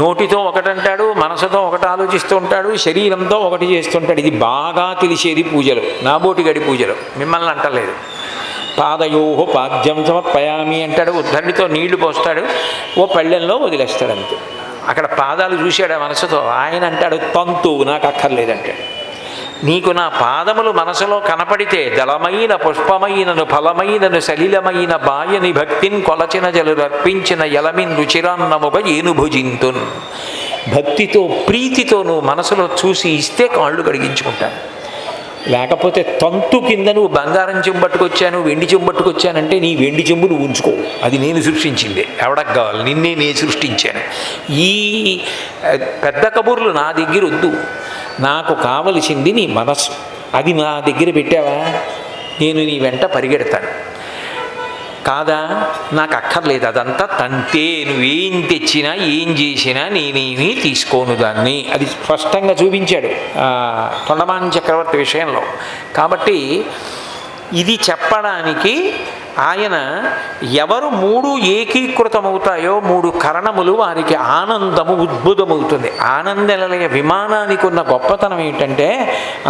నోటితో ఒకటంటాడు, మనసుతో ఒకటి ఆలోచిస్తూ ఉంటాడు, శరీరంతో ఒకటి చేస్తుంటాడు. ఇది బాగా తెలిసేది పూజలు, నాబోటిగడి పూజలు. మిమ్మల్ని అంటలేదు. పాదయోహో పాద్యం సమర్పయామి అంటాడు, ఉద్ధరణితో నీళ్లు పోస్తాడు, ఓ పళ్ళెంలో వదిలేస్తాడు అంతే. అక్కడ పాదాలు చూశాడు మనసుతో. ఆయన అంటాడు తంతు నాకు అక్కర్లేదంటాడు. నీకు నా పాదములు మనసులో కనపడితే దళమైన పుష్పమైనను ఫలమైనను సలిలమైన బాయని భక్తిని కొలచిన జలురర్పించిన యలమిన్ రుచిరాన్నముగా ఏను భుజింతున్. భక్తితో ప్రీతితో నువ్వు మనసులో చూసి ఇస్తే కాళ్ళు కడిగించుకుంటాను. లేకపోతే తంతు కింద నువ్వు బంగారం చెంబట్టుకొచ్చాను, వెండి చెంబట్టుకొచ్చానంటే నీ వెండి చెంబు నువ్వు ఉంచుకో, అది నేను సృష్టించింది, ఎవడకు కావాలి, నిన్నే నేను సృష్టించాను. ఈ పెద్ద కబుర్లు నా దగ్గర వద్దు. నాకు కావలసింది నీ మనస్సు. అది నా దగ్గర పెట్టావా నేను నీ వెంట పరిగెడతాను. కాదా, నాకు అక్కర్లేదు, అదంతా తంతే, నువ్వేం తెచ్చినా ఏం చేసినా నేనేమీ తీసుకోను దాన్ని. అది స్పష్టంగా చూపించాడు తొండమాన్ చక్రవర్తి విషయంలో. కాబట్టి ఇది చెప్పడానికి ఆయన ఎవరు మూడు ఏకీకృతమవుతాయో, మూడు కరణములు వారికి ఆనందము ఉద్భుతమవుతుంది. ఆనందనిలయ విమానానికి ఉన్న గొప్పతనం ఏంటంటే,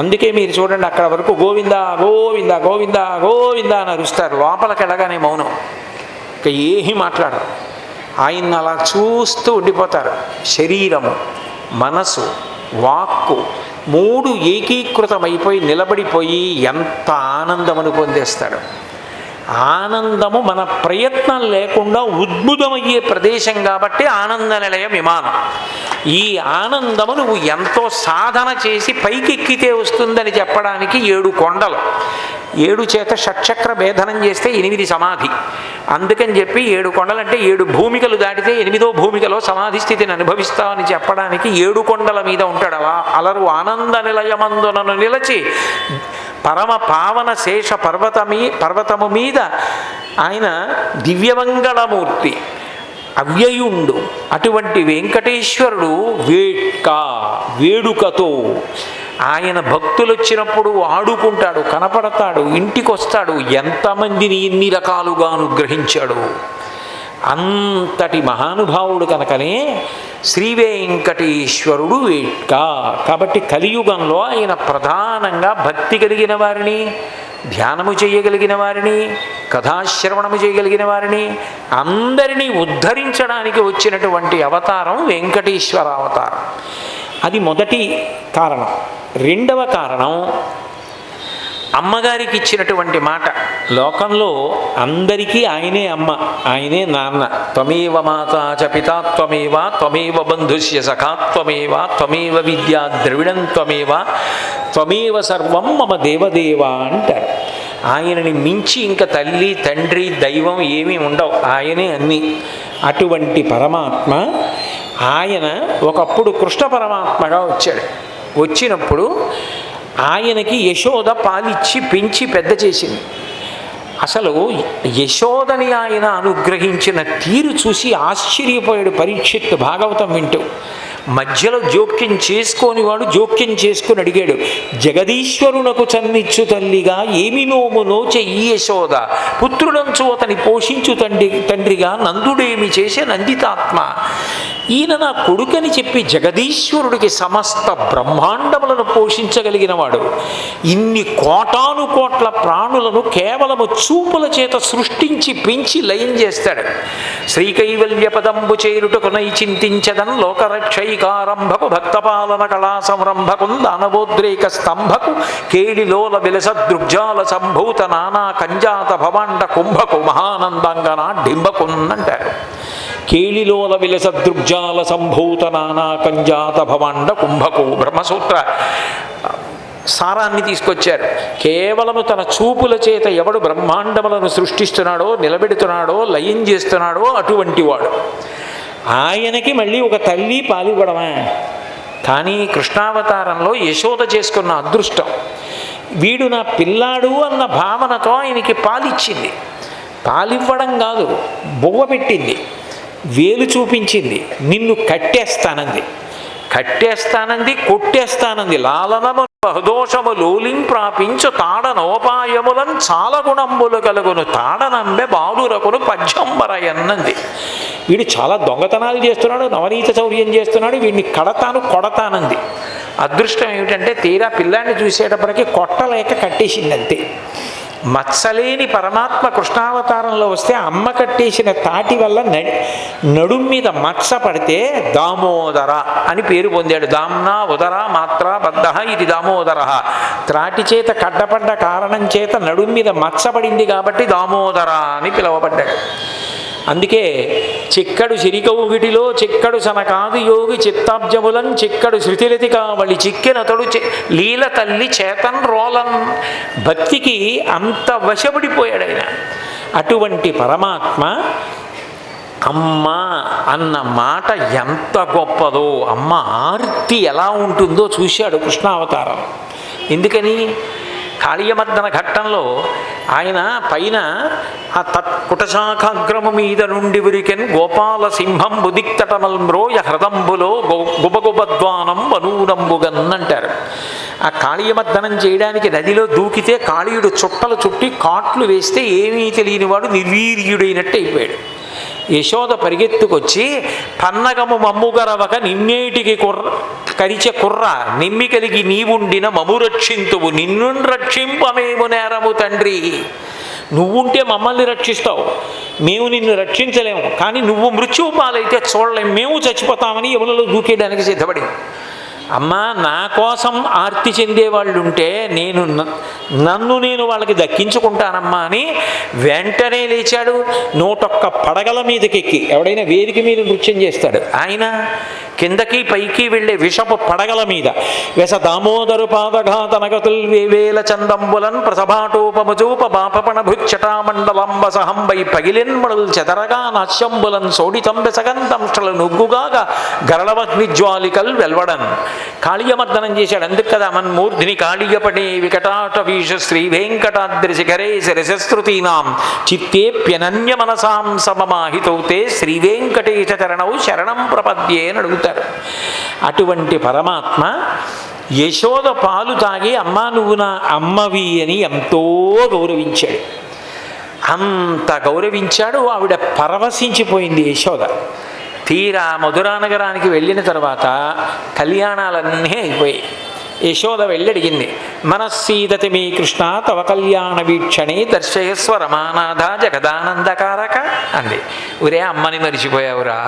అందుకే మీరు చూడండి అక్కడ వరకు గోవింద గోవింద గోవింద గోవింద అని అరుస్తారు, లోపలికి వెళ్ళగానే మౌనం, ఇక ఏమీ మాట్లాడరు. ఆయన్ని అలా చూస్తూ ఉండిపోతారు. శరీరము, మనసు, వాక్కు మూడు ఏకీకృతమైపోయి నిలబడిపోయి ఎంత ఆనందమును పొందేస్తాడు. ఆనందము మన ప్రయత్నం లేకుండా ఉద్భుతమయ్యే ప్రదేశం కాబట్టి ఆనంద నిలయ విమానం. ఈ ఆనందము నువ్వు ఎంతో సాధన చేసి పైకెక్కితే వస్తుందని చెప్పడానికి 7 కొండలు, 7 చేత షట్చక్ర భేదనం చేస్తే 8 సమాధి. అందుకని చెప్పి 7 కొండలంటే 7 భూమికలు దాటితే 8వ భూమికలో సమాధి స్థితిని అనుభవిస్తామని చెప్పడానికి 7 కొండల మీద ఉంటాడు. అలరు ఆనంద నిలయమందునను నిలచి పరమ పావన శేష పర్వతము మీద ఆయన దివ్యమంగళమూర్తి, అవ్యయుండు. అటువంటి వెంకటేశ్వరుడు వేడుకతో ఆయన భక్తులు వచ్చినప్పుడు ఆడుకుంటాడు, కనపడతాడు, ఇంటికి వస్తాడు. ఎంతమందిని ఎన్ని రకాలుగా అనుగ్రహించాడు. అంతటి మహానుభావుడు కనుకనే శ్రీ వెంకటేశ్వరుడు వేట్క. కాబట్టి కలియుగంలో ఆయన ప్రధానంగా భక్తి కలిగిన వారిని, ధ్యానము చేయగలిగిన వారిని, కథాశ్రవణము చేయగలిగిన వారిని అందరినీ ఉద్ధరించడానికి వచ్చినటువంటి అవతారం వెంకటేశ్వర అవతారం. అది మొదటి కారణం. రెండవ కారణం, అమ్మగారికి ఇచ్చినటువంటి మాట. లోకంలో అందరికీ ఆయనే అమ్మ, ఆయనే నాన్న. త్వమేవ మాతా చ పితా త్వమేవ, త్వమేవ బంధుస్య సఖా త్వమేవ, త్వమేవ విద్యా ద్రవిడం త్వమేవ, త్వమేవ సర్వం మమ దేవదేవ అంటారు. ఆయనని మించి ఇంకా తల్లి తండ్రి దైవం ఏమీ ఉండవు, ఆయనే అన్నీ. అటువంటి పరమాత్మ ఆయన ఒకప్పుడు కృష్ణ పరమాత్మగా వచ్చాడు. వచ్చినప్పుడు ఆయనకి యశోద పాలిచ్చి పెంచి పెద్ద చేసింది. అసలు యశోదని ఆయన అనుగ్రహించిన తీరు చూసి ఆశ్చర్యపోయాడు పరీక్షిత్ భాగవతం వింటూ. మధ్యలో జోక్యం చేసుకోని వాడు జోక్యం చేసుకుని అడిగాడు, జగదీశ్వరునకు చన్నిచ్చు తల్లిగా ఏమి నోమునో చెయ్యి యశోద, పుత్రుడంచు అతని పోషించు తండ్రిగా నందుడేమి చేసే నందితాత్మ. ఈయన నా కొడుకని చెప్పి జగదీశ్వరుడికి సమస్త బ్రహ్మాండములను పోషించగలిగిన వాడు ఇన్ని కోటాను కోట్ల ప్రాణులను కేవలము చూపుల చేత సృష్టించి పెంచి లయం చేస్తాడు. శ్రీకైవల్య పదంబు చేరుటకు నై చింతించదన్ లోకరక్షైకారంభకు భక్తపాలన కళా సంరంభకు దానవోద్రేక స్తంభకు కేళిలోల విలసదృగ్జాల సంభూత నానా కంజాత భవాండ కుంభకు మహానందంగన డింబకున్నంటారు. కేళిలోల విలసదృగ్జాల సంభూత నానా కంజాత భవాండ కుంభకు బ్రహ్మసూత్ర సారాన్ని తీసుకొచ్చారు. కేవలము తన చూపుల చేత ఎవడు బ్రహ్మాండములను సృష్టిస్తున్నాడో, నిలబెడుతున్నాడో, లయం చేస్తున్నాడో అటువంటి వాడు. ఆయనకి మళ్ళీ ఒక తల్లి పాలివ్వడమే. కానీ కృష్ణావతారంలో యశోద చేసుకున్న అదృష్టం, వీడు నా పిల్లాడు అన్న భావనతో ఆయనకి పాలిచ్చింది. పాలివ్వడం కాదు, బొవ్వ పెట్టింది, వేలు చూపించింది, నిన్ను కట్టేస్తానంది, కొట్టేస్తానంది. లాలనము బహుదోషము లోలింప్రాపించు తాడనోపాయములం చాలా గుణంబులు కలుగును తాడనంబె బాలురకును పద్యంబరయన్నది. వీడు చాలా దొంగతనాలు చేస్తున్నాడు, నవనీత చౌర్యం చేస్తున్నాడు, వీడిని కొడతానంది. అదృష్టం ఏమిటంటే తీరా పిల్లాన్ని చూసేటప్పటికీ కొట్టలేక కట్టేసింది అంతే. మత్సలేని పరమాత్మ కృష్ణావతారంలో వస్తే అమ్మ కట్టేసిన తాటి వల్ల నడుం మీద మత్స పడితే దామోదర అని పేరు పొందాడు. దామ్నా ఉదర మాత్ర బద్ధ ఇది దామోదర. త్రాటి చేత కడ్డపడ్డ కారణం చేత నడుం మీద మత్స పడింది కాబట్టి దామోదర అని పిలువబడ్డాడు. అందుకే చిక్కడు సిరికౌగిటిలో చిక్కడు సనకాదు యోగి చిత్తాబ్జములం చిక్కడు శృతిలతి కావళి చిక్కినతడు లీల తల్లి చేతన్ రోలన్. భక్తికి అంత వశపడిపోయాడు ఆయన. అటువంటి పరమాత్మ అమ్మ అన్న మాట ఎంత గొప్పదో, అమ్మ ఆర్తి ఎలా ఉంటుందో చూశాడు కృష్ణావతారం. ఎందుకని కాళీయమర్దన ఘట్టంలో ఆయన పైన ఆ కుటశాఖాగ్రము మీద నుండి ఉరికెన్ గోపాల సింహం బుదిక్తటమల్మ్రోయ హృదంబులో గుబగుబద్వానం వనూనంబుగన్ అంటారు. ఆ కాళీయమర్దనం చేయడానికి నదిలో దూకితే కాళీయుడు చుట్టలు చుట్టి కాట్లు వేస్తే ఏమీ తెలియనివాడు నిర్వీర్యుడైనట్టు అయిపోయాడు. యశోద పరిగెత్తుకొచ్చి పన్నగము మమ్ముగరవక నిన్నేటికి కరిచె కుర్ర నిమ్మి కలిగి నీవుండిన మము రక్షింతువు నిన్ను రక్షింపమేము నేరము తండ్రి. నువ్వుంటే మమ్మల్ని రక్షిస్తావు, మేము నిన్ను రక్షించలేము, కానీ నువ్వు మృత్యువు పాలైతే చూడలేము, మేము చచ్చిపోతామని యమునలో దూకేయడానికి సిద్ధపడి. అమ్మ నా కోసం ఆర్తి చెందేవాళ్ళు ఉంటే నన్ను నేను వాళ్ళకి దక్కించుకుంటానమ్మా అని వెంటనే లేచాడు. 101 పడగల మీదకెక్కి, ఎవడైనా వేదిక మీద నృత్యం చేస్తాడు, ఆయన కిందకి పైకి వెళ్ళే విషపు పడగల మీద వెస దామోదరు పాదఘాతనగతుల్ వేవేల చందంబులన్ ప్రసభాటోపముచూప బాపపణ భుచ్చటామండలంబ సహంబై పగిలెన్మడుల్ చెదరగా నాశ్యంబులన్ సోడితంబెసగంతంష్టల నుగ్గుగాగా గరళవగ్నిజ్వాలికల్ వెల్వడన్. కాళీయమర్దనం చేశాడు. అందుకు కదా మన్మూర్ధిని కాళీయపడే వికటాటవీష శ్రీ వెంకటాద్రి శిఖరే శిరశస్త్రుతీనాం చిత్తేప్యనన్య మనసాం సమమాహితౌతే శ్రీ వెంకటేశ చరణౌ శరణం ప్రపద్యే అని అడుగుతారు. అటువంటి పరమాత్మ యశోద పాలు తాగి అమ్మా నువ్వు నా అమ్మవి అని ఎంతో గౌరవించాడు. అంత గౌరవించాడు. ఆవిడ పరవశించిపోయింది యశోద. తీరా మధురానగరానికి వెళ్ళిన తర్వాత కళ్యాణాలన్నీ అయిపోయాయి. యశోద వెళ్ళి అడిగింది, మనస్సీదతి మీ కృష్ణ తవ కళ్యాణ వీక్షణే దర్శయస్వ రమానాథ జగదానందకారక అంది. ఒరే అమ్మని మరిచిపోయావురా,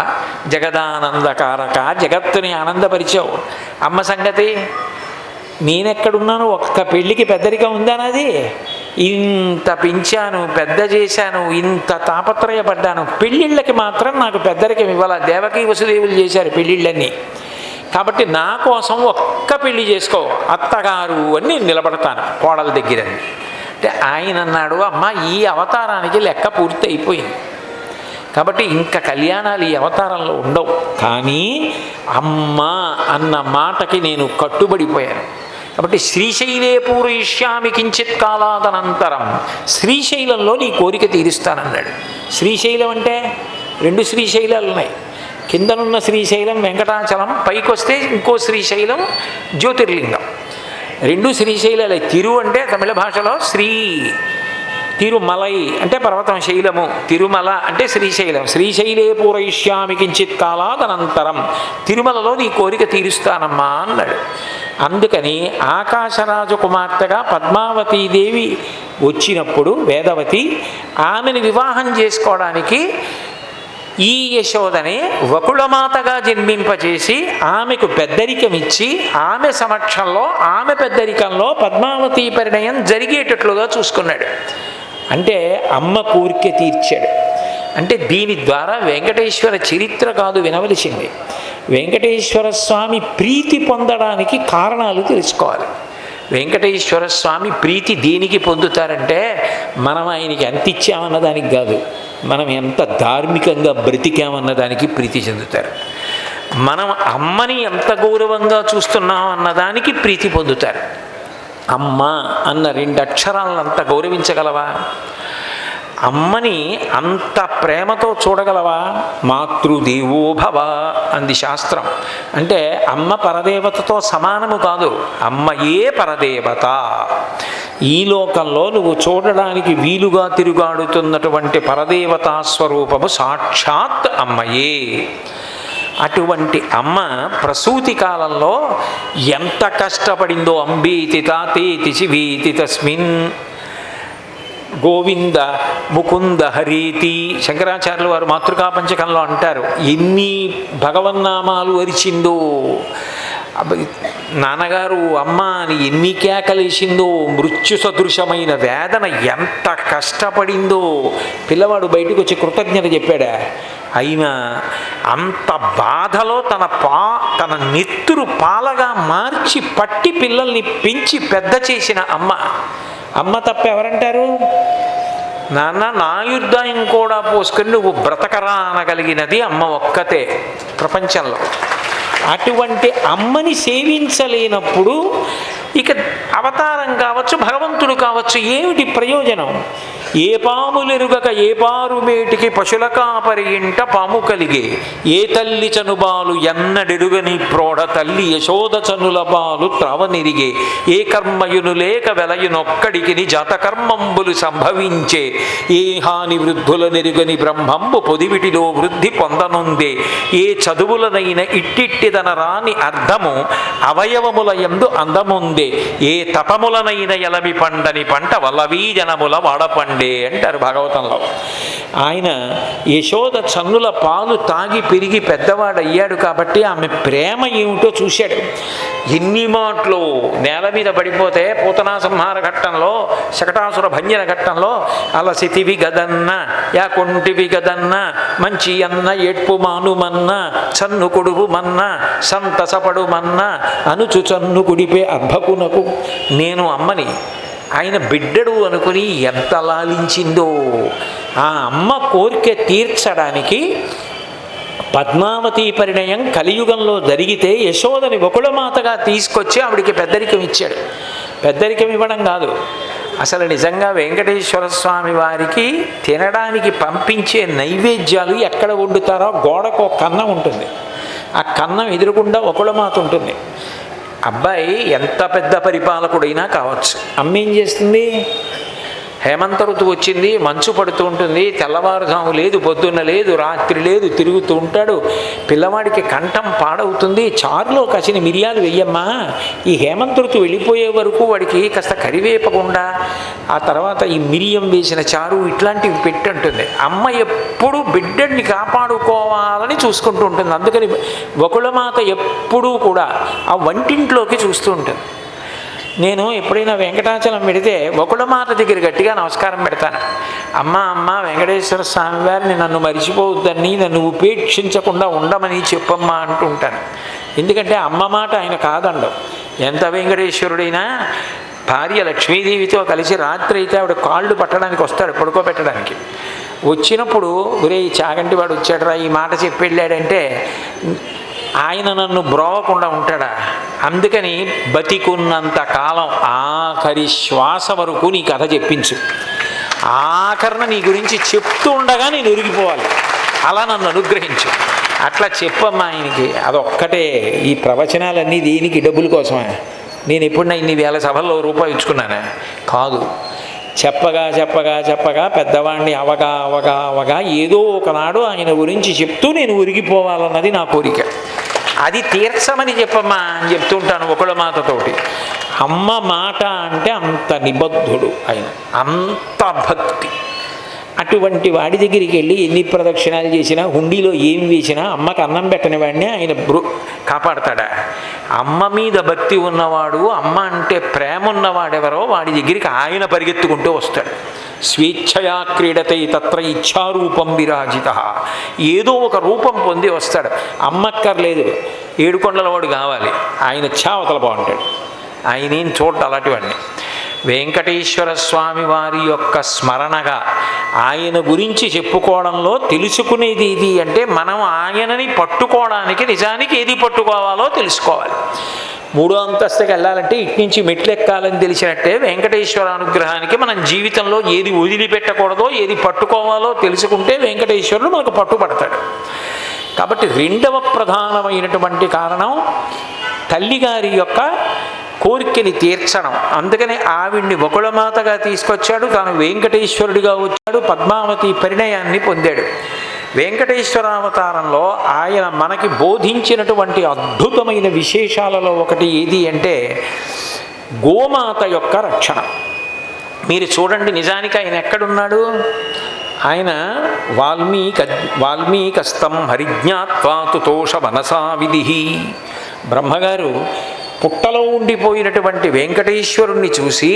జగదానందకారక, జగత్తుని ఆనందపరిచావు. అమ్మ సంగతి నేనెక్కడున్నాను? ఒక్క పెళ్ళికి పెద్దరికం ఉందా నాది? ఇంత పెంచాను, పెద్ద చేశాను, ఇంత తాపత్రయపడ్డాను, పెళ్ళిళ్ళకి మాత్రం నాకు పెద్దరికం ఇవ్వాల. దేవకీ వసుదేవులు చేశారు పెళ్ళిళ్ళన్నీ. కాబట్టి నా కోసం ఒక్క పెళ్లి చేసుకో అత్తగారు అని నేను నిలబడతాను కోడల దగ్గర. అంటే ఆయన అన్నాడు, అమ్మ ఈ అవతారానికి లెక్క పూర్తి అయిపోయింది, కాబట్టి ఇంకా కళ్యాణాలు ఈ అవతారంలో ఉండవు. కానీ అమ్మ అన్న మాటకి నేను కట్టుబడిపోయాను. కాబట్టి శ్రీశైలే పూరయిష్యామి కించిత్ కాలాదనంతరం, శ్రీశైలంలో నీ కోరిక తీరుస్తానన్నాడు. శ్రీశైలం అంటే 2 శ్రీశైలాలు ఉన్నాయి. కిందనున్న శ్రీశైలం వెంకటాచలం, పైకి వస్తే ఇంకో శ్రీశైలం జ్యోతిర్లింగం. 2 శ్రీశైలాలే. తిరు అంటే తమిళ భాషలో శ్రీ, తిరుమలై అంటే పర్వతం శైలము, తిరుమల అంటే శ్రీశైలం. శ్రీశైలే పూరయిష్యామి కించిత్ కాలాదనంతరం, తిరుమలలో నీ కోరిక తీరుస్తానమ్మా అన్నాడు. అందుకని ఆకాశరాజు కుమార్తెగా పద్మావతీదేవి వచ్చినప్పుడు వేదవతి, ఆమెను వివాహం చేసుకోవడానికి ఈ యశోదని వకుళమాతగా జన్మింపచేసి ఆమెకు పెద్దరికమిచ్చి ఆమె సమక్షంలో ఆమె పెద్దరికంలో పద్మావతీ పరిణయం జరిగేటట్లుగా చూసుకున్నాడు. అంటే అమ్మ కోరిక తీర్చాడు. అంటే దీని ద్వారా వెంకటేశ్వర చరిత్ర కాదు వినవలసింది, వెంకటేశ్వర స్వామి ప్రీతి పొందడానికి కారణాలు తెలుసుకోవాలి. వెంకటేశ్వర స్వామి ప్రీతి దేనికి పొందుతారంటే మనం ఆయనకి ఎంత ఇచ్చామన్న దానికి కాదు, మనం ఎంత ధార్మికంగా బ్రతికామన్న దానికి ప్రీతి చెందుతారు. మనం అమ్మని ఎంత గౌరవంగా చూస్తున్నాం అన్నదానికి ప్రీతి పొందుతారు. అమ్మ అన్న 2 అక్షరాలను అంత గౌరవించగలవా? అమ్మని అంత ప్రేమతో చూడగలవా? మాతృదేవో భవ అంది శాస్త్రం. అంటే అమ్మ పరదేవతతో సమానము కాదు, అమ్మయే పరదేవత. ఈ లోకంలో నువ్వు చూడడానికి వీలుగా తిరుగాడుతున్నటువంటి పరదేవతా స్వరూపము సాక్షాత్ అమ్మయే. అటువంటి అమ్మ ప్రసూతి కాలంలో ఎంత కష్టపడిందో. అంబేతి తాతేతి శివేతి తస్మిన్ గోవింద ముకుంద హరీతి. శంకరాచార్యులు వారు మాతృకా పంచకంలో అంటారు, ఎన్ని భగవన్నామాలు అరిచిందో, నాన్నగారు అమ్మ అని ఎన్ని కేకలేసిందో, మృత్యు సదృశమైన వేదన ఎంత కష్టపడిందో. పిల్లవాడు బయటకు వచ్చి కృతజ్ఞత చెప్పాడా? అయినా అంత బాధలో తన నెత్తురు పాలగా మార్చి పట్టి పిల్లల్ని పెంచి పెద్ద చేసిన అమ్మ తప్ప ఎవరంటారు? నాన్న నా యుద్ధాయం కూడా పోసుకొని నువ్వు బ్రతకరా అనగలిగినది అమ్మ ఒక్కతే ప్రపంచంలో. అటువంటి అమ్మని సేవించలేనప్పుడు ఇక అవతారం కావచ్చు, భగవంతుడు కావచ్చు, ఏమిటి ప్రయోజనం? ఏ పాములెరుగక ఏ పారుమేటికి పశుల కాపరి ఇంట పాము కలిగే, ఏ తల్లి చనుబాలు ఎన్నడెరుగని ప్రోఢ తల్లి యశోద చనుల బాలు త్రవనిరిగే, ఏ కర్మయును లేక వెలయునొక్కడికి జాతకర్మంబులు సంభవించే, ఏ హాని వృద్ధుల నెరుగని బ్రహ్మంబు పొదివిటిలో వృద్ధి పొందనుందే, ఏ చదువులనైన ఇట్టిట్టిదన రాని అర్థము అవయవముల యందు అందముందే, ఏ తపములనైన ఎలమి పండని పంట వల్లవీ జనముల వాడపండే అంటారు భాగవతంలో. ఆయన యశోద చన్నుల పాలు తాగి పెరిగి పెద్దవాడయ్యాడు కాబట్టి ఆమె ప్రేమ ఏమిటో చూశాడు. ఎన్ని మాటలు నేల మీద పడిపోతే పూతనా సంహార ఘట్టంలో, శకటాసుర భంజన ఘట్టంలో అలసితివి గదన్న యా కొంటివి గదన్న మంచి అన్న ఏడ్పు మానుమన్న చన్ను కొడుగు మన్న సంతసపడు మన్న అనుచు చన్ను కుడిపే అర్భకునకు నేను అమ్మని ఆయన బిడ్డడు అనుకుని ఎంత లాలించిందో. ఆ అమ్మ కోరిక తీర్చడానికి పద్మావతీ పరిణయం కలియుగంలో జరిగితే యశోదని వకుళమాతగా తీసుకొచ్చి ఆవిడికి పెద్దరికం ఇచ్చాడు. పెద్దరికం ఇవ్వడం కాదు, అసలు నిజంగా వెంకటేశ్వర స్వామి వారికి తినడానికి పంపించే నైవేద్యాలు ఎక్కడ వండుతారో గోడకు ఒక కన్నం ఉంటుంది, ఆ కన్నం ఎదురుగుండా వకుళమాత ఉంటుంది. అబ్బాయి ఎంత పెద్ద పరిపాలకుడైనా కావచ్చు, అమ్మ ఏం చేస్తుంది? హేమంత ఋతువు వచ్చింది, మంచు పడుతూ ఉంటుంది, తెల్లవారుజాము లేదు, పొద్దున్న లేదు, రాత్రి లేదు, తిరుగుతూ ఉంటాడు. పిల్లవాడికి కంఠం పాడవుతుంది, చారులో కసిన మిరియాలు వెయ్యమ్మా. ఈ హేమంత ఋతువు వెళ్ళిపోయే వరకు వాడికి కాస్త కరివేపకుండా ఆ తర్వాత ఈ మిరియం వేసిన చారు ఇట్లాంటివి పెట్టంటుంది. అమ్మ ఎప్పుడు బిడ్డడిని కాపాడుకోవాలని చూసుకుంటూ ఉంటుంది. అందుకని వకుళమాత ఎప్పుడూ కూడా ఆ వంటింట్లోకి చూస్తూ ఉంటుంది. నేను ఎప్పుడైనా వెంకటాచలం పెడితే వకుళమాత దగ్గర గట్టిగా నమస్కారం పెడతాను. అమ్మ వెంకటేశ్వర స్వామి వారిని నన్ను మరిచిపోవద్దని, నన్ను ఉపేక్షించకుండా ఉండమని చెప్పమ్మా అంటూ ఉంటాను. ఎందుకంటే అమ్మ మాట ఆయన కాదండం. ఎంత వెంకటేశ్వరుడైనా భార్య లక్ష్మీదేవితో కలిసి రాత్రి అయితే ఆవిడ కాళ్ళు పట్టడానికి వస్తాడు, పడుకోబెట్టడానికి. వచ్చినప్పుడు ఒరే చాగంటి వాడు వచ్చాడరా ఈ మాట చెప్పి వెళ్ళాడంటే ఆయన నన్ను బ్రోవకుండా ఉంటాడా? అందుకని బతికున్నంత కాలం ఆఖరి శ్వాస వరకు నీ కథ చెప్పించు, ఆఖరణ నీ గురించి చెప్తూ ఉండగా నేను ఒరిగిపోవాలి, అలా నన్ను అనుగ్రహించు. అట్లా చెప్పమ్మా ఆయనకి. అదొక్కటే. ఈ ప్రవచనాలన్నీ దేనికి? డబ్బుల కోసమే. నేను ఎప్పుడైనా ఇన్ని వేల సభల్లో రూపాయి ఇచ్చుకున్నానా? కాదు. చెప్పగా చెప్పగా చెప్పగా పెద్దవాడిని అవగా ఏదో ఒకనాడు ఆయన గురించి చెప్తూ నేను ఒరిగిపోవాలన్నది నా కోరిక. అది తీర్చమని చెప్పమ్మా అని చెప్తూ ఉంటాను ఒకళ్ళమాతతోటి. అమ్మ మాట అంటే అంత నిబద్ధుడు ఆయన, అంత భక్తి. అటువంటి వాడి దగ్గరికి వెళ్ళి ఎన్ని ప్రదక్షిణాలు చేసినా, హుండీలో ఏం వేసినా అమ్మకు అన్నం పెట్టని వాడిని ఆయన కాపాడతాడా? అమ్మ మీద భక్తి ఉన్నవాడు, అమ్మ అంటే ప్రేమ ఉన్నవాడెవరో వాడి దగ్గరికి ఆయన పరిగెత్తుకుంటూ వస్తాడు. స్వేచ్ఛయా క్రీడతై తత్ర ఇచ్ఛారూపం విరాజిత. ఏదో ఒక రూపం పొంది వస్తాడు. అమ్మక్కర్లేదు, ఏడుకొండలవాడు కావాలి, ఆయన చావతల బాగుంటాడు. ఆయన ఏం చూడ్డు అలాంటివాడిని. వెంకటేశ్వర స్వామి వారి యొక్క స్మరణగా ఆయన గురించి చెప్పుకోవడంలో తెలుసుకునేది ఇది అంటే మనం ఆయనని పట్టుకోవడానికి నిజానికి ఏది పట్టుకోవాలో తెలుసుకోవాలి. 3వ అంతస్తుకి వెళ్ళాలంటే ఇటు నుంచి మెట్లు ఎక్కాలని తెలిసినట్టే వెంకటేశ్వర అనుగ్రహానికి మనం జీవితంలో ఏది వదిలిపెట్టకూడదో ఏది పట్టుకోవాలో తెలుసుకుంటే వెంకటేశ్వరుడు మనకు పట్టుబడతాడు. కాబట్టి 2వ ప్రధానమైనటువంటి కారణం తల్లిగారి యొక్క కోరికని తీర్చడం. అందుకని ఆవిడ్ని బకుళమాతగా తీసుకొచ్చాడు, తాను వెంకటేశ్వరుడిగా వచ్చాడు, పద్మావతి పరిణయాన్ని పొందాడు. వెంకటేశ్వరావతారంలో ఆయన మనకి బోధించినటువంటి అద్భుతమైన విశేషాలలో ఒకటి ఏది అంటే గోమాత యొక్క రక్షణ. మీరు చూడండి, నిజానికి ఆయన ఎక్కడున్నాడు? ఆయన వాల్మీకస్తం హరిజ్ఞాత్వాతుతోష మనసా విధి. బ్రహ్మగారు పుట్టలో ఉండిపోయినటువంటి వెంకటేశ్వరుణ్ణి చూసి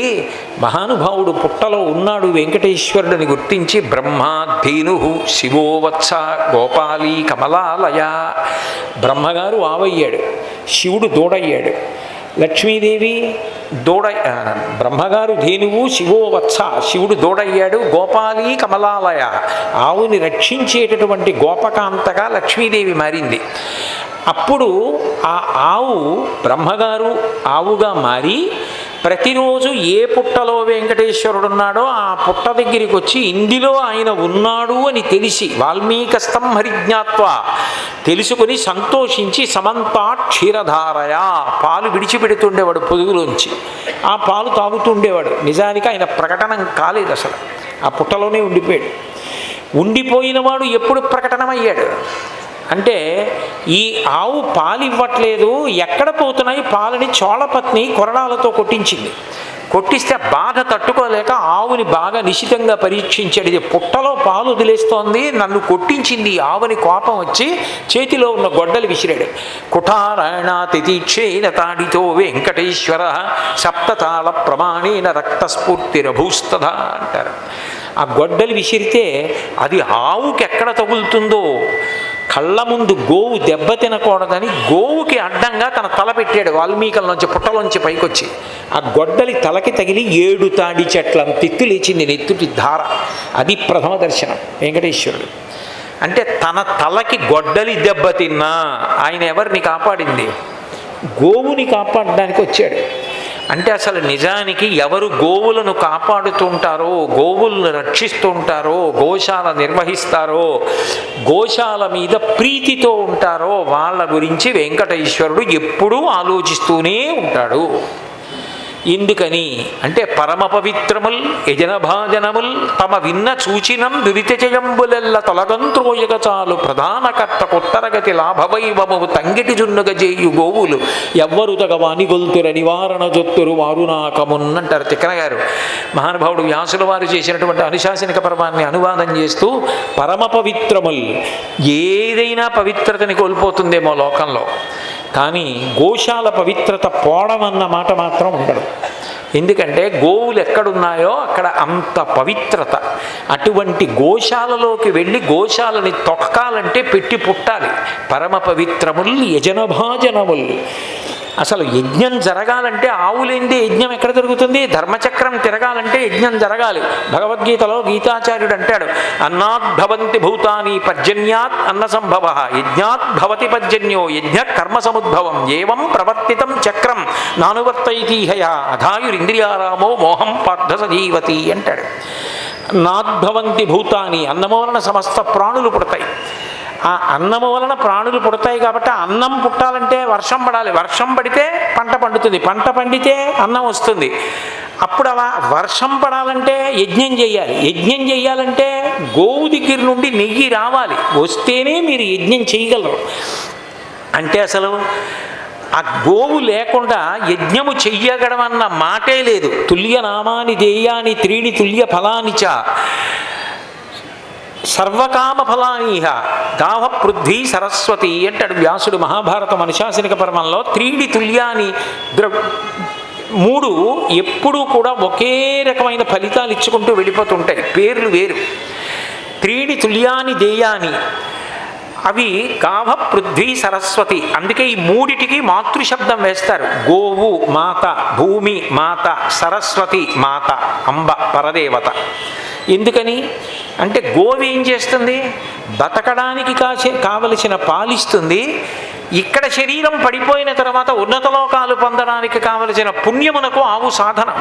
మహానుభావుడు పుట్టలో ఉన్నాడు వెంకటేశ్వరుడిని గుర్తించి బ్రహ్మాధీను శివోవత్స గోపాలీ కమలాలయ. బ్రహ్మగారు ఆవయ్యాడు, శివుడు దూడయ్యాడు, లక్ష్మీదేవి బ్రహ్మగారు ధేనువు, శివోవత్స శివుడు దూడయ్యాడు, గోపాలీ కమలాలయ ఆవుని రక్షించేటటువంటి గోపకాంతగా లక్ష్మీదేవి మారింది. అప్పుడు ఆ ఆవు బ్రహ్మగారు ఆవుగా మారి ప్రతిరోజు ఏ పుట్టలో వెంకటేశ్వరుడున్నాడో ఆ పుట్ట దగ్గరికి వచ్చి ఇందులో ఆయన ఉన్నాడు అని తెలిసి వాల్మీకస్తం హరిజ్ఞాత్వ తెలుసుకుని సంతోషించి సమంతా క్షీరధారయ పాలు విడిచిపెడుతుండేవాడు పొదుగులోంచి. ఆ పాలు తాగుతుండేవాడు. నిజానికి ఆయన ప్రకటన కాలేదు, అసలు ఆ పుట్టలోనే ఉండిపోయాడు. ఉండిపోయినవాడు ఎప్పుడు ప్రకటనమయ్యాడు అంటే ఈ ఆవు పాలు ఇవ్వట్లేదు, ఎక్కడ పోతున్నాయి పాలని చోళపత్ని కొరడాలతో కొట్టించింది. కొట్టిస్తే బాధ తట్టుకోలేక ఆవుని బాగా నిశితంగా పరీక్షించాడు. ఇది పుట్టలో పాలు వదిలేస్తోంది, నన్ను కొట్టించింది ఆవుని. కోపం వచ్చి చేతిలో ఉన్న గొడ్డలు విసిరాడు. కుఠారాయణ తితీక్షేణ తాడితో వెంకటేశ్వర సప్తతాళ ప్రమాణేన రక్తస్ఫూర్తిరభూస్తథ అంటారు. ఆ గొడ్డలు విసిరితే అది ఆవుకి ఎక్కడ తగులుతుందో, కళ్ళ ముందు గోవు దెబ్బ తినకూడదని గోవుకి అడ్డంగా తన తల పెట్టాడు. వాల్మీకల్లోంచి పుట్టలోంచి పైకొచ్చి ఆ గొడ్డలి తలకి తగిలి 7 తాడి చెట్లను తిత్తి లేచింది, నెత్తుటి ధార. అది ప్రథమ దర్శనం వెంకటేశ్వరుడు. అంటే తన తలకి గొడ్డలి దెబ్బ తిన్నా ఆయన ఎవరిని కాపాడింది? గోవుని కాపాడడానికి వచ్చాడు. అంటే అసలు నిజానికి ఎవరు గోవులను కాపాడుతుంటారో, గోవులను రక్షిస్తుంటారో, గోశాల నిర్వహిస్తారో, గోశాల మీద ప్రీతితో ఉంటారో వాళ్ళ గురించి వెంకటేశ్వరుడు ఎప్పుడూ ఆలోచిస్తూనే ఉంటాడు. ఎందుకని అంటే పరమ పవిత్రముల్ యజనభాజనముల్ తమ విన్న చూచినం దురితజయంబులెల్ల తొలగంత్రోయగ చాలు ప్రధానకర్త కొత్తరగతి లాభవైభవము తంగిటి జున్నుగ జేయు గోవులు ఎవ్వరు తగవాని గొల్తుర నివారణ జొత్తురు వారు నాకమున్నంటారు తిక్కన గారు. మహానుభావుడు వ్యాసుల వారు చేసినటువంటి అనుశాసనిక పర్వాన్ని అనువాదం చేస్తూ పరమ పవిత్రముల్, ఏదైనా పవిత్రతని కోల్పోతుందేమో లోకంలో, కానీ గోశాల పవిత్రత పోవడం అన్న మాట మాత్రం ఉండదు. ఎందుకంటే గోవులు ఎక్కడున్నాయో అక్కడ అంత పవిత్రత. అటువంటి గోశాలలోకి వెళ్ళి గోశాలని తొక్కాలంటే పెట్టి పుట్టాలి. పరమ పవిత్రముల్ యజనభాజనముల్ అసలు యజ్ఞం జరగాలంటే ఆవులేంది యజ్ఞం ఎక్కడ జరుగుతుంది? ధర్మచక్రం తిరగాలంటే యజ్ఞం జరగాలి. భగవద్గీతలో గీతాచార్యుడు అంటాడు, అన్నాత్ భవంతి భూతాని పర్జన్యాత్ అన్న సంభవ, యజ్ఞాత్ భవతి పర్జన్యో యజ్ఞ కర్మ సముద్భవం, ఏవం ప్రవర్తితం చక్రం నానువర్తైతీహయ అధాయురింద్రియారామో మోహం పార్థ సజీవతి అంటాడు. నాద్భవంతి భూతాని, అన్నము వలన సమస్త ప్రాణులు పుడతాయి. ఆ అన్నము వలన ప్రాణులు పుడతాయి కాబట్టి అన్నం పుట్టాలంటే వర్షం పడాలి, వర్షం పడితే పంట పండుతుంది, పంట పండితే అన్నం వస్తుంది. అప్పుడు అలా వర్షం పడాలంటే యజ్ఞం చేయాలి, యజ్ఞం చేయాలంటే గోవు దగ్గర నుండి నెయ్యి రావాలి, వస్తేనే మీరు యజ్ఞం చేయగలరు. అంటే అసలు ఆ గోవు లేకుండా యజ్ఞము చెయ్యగడం అన్న మాటే లేదు. తుల్య నామాని దేయాని త్రీణి తుల్య ఫలానిచ సర్వకామ ఫలానీహ గావ పృథ్వీ సరస్వతి అంటాడు వ్యాసుడు మహాభారతం అనుశాసనిక పర్వంలో. త్రీణి తుల్యాని మూడు ఎప్పుడూ కూడా ఒకే రకమైన ఫలితాలు ఇచ్చుకుంటూ వెళ్ళిపోతుంటాయి, పేర్లు వేరు. త్రీణి తుల్యాని దేయాని, అవి గావ పృథ్వీ సరస్వతి. అందుకే ఈ మూడిటికి మాతృశబ్దం వేస్తారు. గోవు మాత, భూమి మాత, సరస్వతి మాత, అంబ పరదేవత. ఎందుకని అంటే గోవు ఏం చేస్తుంది? బతకడానికి కావలసిన పాలిస్తుంది. ఇక్కడ శరీరం పడిపోయిన తర్వాత ఉన్నత లోకాలు పొందడానికి కావలసిన పుణ్యమునకు ఆవు సాధనం.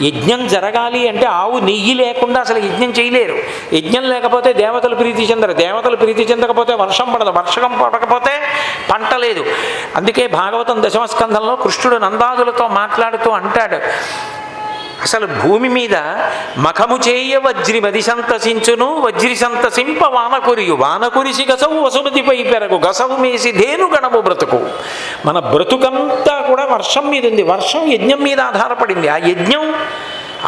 యజ్ఞం జరగాలి అంటే ఆవు నెయ్యి లేకుండా అసలు యజ్ఞం చేయలేరు. యజ్ఞం లేకపోతే దేవతలు ప్రీతి చెందరు, దేవతలు ప్రీతి చెందకపోతే వర్షం పడదు, వర్షం పడకపోతే పంట లేదు. అందుకే భాగవతం దశమస్కంధంలో కృష్ణుడు నందాదులతో మాట్లాడుతూ అంటాడు, అసలు భూమి మీద మఖము చేయ వజ్రి మది సంతసించును, వజ్రి సంతసింప వానకురియు, వానకురిసి గసవు వసుమతిపై పెరగు, గసవు మేసి ధేను గణము బ్రతుకు. మన బ్రతుకంతా కూడా వర్షం మీద ఉంది, వర్షం యజ్ఞం మీద ఆధారపడింది, ఆ యజ్ఞం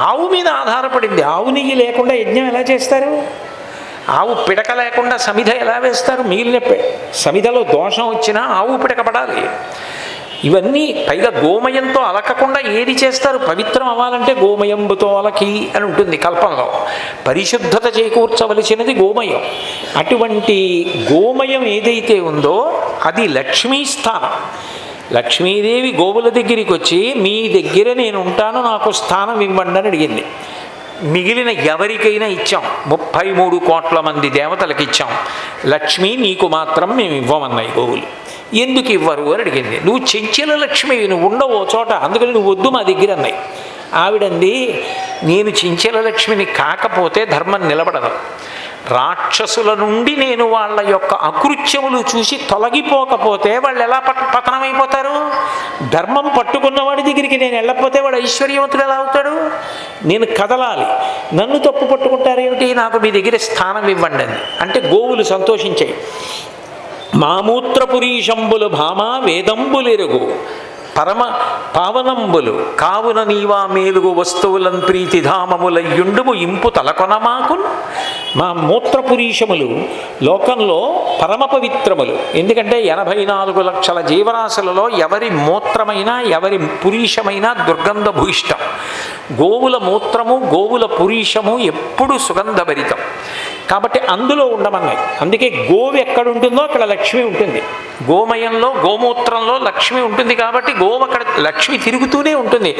ఆవు మీద ఆధారపడింది. ఆవు నెయ్యి లేకుండా యజ్ఞం ఎలా చేస్తారు? ఆవు పిడక లేకుండా సమిధ ఎలా వేస్తారు? మిగిలిన సమిధలో దోషం వచ్చినా ఆవు పిడక పడాలి. ఇవన్నీ పైగా గోమయంతో అలకకుండా ఏది చేస్తారు? పవిత్రం అవ్వాలంటే గోమయంబుతో అలకి అని ఉంటుంది కల్పంలో. పరిశుద్ధత చేకూర్చవలసినది గోమయం. అటువంటి గోమయం ఏదైతే ఉందో అది లక్ష్మీ స్థానం. లక్ష్మీదేవి గోవుల దగ్గరికి వచ్చి, మీ దగ్గర నేను ఉంటాను, నాకు స్థానం ఇవ్వండి అని అడిగింది. మిగిలిన ఎవరికైనా ఇచ్చాం, 33 కోట్ల మంది దేవతలకు ఇచ్చాం, లక్ష్మి నీకు మాత్రం మేము ఇవ్వమన్నాయి గోవులు. ఎందుకు ఇవ్వరు అని అడిగింది. నువ్వు చెంచల లక్ష్మి, నువ్వు ఉండవు చోట, అందుకని నువ్వు వద్దు మా దగ్గర అన్నాయి. ఆవిడంది, నేను చెంచల లక్ష్మిని కాకపోతే ధర్మం నిలబడదు. రాక్షసుల నుండి నేను వాళ్ళ యొక్క అకృత్యములు చూసి తొలగిపోకపోతే వాళ్ళు ఎలా పతనమైపోతారు? ధర్మం పట్టుకున్నవాడి దగ్గరికి నేను వెళ్ళకపోతే వాడు ఐశ్వర్యవంతుడు ఎలా అవుతాడు? నేను కదలాలి, నన్ను తప్పు పట్టుకుంటారేమిటి, నాకు మీ దగ్గర స్థానం ఇవ్వండి అని అంటే గోవులు సంతోషించాయి. మామూత్రపురీషంబులు భామ వేదంబులెరుగు పరమ పావనంబులు కావున నీవా మేలుగు వస్తువులను ప్రీతిధామములయ్యుండుము ఇంపు తలకొనమాకున్. మా మూత్రపురీషములు లోకంలో పరమ పవిత్రములు. ఎందుకంటే 84 లక్షల జీవరాశులలో ఎవరి మూత్రమైనా ఎవరి పురీషమైనా దుర్గంధ భూయిష్టం. గోవుల మూత్రము గోవుల పురీషము ఎప్పుడు సుగంధభరితం కాబట్టి అందులో ఉండమన్నాయి. అందుకే గోవు ఎక్కడుంటుందో అక్కడ లక్ష్మి ఉంటుంది. గోమయంలో గోమూత్రంలో లక్ష్మి ఉంటుంది కాబట్టి గోవు అక్కడ లక్ష్మి తిరుగుతూనే ఉంటుంది.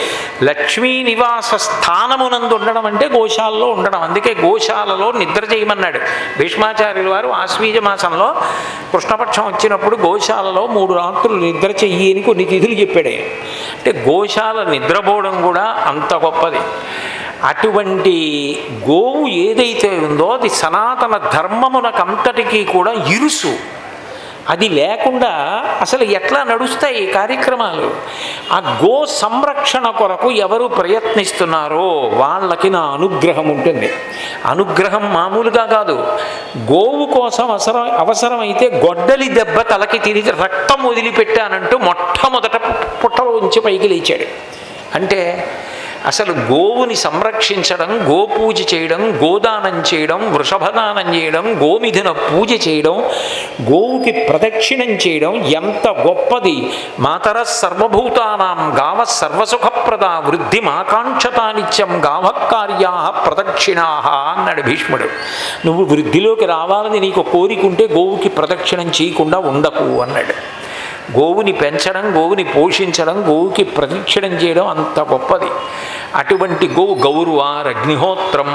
లక్ష్మీ నివాస స్థానమునందు ఉండడం అంటే గోశాలలో ఉండడం. అందుకే గోశాలలో నిద్ర చేయమన్నాడు భీష్మాచార్యుల వారు. ఆశ్వీజ మాసంలో కృష్ణపక్షం వచ్చినప్పుడు గోశాలలో 3 రాత్రులు నిద్ర చెయ్యి అని కొన్ని తిథులు చెప్పాడు. అంటే గోశాల నిద్రపోవడం కూడా అంత గొప్పది. అటువంటి గోవు ఏదైతే ఉందో అది సనాతన ధర్మమునకంతటికీ కూడా ఇరుసు. అది లేకుండా అసలు ఎట్లా నడుస్తాయి ఈ కార్యక్రమాలు? ఆ గో సంరక్షణ కొరకు ఎవరు ప్రయత్నిస్తున్నారో వాళ్ళకి నా అనుగ్రహం ఉంటుంది. అనుగ్రహం మామూలుగా కాదు. గోవు కోసం అవసరమైతే గొడ్డలి దెబ్బ తలకి తిరిగి రక్తం వదిలిపెట్టానంటూ మొట్టమొదట పుట్టలోంచి పైకి లేచాడు. అంటే అసలు గోవుని సంరక్షించడం, గోపూజ చేయడం, గోదానం చేయడం, వృషభదానం చేయడం, గోమిథున పూజ చేయడం, గోవుకి ప్రదక్షిణం చేయడం ఎంత గొప్పది. మాతర సర్వభూతానాం గావ సర్వసుఖప్రద వృద్ధి మాకాంక్షతానిత్యం గావకార్యా ప్రదక్షిణా అన్నాడు భీష్ముడు. నువ్వు వృద్ధిలోకి రావాలని నీకు కోరికుంటే గోవుకి ప్రదక్షిణం చేయకుండా ఉండకు అన్నాడు. గోవుని పెంచడం, గోవుని పోషించడం, గోవుకి ప్రదక్షిణం చేయడం అంత గొప్పది. అటువంటి గోవు గౌరవార్ అగ్నిహోత్రం.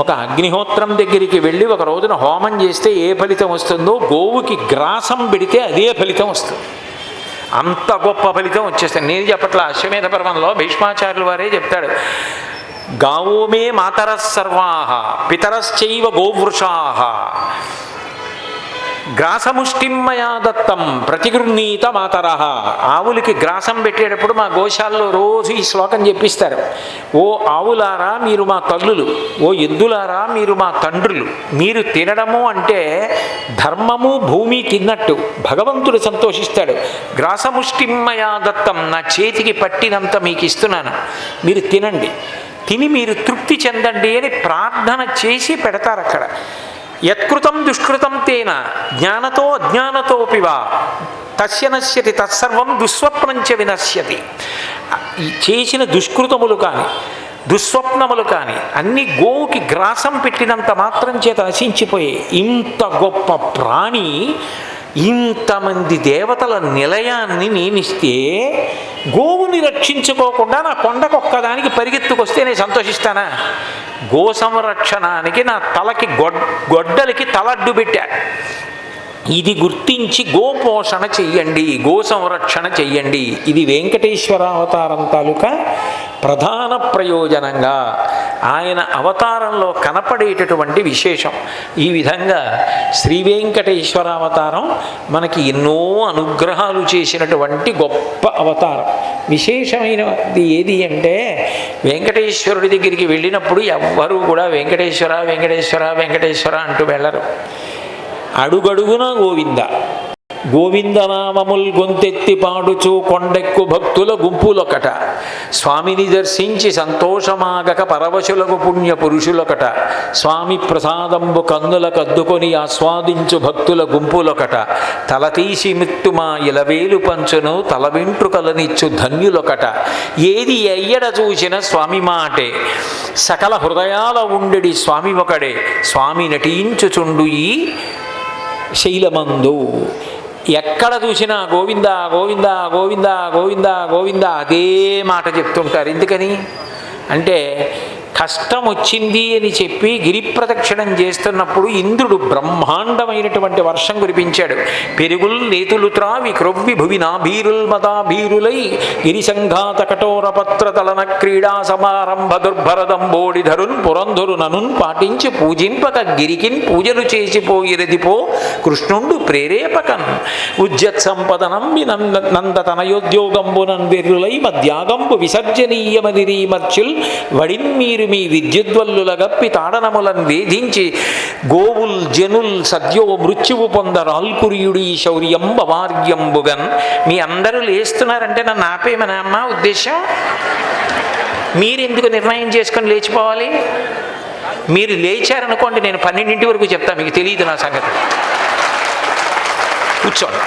ఒక అగ్నిహోత్రం దగ్గరికి వెళ్ళి ఒక రోజున హోమం చేస్తే ఏ ఫలితం వస్తుందో గోవుకి గ్రాసం పెడితే అదే ఫలితం వస్తుంది. అంత గొప్ప ఫలితం వచ్చేస్తుంది. నేను చెప్పట్లా, అశ్వమేధ పర్వంలో భీష్మాచార్యుల వారే చెప్తాడు, గావోమే మాతరః సర్వాః పితరశ్చైవ గోవృషాః గ్రాసముష్టిం మయా దత్తం ప్రతిగృహీత మాతరః. ఆవులకి గ్రాసం పెట్టేటప్పుడు మా గోశాలలో రోజు ఈ శ్లోకం చెప్పిస్తారు. ఓ ఆవులారా మీరు మా తల్లులు, ఓ ఎద్దులారా మీరు మా తండ్రులు. మీరు తినడము అంటే ధర్మము భూమి తిన్నట్టు భగవంతుడు సంతోషిస్తాడు. గ్రాసముష్టిం మయా దత్తం, నా చేతికి పట్టినంత మీకు ఇస్తున్నాను, మీరు తినండి, తిని మీరు తృప్తి చెందండి అని ప్రార్థన చేసి పెడతారు అక్కడ. యత్కృతం దుష్కృతం తేన జ్ఞానతో అజ్ఞానతోపివా తస్య నశ్యతి తత్సర్వం దుస్వప్నంచ వినశ్యతి. చేసిన దుష్కృతములు కానీ దుస్వప్నములు కానీ అన్ని గోవుకి గ్రాసం పెట్టినంత మాత్రం చేత నశించిపోయే. ఇంత గొప్ప ప్రాణి, ఇంతమంది దేవతల నిలయాన్ని నేనిస్తే గోవుని రక్షించుకోకుండా నా కొండకొక్కదానికి పరిగెత్తుకొస్తే నేను సంతోషిస్తానా? గో సంరక్షణానికి నా తలకి గొడ్డలికి తలడ్డు పెట్టా. ఇది గుర్తించి గోపోషణ చెయ్యండి, గో సంరక్షణ చెయ్యండి. ఇది వెంకటేశ్వర అవతారం తాలూకా ప్రధాన ప్రయోజనంగా ఆయన అవతారంలో కనపడేటటువంటి విశేషం. ఈ విధంగా శ్రీ వెంకటేశ్వర అవతారం మనకి ఎన్నో అనుగ్రహాలు చేసినటువంటి గొప్ప అవతారం. విశేషమైనది ఏది అంటే, వెంకటేశ్వరుడి దగ్గరికి వెళ్ళినప్పుడు ఎవ్వరూ కూడా వెంకటేశ్వర వెంకటేశ్వర వెంకటేశ్వర అంటూ వెళ్ళరు. అడుగడుగున గోవింద గోవిందనామముల్ గొంతెత్తి పాడుచు కొండెక్కు భక్తుల గుంపులొకట. స్వామిని దర్శించి సంతోషమాగక పరవశులకు పుణ్య పురుషులొకట. స్వామి ప్రసాదంబు కన్నుల కద్దుకొని ఆస్వాదించు భక్తుల గుంపులొకట. తలతీసి మిత్తుమా ఇలవేలు పంచును తల వెంట్రుకలనిచ్చు ధన్యులొకట. ఏది ఎయ్యడ చూసిన స్వామి మాటే, సకల హృదయాల ఉండెడి స్వామి ఒకడే. స్వామి నటించుచుండు ఈ శైలమందు. ఎక్కడ చూసినా గోవింద గోవింద గోవింద గోవింద గోవింద అదే మాట చెప్తుంటారు. ఎందుకని అంటే, కష్టం వచ్చింది అని చెప్పి గిరి ప్రదక్షిణం చేస్తున్నప్పుడు ఇంద్రుడు బ్రహ్మాండమైనటువంటి వర్షం కురిపించాడు. పెరుగుల్ నేతులు త్రావి క్రొవ్వి భువి నాభీరుల్ మదాభీరులై గిరిసంఘాత కఠోర పత్రతలన క్రీడా సమారంభ దుర్భరదంబోడిధరున్ పురంధురు ననున్ పాటించి పూజింపక గిరికిన్ పూజలు చేసిపోయిరదిపో కృష్ణుండు ప్రేరేపకన్. ఉజ్జత్ సంపదనం నందతనయోద్యోగంబునన్ వెర్రులై మధ్యాగంబు విసర్జనీయమదిరీ మర్చుల్ వడిన్ మీరు మీ విద్యుద్వల్లుల గప్పి తాడనములను వేధించి గోవుల్ జనుల్ సద్యో మృత్యువు పొందరాల్కుర్యుడి శౌర్యంబ వార్యంబుగన్. మీ అందరూ లేస్తున్నారంటే నన్ను ఆపేమని అమ్మా ఉద్దేశం? మీరెందుకు నిర్ణయం చేసుకొని లేచిపోవాలి? మీరు లేచారనుకోండి, నేను 12 వరకు చెప్తాను, మీకు తెలియదు నా సంగతి. కూర్చోండి.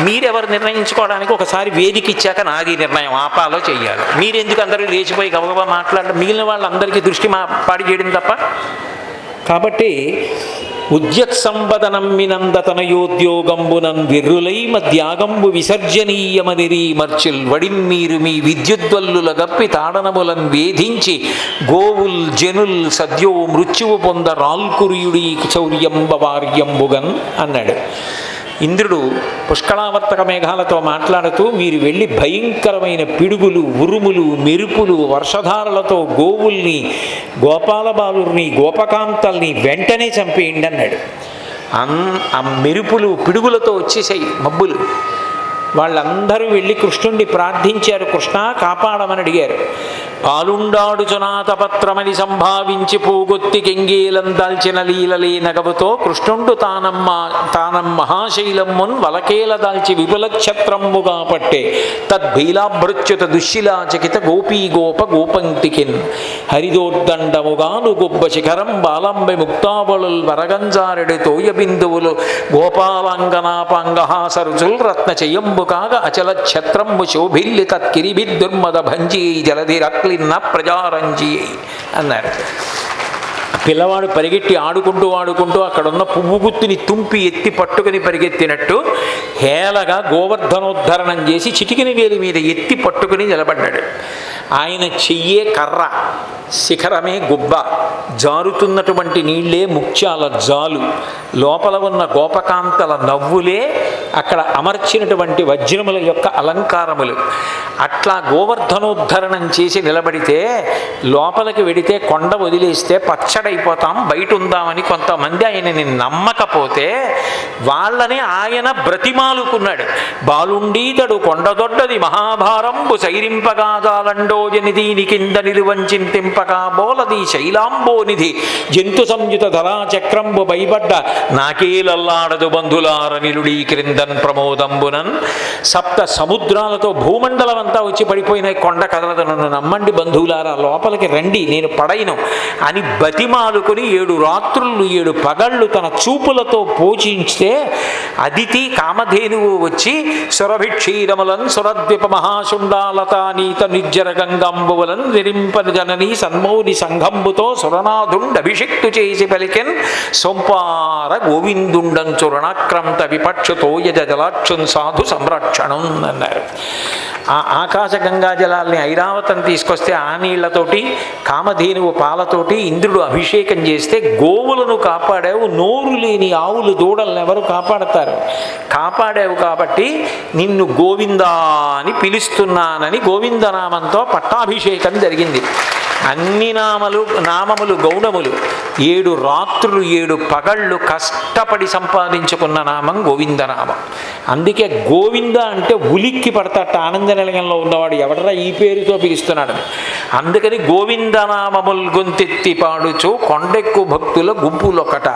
మీరెవరు నిర్ణయించుకోవడానికి? ఒకసారి వేదిక ఇచ్చాక నాది నిర్ణయం, ఆపాలో చెయ్యాలి. మీరెందుకు అందరూ లేచిపోయి గబగబా మాట్లాడడం, మిగిలిన వాళ్ళందరికీ దృష్టి పాడి చేయడం తప్ప. కాబట్టి ఉద్యత్ సంపదనమ్మినందతనయోద్యోగంబునన్ విర్రులై మధ్యాగంబు విసర్జనీయమనిరీ మర్చుల్ వడిన్ మీరు మీ విద్యుద్వల్లుల గప్పి తాడనములను వేధించి గోవుల్ జనుల్ సద్యో మృత్యువు పొంద రాల్కుర్యుడి శౌర్యంబ వార్యంబుగన్ అన్నాడు. ఇంద్రుడు పుష్కళావర్తక మేఘాలతో మాట్లాడుతూ, మీరు వెళ్ళి భయంకరమైన పిడుగులు, ఉరుములు, మెరుపులు, వర్షధారలతో గోవుల్ని, గోపాలబాలుర్ని, గోపకాంతల్ని వెంటనే చంపేయండి అన్నాడు. ఆ మెరుపులు పిడుగులతో వచ్చేసాయి మబ్బులు. వాళ్ళందరూ వెళ్ళి కృష్ణుణ్ణి ప్రార్థించారు, కృష్ణ కాపాడమని అడిగారు. పాలుండాడు చునాతపత్రమని సంభావించి పూగొత్తి కెంగేలం దాల్చిన లీలలే నగవుతో కృష్ణుండు తానం మహాశైలమ్మున్ వలకేల దాల్చి విపులక్షత్రంబుగా పట్టే తద్భీలాభృత్యుత దుశ్శిలాచకిత గోపీ గోప గోపంక్తికిన్ హరిదోర్దండముగాను గొబ్బ శిఖరం బాలంబె ముక్తాబలుల్ వరగంజారెడు తోయ బిందువులు గోపాలాంగనాపాంగహాసరుచుల్ రత్న చెయ్యంబు కాగా అచల ఛత్రంబు శోభిల్లి తత్కిరిభిద్దుర్మద భంజీ జలధిరక్లిన్న ప్రజారంజీ అన్నారు. పిల్లవాడు పరిగెట్టి ఆడుకుంటూ అక్కడున్న పువ్వు గుత్తిని తుంపి ఎత్తి పట్టుకుని పరిగెత్తినట్టు హేళగా గోవర్ధనోద్ధరణం చేసి చిటికిన వేలి మీద ఎత్తి పట్టుకుని నిలబడ్డాడు. ఆయన చెయ్యే కర్ర, శిఖరమే గుబ్బ, జారుతున్నటువంటి నీళ్లే ముత్యాల జాలు, లోపల ఉన్న గోపకాంతల నవ్వులే అక్కడ అమర్చినటువంటి వజ్రముల యొక్క అలంకారములు. అట్లా గోవర్ధనోద్ధరణం చేసి నిలబడితే లోపలికి వెడితే కొండ వదిలేస్తే పచ్చడైపోతాం, బయట ఉందామని కొంతమంది ఆయనని నమ్మకపోతే వాళ్ళని ఆయన బ్రతిమాలుకున్నాడు. బాలుండీతడు కొండదొడ్డది మహాభారంబు సైరింపగాదాలండోజనిధి కింద నిలువంచింతింపగా బోలది శైలాంబోనిధి జంతు సంయుత ధరాచక్రంబు భయపడ్డ నాకేలల్లాడదు బంధులార నిలుడీ క్రిందన్ ప్రమోదంబునన్. సప్త సముద్రాలతో భూమండలం అంతా వచ్చి పడిపోయిన కొండ కదలదు, నన్ను నమ్మండి బంధువులారా, లోపలికి రండి, నేను పడైను అని బతిమాలుకుని 7 రాత్రులు 7 పగళ్ళు తన చూపులతో పోషించితే అదితి కామధేనువు వచ్చి సురభిక్షీరములన్ సురద్విప మహాశుండాలతానీత నిర్జర గంగంబువలన్ నిరింపని జనని సన్మౌని సంఘంబుతో సురనాథుండభిషిక్తు చేసి పలికెన్ సొంపార గోవిందుండంచురణాక్రంత విపక్షుతో యజలాక్షున్ సాధు సంరక్షణం అన్నారు. ఆ ఆకాశ గంగా జలాల్ని ఐరావతం తీసుకొస్తే ఆ నీళ్లతోటి కామధేనువు పాలతోటి ఇంద్రుడు అభిషేకం చేస్తే గోవులను కాపాడావు, నోరు లేని ఆవులు దూడలను ఎవరు కాపాడతారు? కాపాడావు కాబట్టి నిన్ను గోవిందా అని పిలుస్తున్నానని గోవిందనామంతో పట్టాభిషేకం జరిగింది. అన్ని నామములు గౌణములు. 7 రాత్రులు 7 పగళ్ళు కష్టపడి సంపాదించుకున్న నామం గోవిందనామం. అందుకే గోవింద అంటే ఉలిక్కి పడతాట ఆనంద నిలయంలో ఉన్నవాడు, ఎవడరా ఈ పేరుతో పిలుస్తున్నాడు. అందుకని గోవిందనామములు గొంతెత్తి పాడుచు కొండెక్కు భక్తుల గుంపులొక్కట.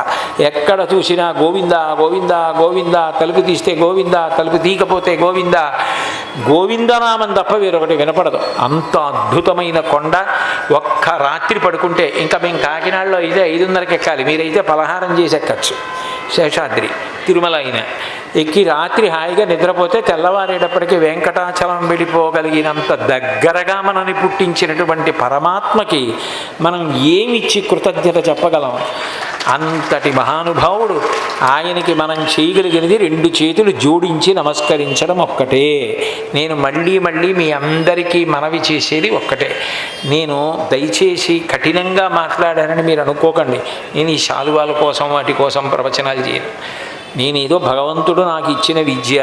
ఎక్కడ చూసినా గోవింద గోవింద గోవింద, తలుపు తీస్తే గోవింద, తలుపు తీయకపోతే గోవింద. గోవిందనామం తప్ప వేరొకటి వినపడదు. అంత అద్భుతమైన కొండ. ఒక్క రాత్రి పడుకుంటే, ఇంకా మేము కాకినాడలో అయితే 5:30కి ఎక్కాలి, మీరైతే పలహారం చేసి ఎక్కచ్చు. శేషాద్రి తిరుమల అయినా ఎక్కి రాత్రి హాయిగా నిద్రపోతే తెల్లవారేటప్పటికీ వెంకటాచలం వెళ్ళిపోగలిగినంత దగ్గరగా మనని పుట్టించినటువంటి పరమాత్మకి మనం ఏమిచ్చి కృతజ్ఞత చెప్పగలం? అంతటి మహానుభావుడు. ఆయనకి మనం చేయగలిగినది 2 చేతులు జోడించి నమస్కరించడం ఒక్కటే. నేను మళ్ళీ మళ్ళీ మీ అందరికీ మనవి చేసేది ఒక్కటే. నేను దయచేసి కఠినంగా మాట్లాడానని మీరు అనుకోకండి. నేను ఈ శాలువాల కోసం వాటి కోసం ప్రవచనాలు చేయను. నేనేదో భగవంతుడు నాకు ఇచ్చిన విద్య,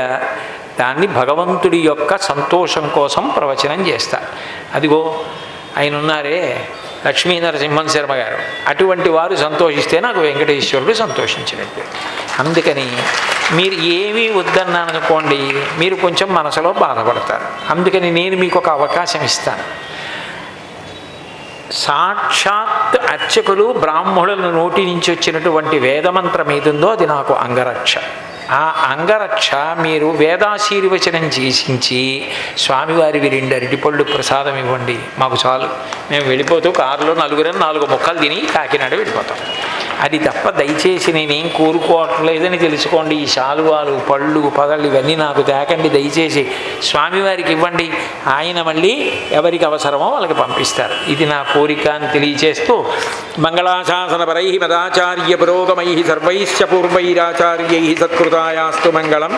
దాన్ని భగవంతుడి యొక్క సంతోషం కోసం ప్రవచనం చేస్తా. అదిగో ఆయన ఉన్నారే లక్ష్మీ నరసింహన్ శర్మ గారు, అటువంటి వారు సంతోషిస్తే నాకు వెంకటేశ్వరుడు సంతోషించినట్టు. అందుకని మీరు ఏమీ వద్దన్నాననుకోండి, మీరు కొంచెం మనసులో బాధపడతారు. అందుకని నేను మీకు ఒక అవకాశం ఇస్తాను. సాక్షాత్ అర్చకులు బ్రాహ్మణుల నోటి నుంచి వచ్చినటువంటి వేదమంత్రం ఏదుందో అది నాకు అంగరక్ష. ఆ అంగరక్ష మీరు వేదాశీర్వచనం చేసించి స్వామివారి 2 అరటిపళ్ళు ప్రసాదం ఇవ్వండి, మాకు చాలు. మేము వెళ్ళిపోతూ కారులో 4 ముక్కలు తిని కాకినాడ వెళ్ళిపోతాం. అది తప్ప దయచేసి నేనేం కోరుకోవట్లేదని తెలుసుకోండి. ఈ శాలువాలు పళ్ళు పగళ్ళు ఇవన్నీ నాకు తేకండి, దయచేసి స్వామివారికి ఇవ్వండి. ఆయన మళ్ళీ ఎవరికి అవసరమో వాళ్ళకి పంపిస్తారు. ఇది నా కోరిక అని తెలియచేస్తూ మంగళాశాసనపరై మదాచార్య పురోగమై సర్వైశ్చ పూర్వైరాచార్యై సత్కృతాయాస్తు మంగళం.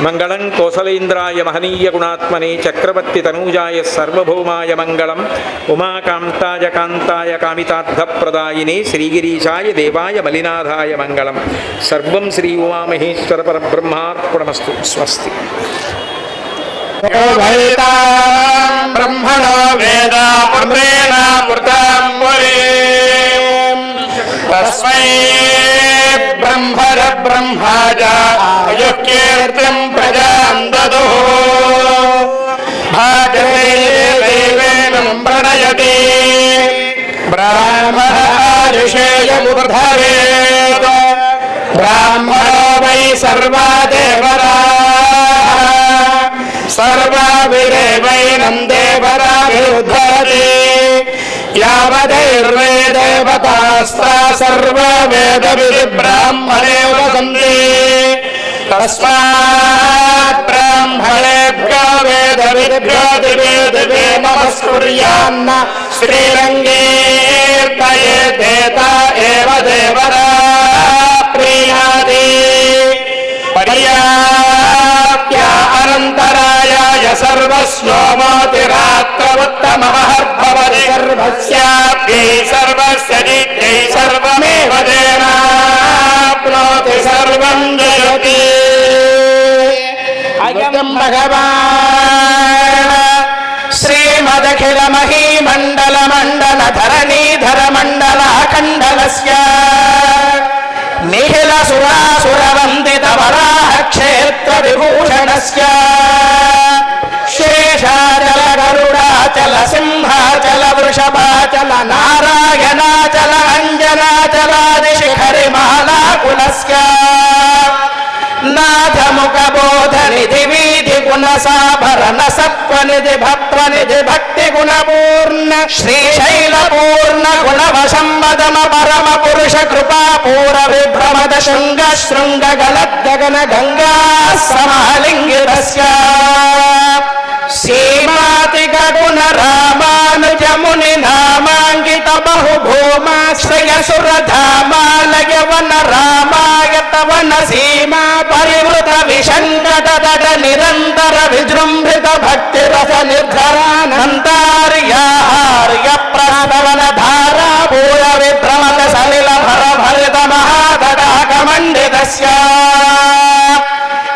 మంగళం కోసలేంద్రాయ మహనీయ గుణాత్మనే చక్రవర్తి తనూజాయ సర్వభౌమాయ మంగళం. ఉమాకాంతాయ కాంతాయ కామితార్థప్రదాయినే శ్రీగిరీశాయ దేవాయ మలినాథాయ మంగళం. సర్వం శ్రీ ఉమామహేశ్వర పరబ్రహ్మార్పణమస్తు. స్వస్తి. బ్రహ్మణో వేద తస్మై బ్రహ్మర బ్రహ్మాజ అయుకీర్తిం ప్రజాం దదుః భాగేవేనం ప్రణయతి బ్రాహ్మణ ఋషేయముద్ధరేత్ బ్రాహ్మణో వై సర్వా దేవరాః సర్వాభిరేవైనం దేవరాభిరుద్ధరతి యావదైర్వే దేవతాస్తా సర్వవేదవిధి బ్రాహ్మణే వసంతి తస్మాత్ బ్రాహ్మణేభ్యో వేదవిద్భ్యో దివే దివే నమస్కుర్యాన్న శ్రీరంగేర్తయేదేత ఏవ దేవరా ప్రీయాది పర్యా सर्वस्योमोतिरात्रमुत्तमः सर्वस्याप्यै सर्वस्य नित्यै सर्वमेव तेनाप्नोति सर्वं जयति अयं भगवान् श्रीमदखिल महीमण्डल धरणीधर मण्डलाखण्डलस्य निखिल सुरासुरवन्दित वराह क्षेत्र विभूषणस्य शेषाचल गरुडाचल सिंहाचल वृषभाचल नारायणाचल अञ्जनाचलादिशिखरिमालाकुलस्य नाथमुखबोधनिधि विधि गुणसाभरण सत्त्वनिधि भक्त्वनिधि भक्ति गुणपूर्ण श्रीशैलपूर्ण गुणवशंवदम परम पुरुष कृपा पूर विभ्रमद शृंग शृंग गलद गगन गंगा समालिंगितस्य सीमातिक गुण रामानुज मुनि नामांकित बहुभूमाश्रय सुरधामालय वन रामायत वन सीमा परिवृत विशंकट तट निरंतर विजृंभित भक्ति रस निर्धरानंतार्याहार्य प्रस्तवन धारा पूर विभ्रमत सलिल भर भरित महातडाक मंडितस्य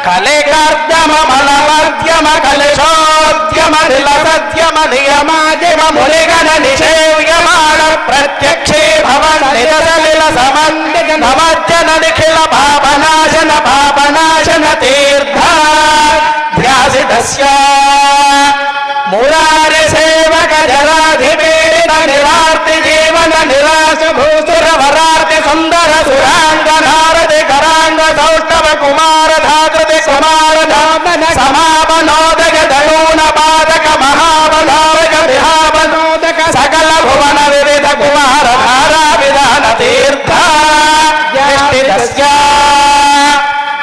कलिकार्द्यम मलवर्द्यम कलशोद्यम निलसद्यम नियमादिम मुनिगण निषेव्यमाण प्रत्यक्षे भवन निरसलिल समन्वित नवज्जन निखिल पापनाशन तीर्थाध्यासितस्य मुरारि सेवक जराधिपीडित निरार्ति जीवन निराश भूसुर वरार्ति सुंदर सुरांग नारदि करांग सौष्ठव कुमार धाकृति कुमार धामन समापनोदक दयून पादक महाबलावक विहावनोदक सकल भुवन विविध कुमार धारा विधान तीर्थ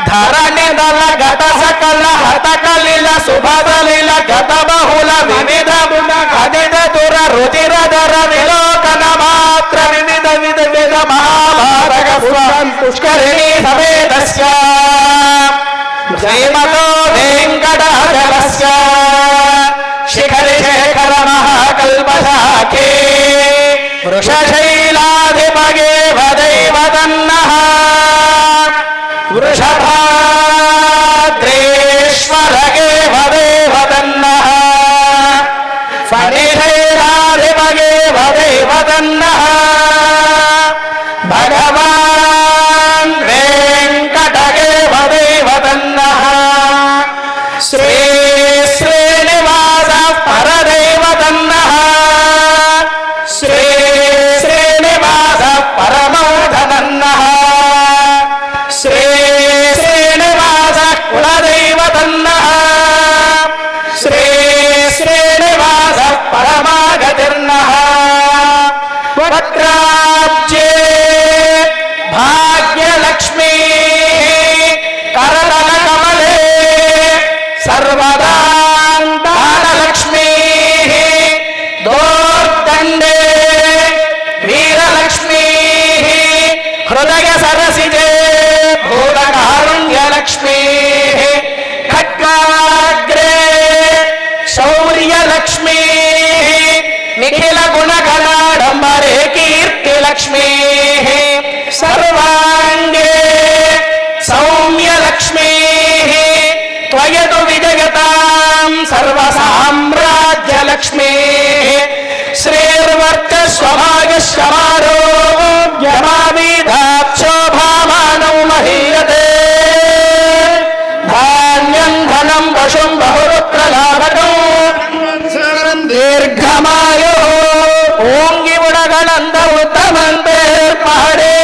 धरणि दल गत सकल हत कलिल सुभदलिल गत बहुल विविध गुण खदित दुर रुचिर दर विलोकन मात्र विविध विध विध महाभारत पुष्करिणी समेतस्य श्रीमतो वेंकटाचलस्य शिखरि शेखर महाकल्पशाखे वृषशैलाधिपगे वदैव तन्नः वृषभाद्रेश्वरगे वदैव तन्नः फणिशैलाधिपगे वदैव तन्नः भगवान् वेंकटगे वदैव तन्नः श्री श्रीनिवास परदैव तन्नः श्री श्रीनिवास परमोधनन्नः श्री श्रीनिवास कुलदैव तन्नः श्री श्रीनिवास परमागतिर्नः वक्राब्जे भाग्यलक्ष्मी करतल कमले सर्वदा दानलक्ष्मी दोर्दण्डे वीरलक्ष्मी हृदय सरसिजे भूतकारुण्यलक्ष्मी खड्गाग्रे शौर्यलक्ष्मी निखिल गुणगणाडम्बरे कीर्तिलक्ष्मी सर्वाङ्गे सौम्यलक्ष्मी त्वयतु विजयतां सर्वसाम्राज्यलक्ष्मी श्रीर्वर्चस्वभागस्वमारोग्यमाविधाक्षोभामानौ महीयते धान्यं धनं पशुं बहुपुत्रलाभकं दीर्घमायो ஓங்கி உலகளந்த உத்தமன் பேர் பாடே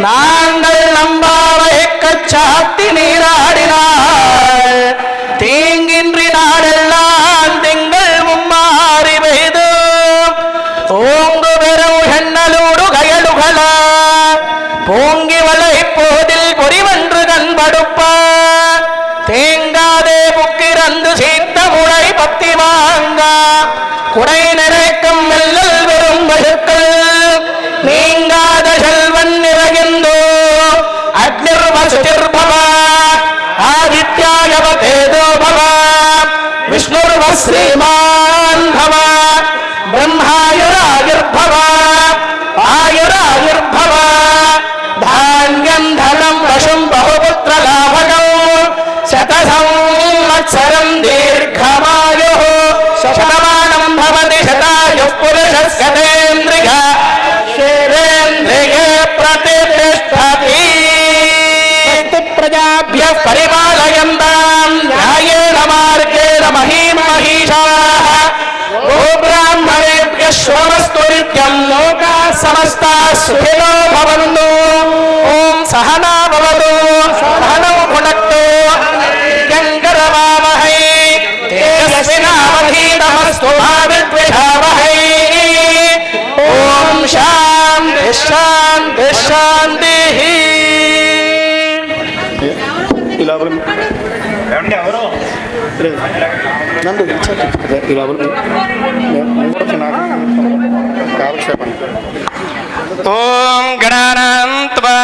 நாங்கள் நம்பாவை கச்சாத்தி நீராடினாள் தீங்கின்றி நாடெல்லாம் திங்கள் மும்மாறி பெய்து ஓங்கு பெரும் எண்ணலோடு கயலுகள போங்கி வளை போதில் பொறிவன்று கண்படுப்ப தேங்காதே புக்கிரந்து சீத்த முளை பத்தி வாங்க குடை நிறைக்கும் மெல்லல் வெறும் பசுக்கள் நீங்காத செல்வன் நிறைந்தோ அக்னிர்வசுதிர்பவ ஆதித்யாயவ தேதோ பவ విష్ణుర్వ శ్రీమాన్ భవ బ్రహ్మాయురాయుర్భవ ఆయురాయుర్భవ ధాన్యం ధనం వశం బహుపుత్ర లాభకం శత సంవత్సరం దీర్ఘమాయు శతమానం భవతి శతాయుః పురుషస్యేంద్రియ శేంద్రియే ప్రతిష్టతి ప్రజాభ్యః పరిపాలయంతాం న్యాయేన మార్గేణ మహీం మహిషాః గోబ్రాహ్మణేభ్యః శోమస్తు నిత్యం లోకాః సమస్తాః సుఖినో భవంతు. ఓం సహనా భవతు సహనౌ భునక్తు గంగరవావహై తేజస్వినావధీతమస్తు మా విద్విషావహై. ఓం శాంతి శాంతి శాంతిః. ఓం గణానాన్త్వా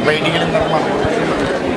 బయటికి వెళ్ళిన తర్వాత